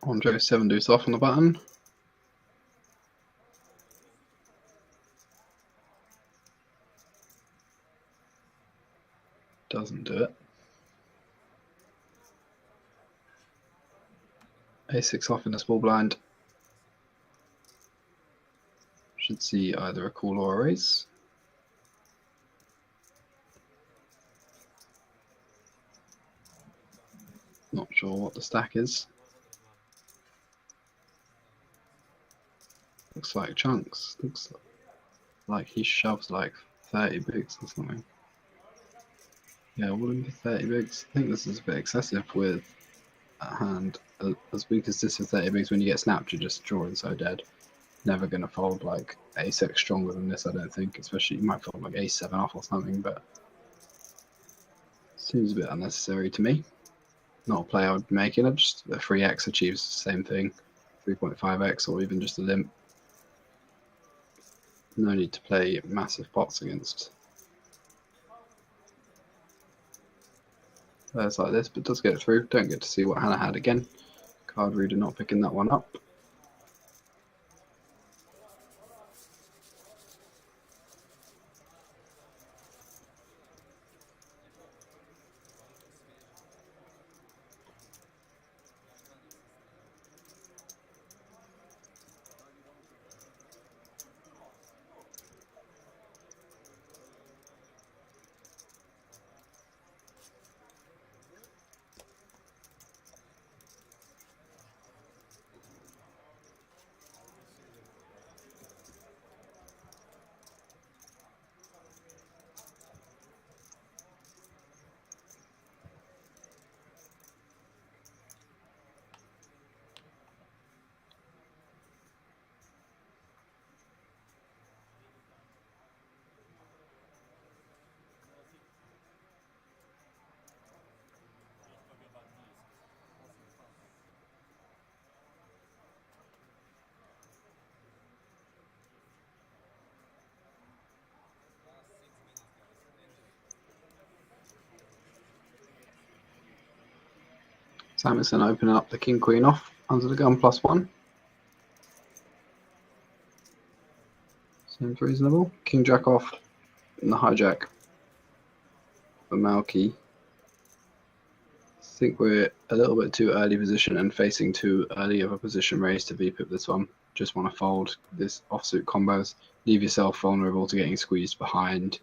Andre 7 deuce off on the button. Doesn't do it. A6 off in a small blind. Should see either a call or a raise. Not sure what the stack is. Looks like chunks. Looks like he shoves like 30 bigs or something. Yeah, all in for 30 bigs. I think this is a bit excessive with a hand as weak as this is 30 bigs. When you get snapped, you're just drawing so dead. Never going to fold like A6 stronger than this, I don't think. Especially, you might fold like A7 off or something, but seems a bit unnecessary to me. Not a play I would be making. Just a 3x achieves the same thing. 3.5x or even just a limp. No need to play massive pots against players like this, but does get through. Don't get to see what Hannah had again. Card reader not picking that one up. Samuelson opening up the king queen off under the gun +1. Seems reasonable. King jack off and the hijack for Malky. I think we're a little bit too early position and facing too early of a position raise to VPip this one. Just want to fold this offsuit combos. Leave yourself vulnerable to getting squeezed behind.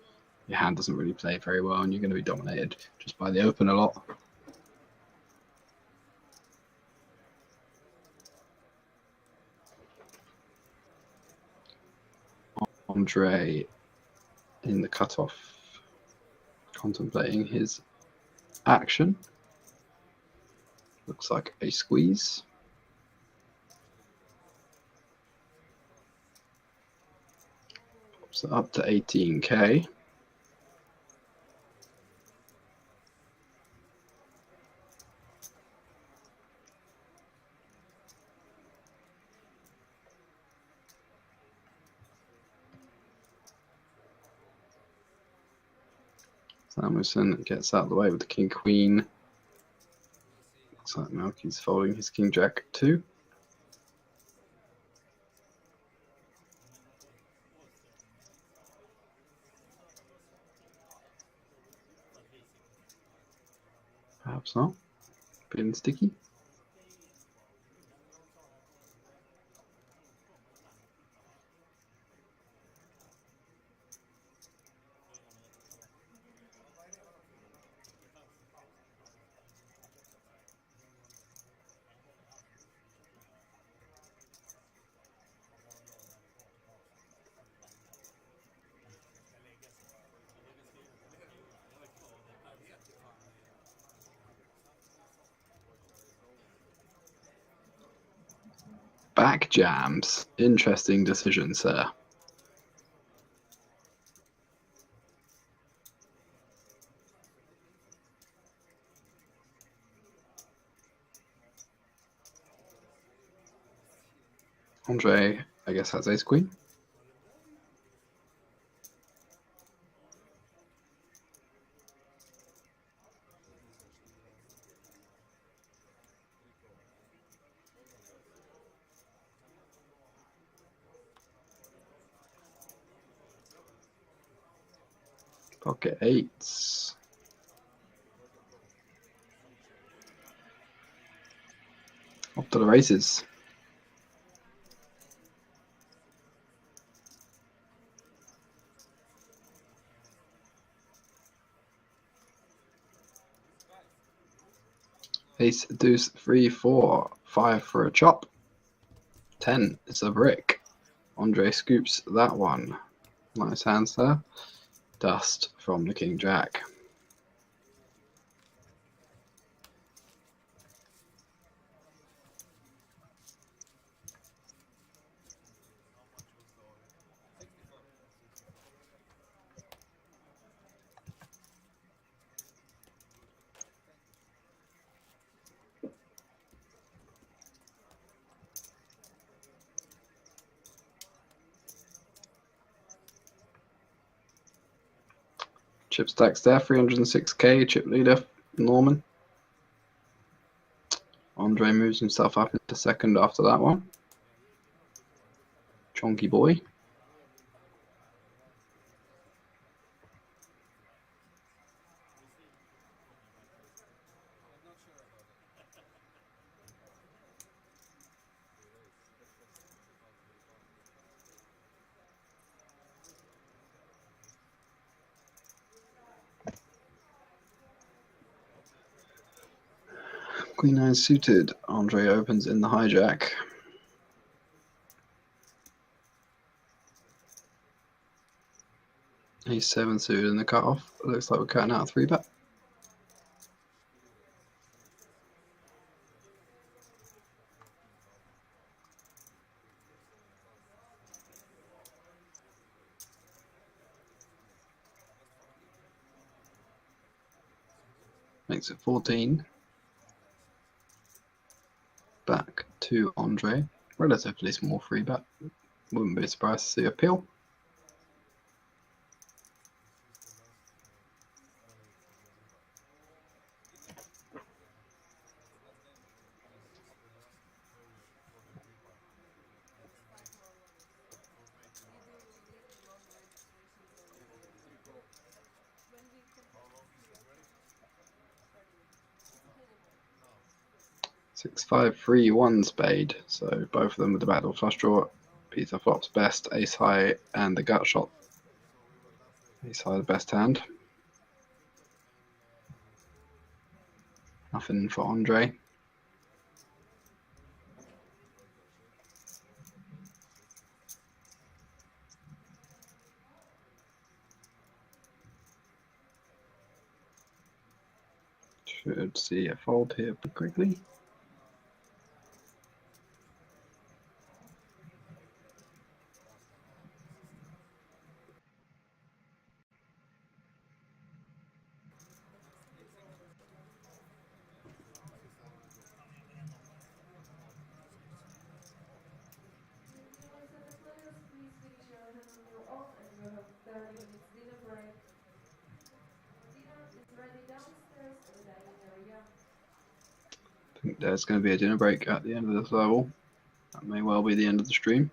Your hand doesn't really play very well and you're going to be dominated just by the open a lot. Andre in the cutoff, contemplating his action. Looks like a squeeze. Pops it up to 18k. Samuelson gets out of the way with the king queen. Looks like Malky's folding his king jack too. Perhaps not. Being sticky. Back jams. Interesting decision, sir. Andre, I guess, has ace queen. Pocket eights. Off to the races. Ace, deuce, 3, 4, 5 for a chop. 10 is a brick. Andre scoops that one. Nice hands there. Dust from the King Jack. Chip stacks there, 306k, chip leader, Norman. Andre moves himself up into second after that one. Chonky boy. Queen 9 suited. Andre opens in the hijack. Ace 7 suited in the cutoff. Looks like we're cutting out a 3-bet. Makes it 14. Back to Andre. Relatively small 3-bet. Wouldn't be surprised to see a peel. Six, 5, 3, 1 spade. So both of them with the backdoor flush draw. Peter flops best, ace high, and the gut shot. Ace high, the best hand. Nothing for Andre. Should see a fold here pretty quickly. Ladies and players, please finish your hand on your own and you have 30 minutes dinner break. Dinner is ready downstairs at the dining area. I think there's going to be a dinner break at the end of this level. That may well be the end of the stream.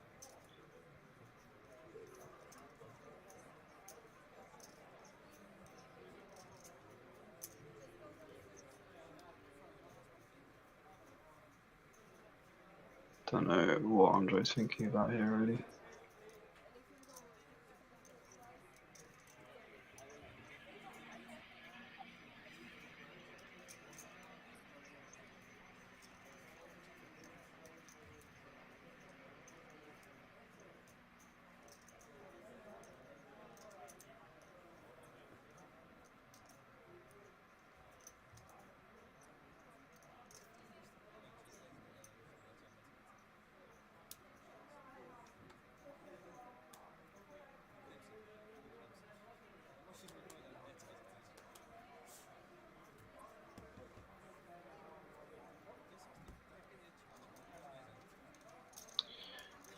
Don't know what Andre's thinking about here, really.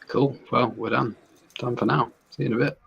Cool. Well, we're done. Done for now. See you in a bit.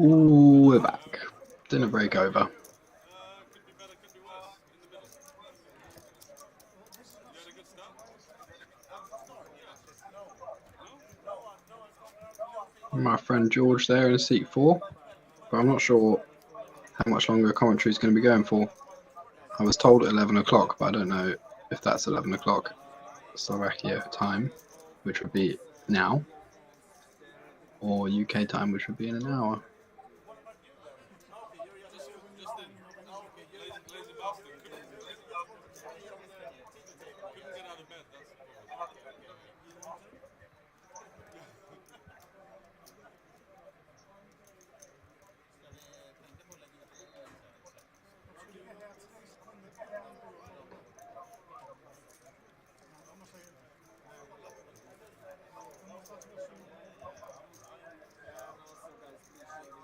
Ooh, we're back. Dinner break over. Could be better, could be worse. In the middle. You had a good start? My friend George there in seat 4, but I'm not sure how much longer commentary is going to be going for. I was told 11 o'clock, but I don't know if that's 11 o'clock Slovakia time, which would be now, or UK time, which would be in an hour. Just in. Lazy bastard. Couldn't get out of bed, that's the problem.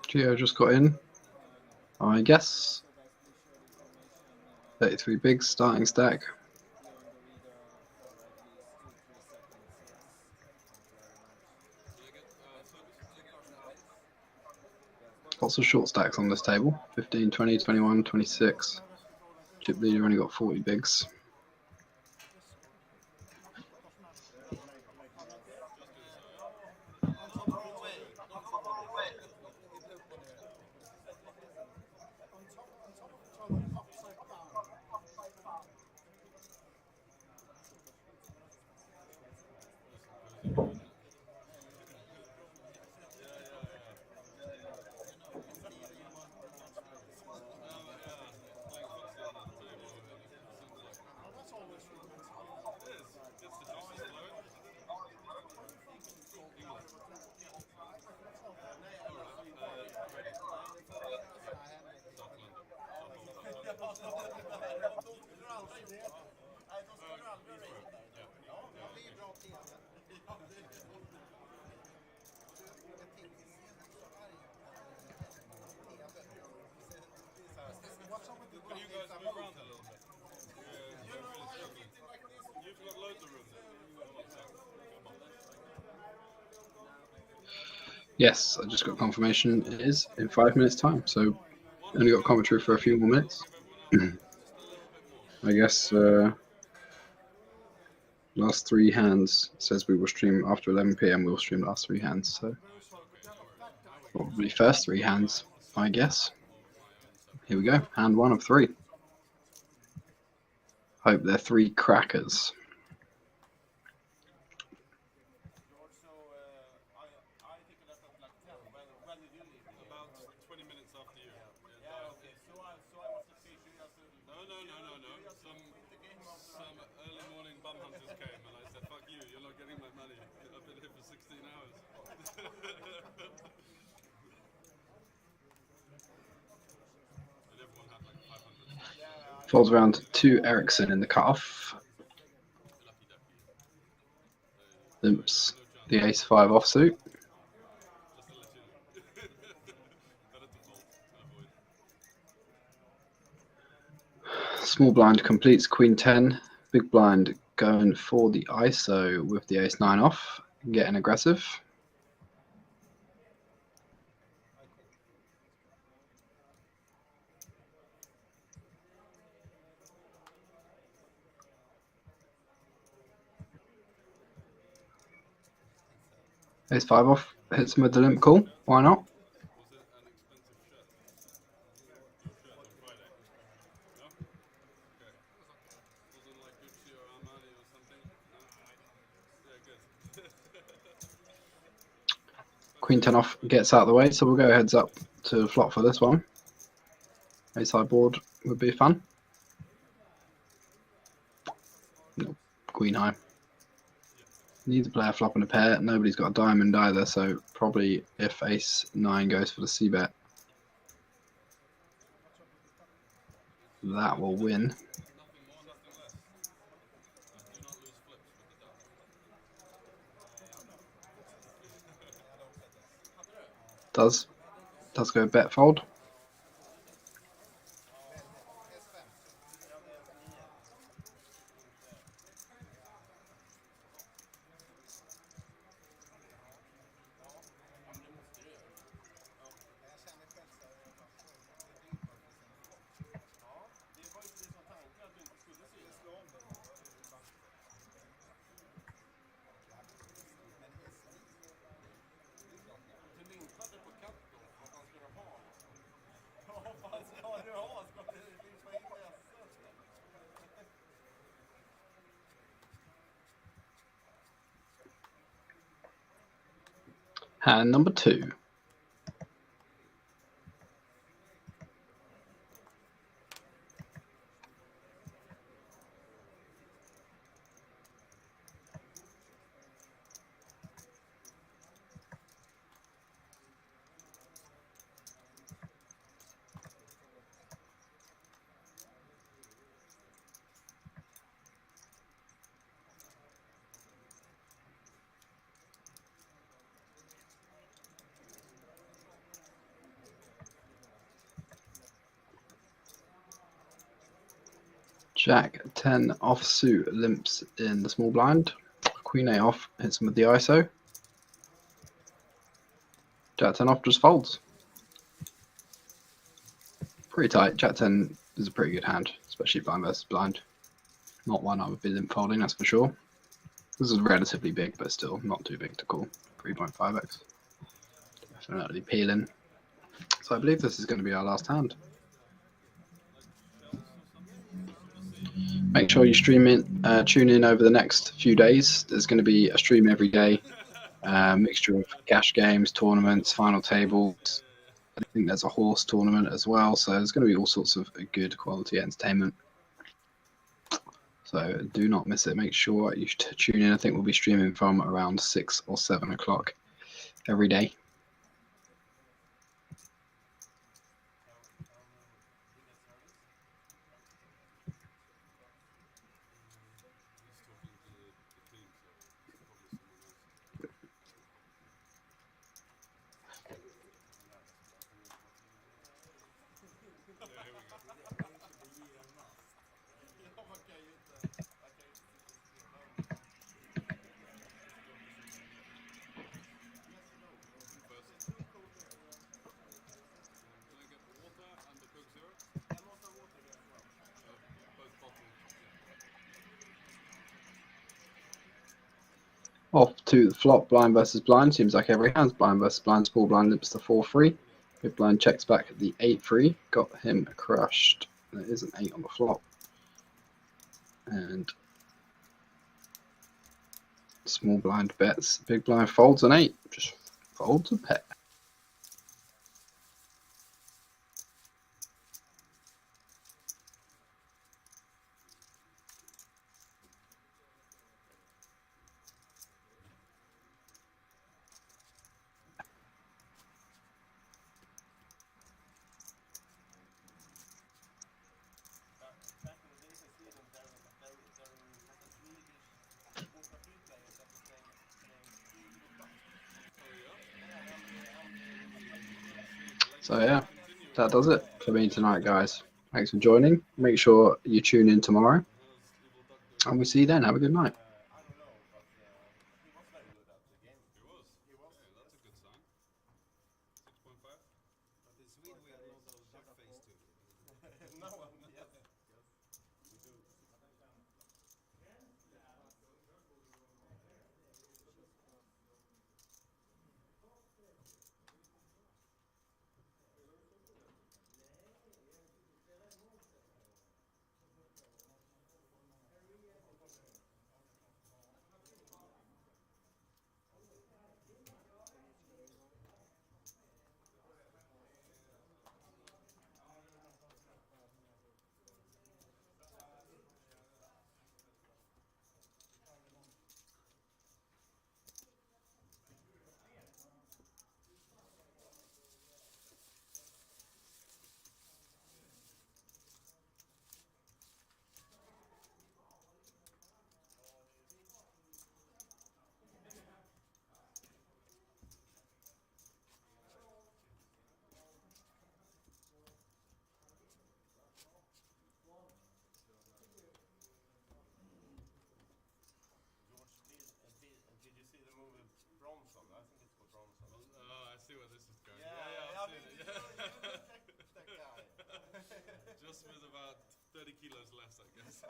Geo just got in, I guess. 33 bigs, starting stack. Lots of short stacks on this table. 15, 20, 21, 26. Chip leader only got 40 bigs. Can you guys move around a little bit? You've got loads of room there. Yes, I just got confirmation it is in 5 minutes time, so only got commentary for a few more minutes. I guess last 3 hands says we will stream after 11 PM. We'll stream last 3 hands, so probably first 3 hands, I guess. Here we go, hand 1 of 3. Hope they're 3 crackers. About 20 minutes after you. No. Some early morning bum hunters came and I said, fuck you, you're not getting my money. I've been here for 16 hours. And everyone had like 500. Falls around 2 Ericsson in the cutoff. Limps the ace-5 offsuit. Small blind completes queen 10. Big blind going for the ISO with the ace-9 off. Getting aggressive. Ace-5 off. Hits him with the limp call. Why not? Was it an expensive shirt? Your shirt on Friday? No? Okay. Wasn't like Gucci or Armani or something? No? Yeah, good. Queen 10 off gets out of the way, so we'll go heads up to flop for this one. Ace high board would be fun. No, queen high. Needs a player flop and a pair. Nobody's got a diamond either, so probably if ace 9 goes for the c-bet, that will win. Nothing more, nothing less. Do not lose flips with the duck. Does go bet fold. Hand number 2. Jack 10 offsuit limps in the small blind. Queen 8 off hits him with the ISO. Jack 10 off just folds. Pretty tight. Jack 10 is a pretty good hand, especially blind versus blind. Not one I would be limp folding, that's for sure. This is relatively big, but still not too big to call. 3.5x. Definitely peeling. So I believe this is going to be our last hand. Make sure you tune in over the next few days. There's going to be a stream every day. Mixture of cash games, tournaments, final tables. I think there's a horse tournament as well. So there's going to be all sorts of good quality entertainment. So do not miss it. Make sure you tune in. I think we'll be streaming from around 6 or 7 o'clock every day. Off to the flop, blind versus blind. Seems like every hand's blind versus blind. Small blind limps the 4-3. Big blind checks back the 8-3. Got him crushed. There is an 8 on the flop. And small blind bets. Big blind folds an 8. Just folds a pet. So yeah, that does it for me tonight, guys. Thanks for joining. Make sure you tune in tomorrow. And we'll see you then. Have a good night. I don't know, but he was very good at the game. He was. Hey, that's a good sign. 6.5. But in Sweden we have a lot of duck face too. No one. Yes. We do. Did you see the movie Bronson? I think it's called Bronson. Oh, I see where this is going. Yeah, I've seen it. Yeah. that guy. Just with about 30 kilos less, I guess. He's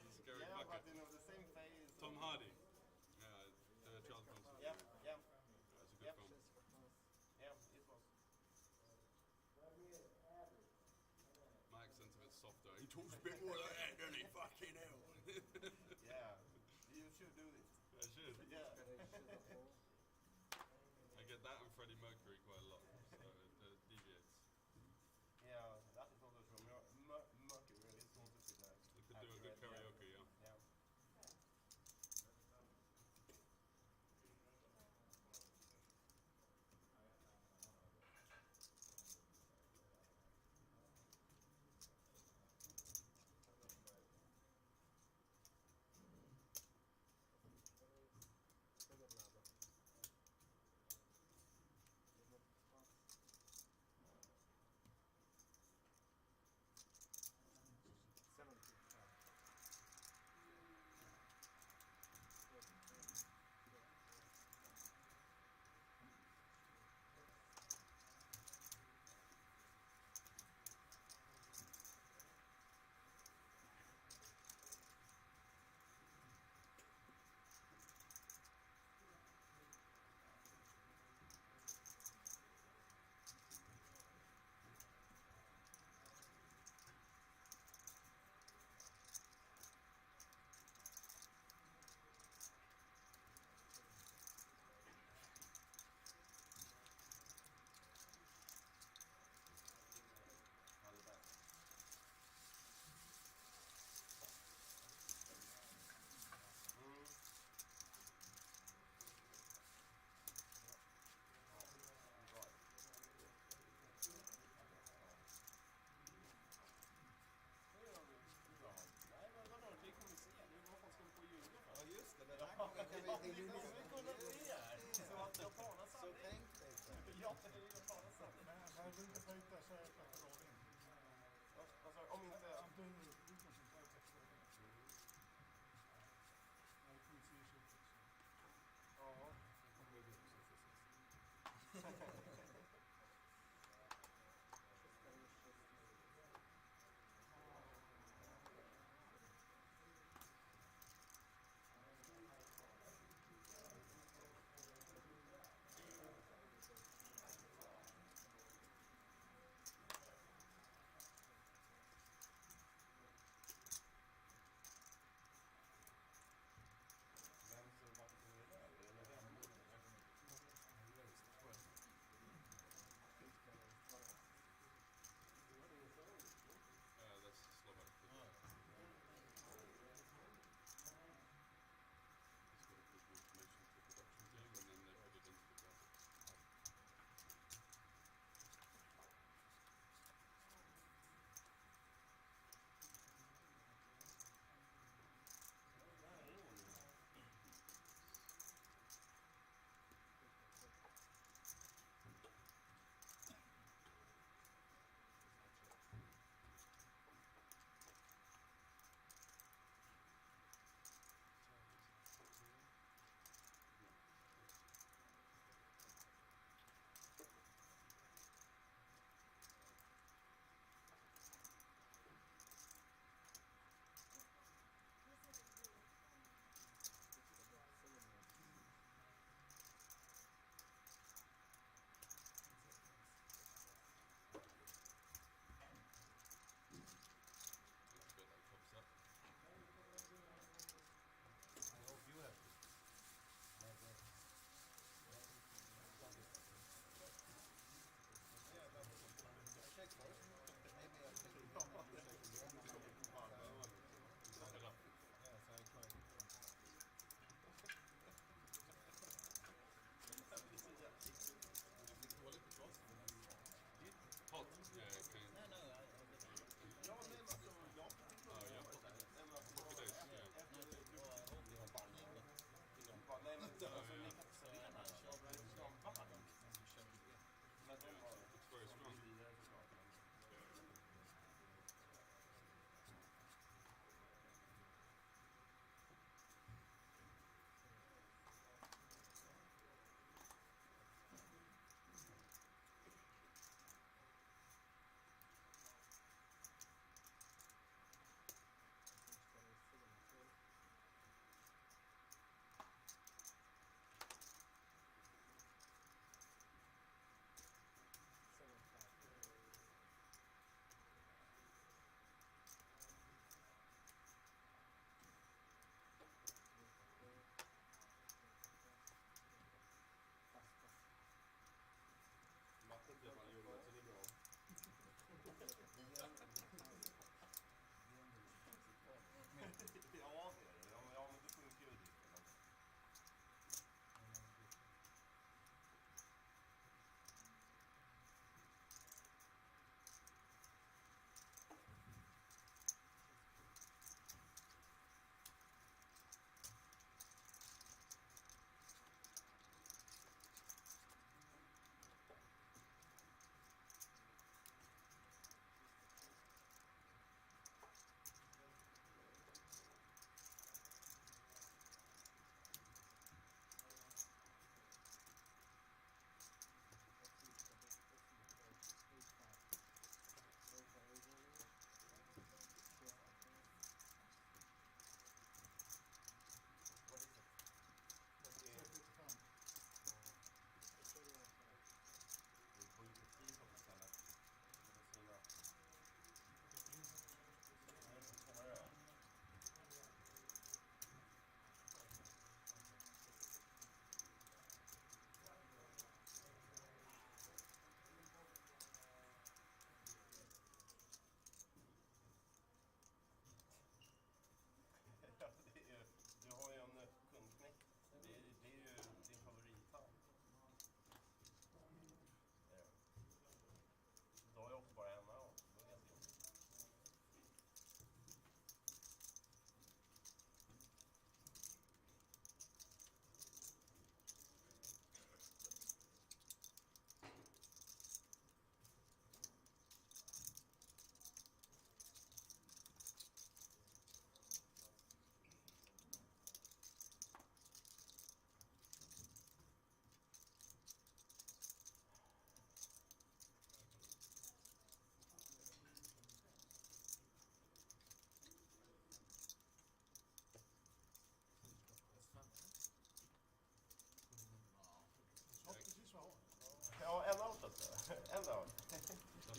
a scary Yeah, bucket. but you know the same face. Tom Hardy. Yeah, the Charles Bronson. Yeah, yeah, That's a good film. yeah. It was. My accent's a bit softer. He talks a bit more like that, doesn't he? Fucking hell. Yeah, you should do it. I should. Yeah. I Freddie Mercury quite a lot, so it deviates. Yeah, that is also true. Mercury really is also to the. You could do a good karaoke, yeah. Yeah. Ja just det, den här gången kan vi Så att jag talar Så sanning. tänk dig så. Ja, jag talar sanning. När du inte fejtar så är det ett råding. Alltså, om inte... Antingen du koncentrerar dig på det. Nej, det kommer se ut så. Ja. Kommer det bli så precis.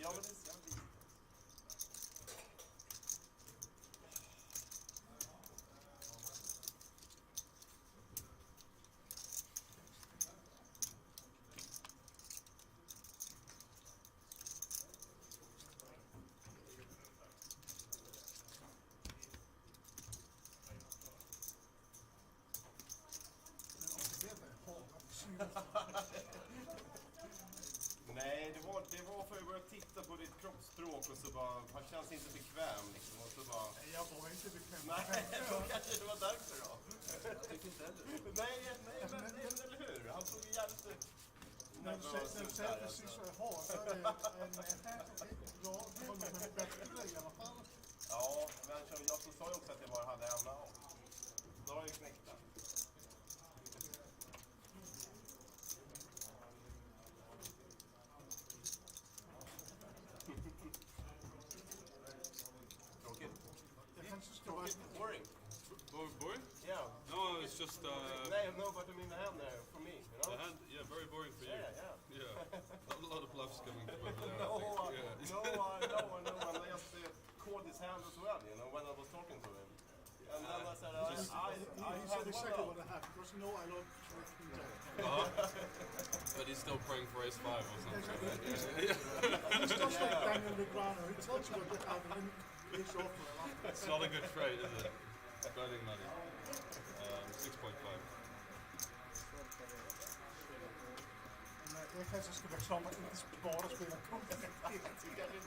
Ja, men det är lite. Det är hårt. Nej, det var för att jag började titta på ditt kroppsspråk och så bara, han känns inte bekväm liksom. Och så bara, Jag var inte bekväm. nej, då kanske det var därför då. Jag tycker inte heller. Nej, men eller hur? Han såg ju jävligt När du säger precis så är hårt, så är det en bra bättre grej i alla fall. Ja, men jag sa ju också att jag bara hade en av. Då har jag ju knäckt den. Tråkigt. Jag kanske ska vara... Tråkigt. Boring. Boring? Yeah. No, it's just No, but I mean the hand there for me, you know? the hand. Yeah, very boring for you. Yeah. Yeah, a lot of bluffs coming through there. No, I think. no, and I just caught his hand as well, you know, when I was talking to him. And then I said, I He had said exactly one what I had, because I love correcting that. But he's still praying for ace 5 or something. Right? He's just like Daniel Legrano, he tells you what you have and then he's off for a lot. It's not a good trade, is it? Betting money. 6.5. Men jag kanske ska vara klar med att inte bara spela kort. Jag tycker det är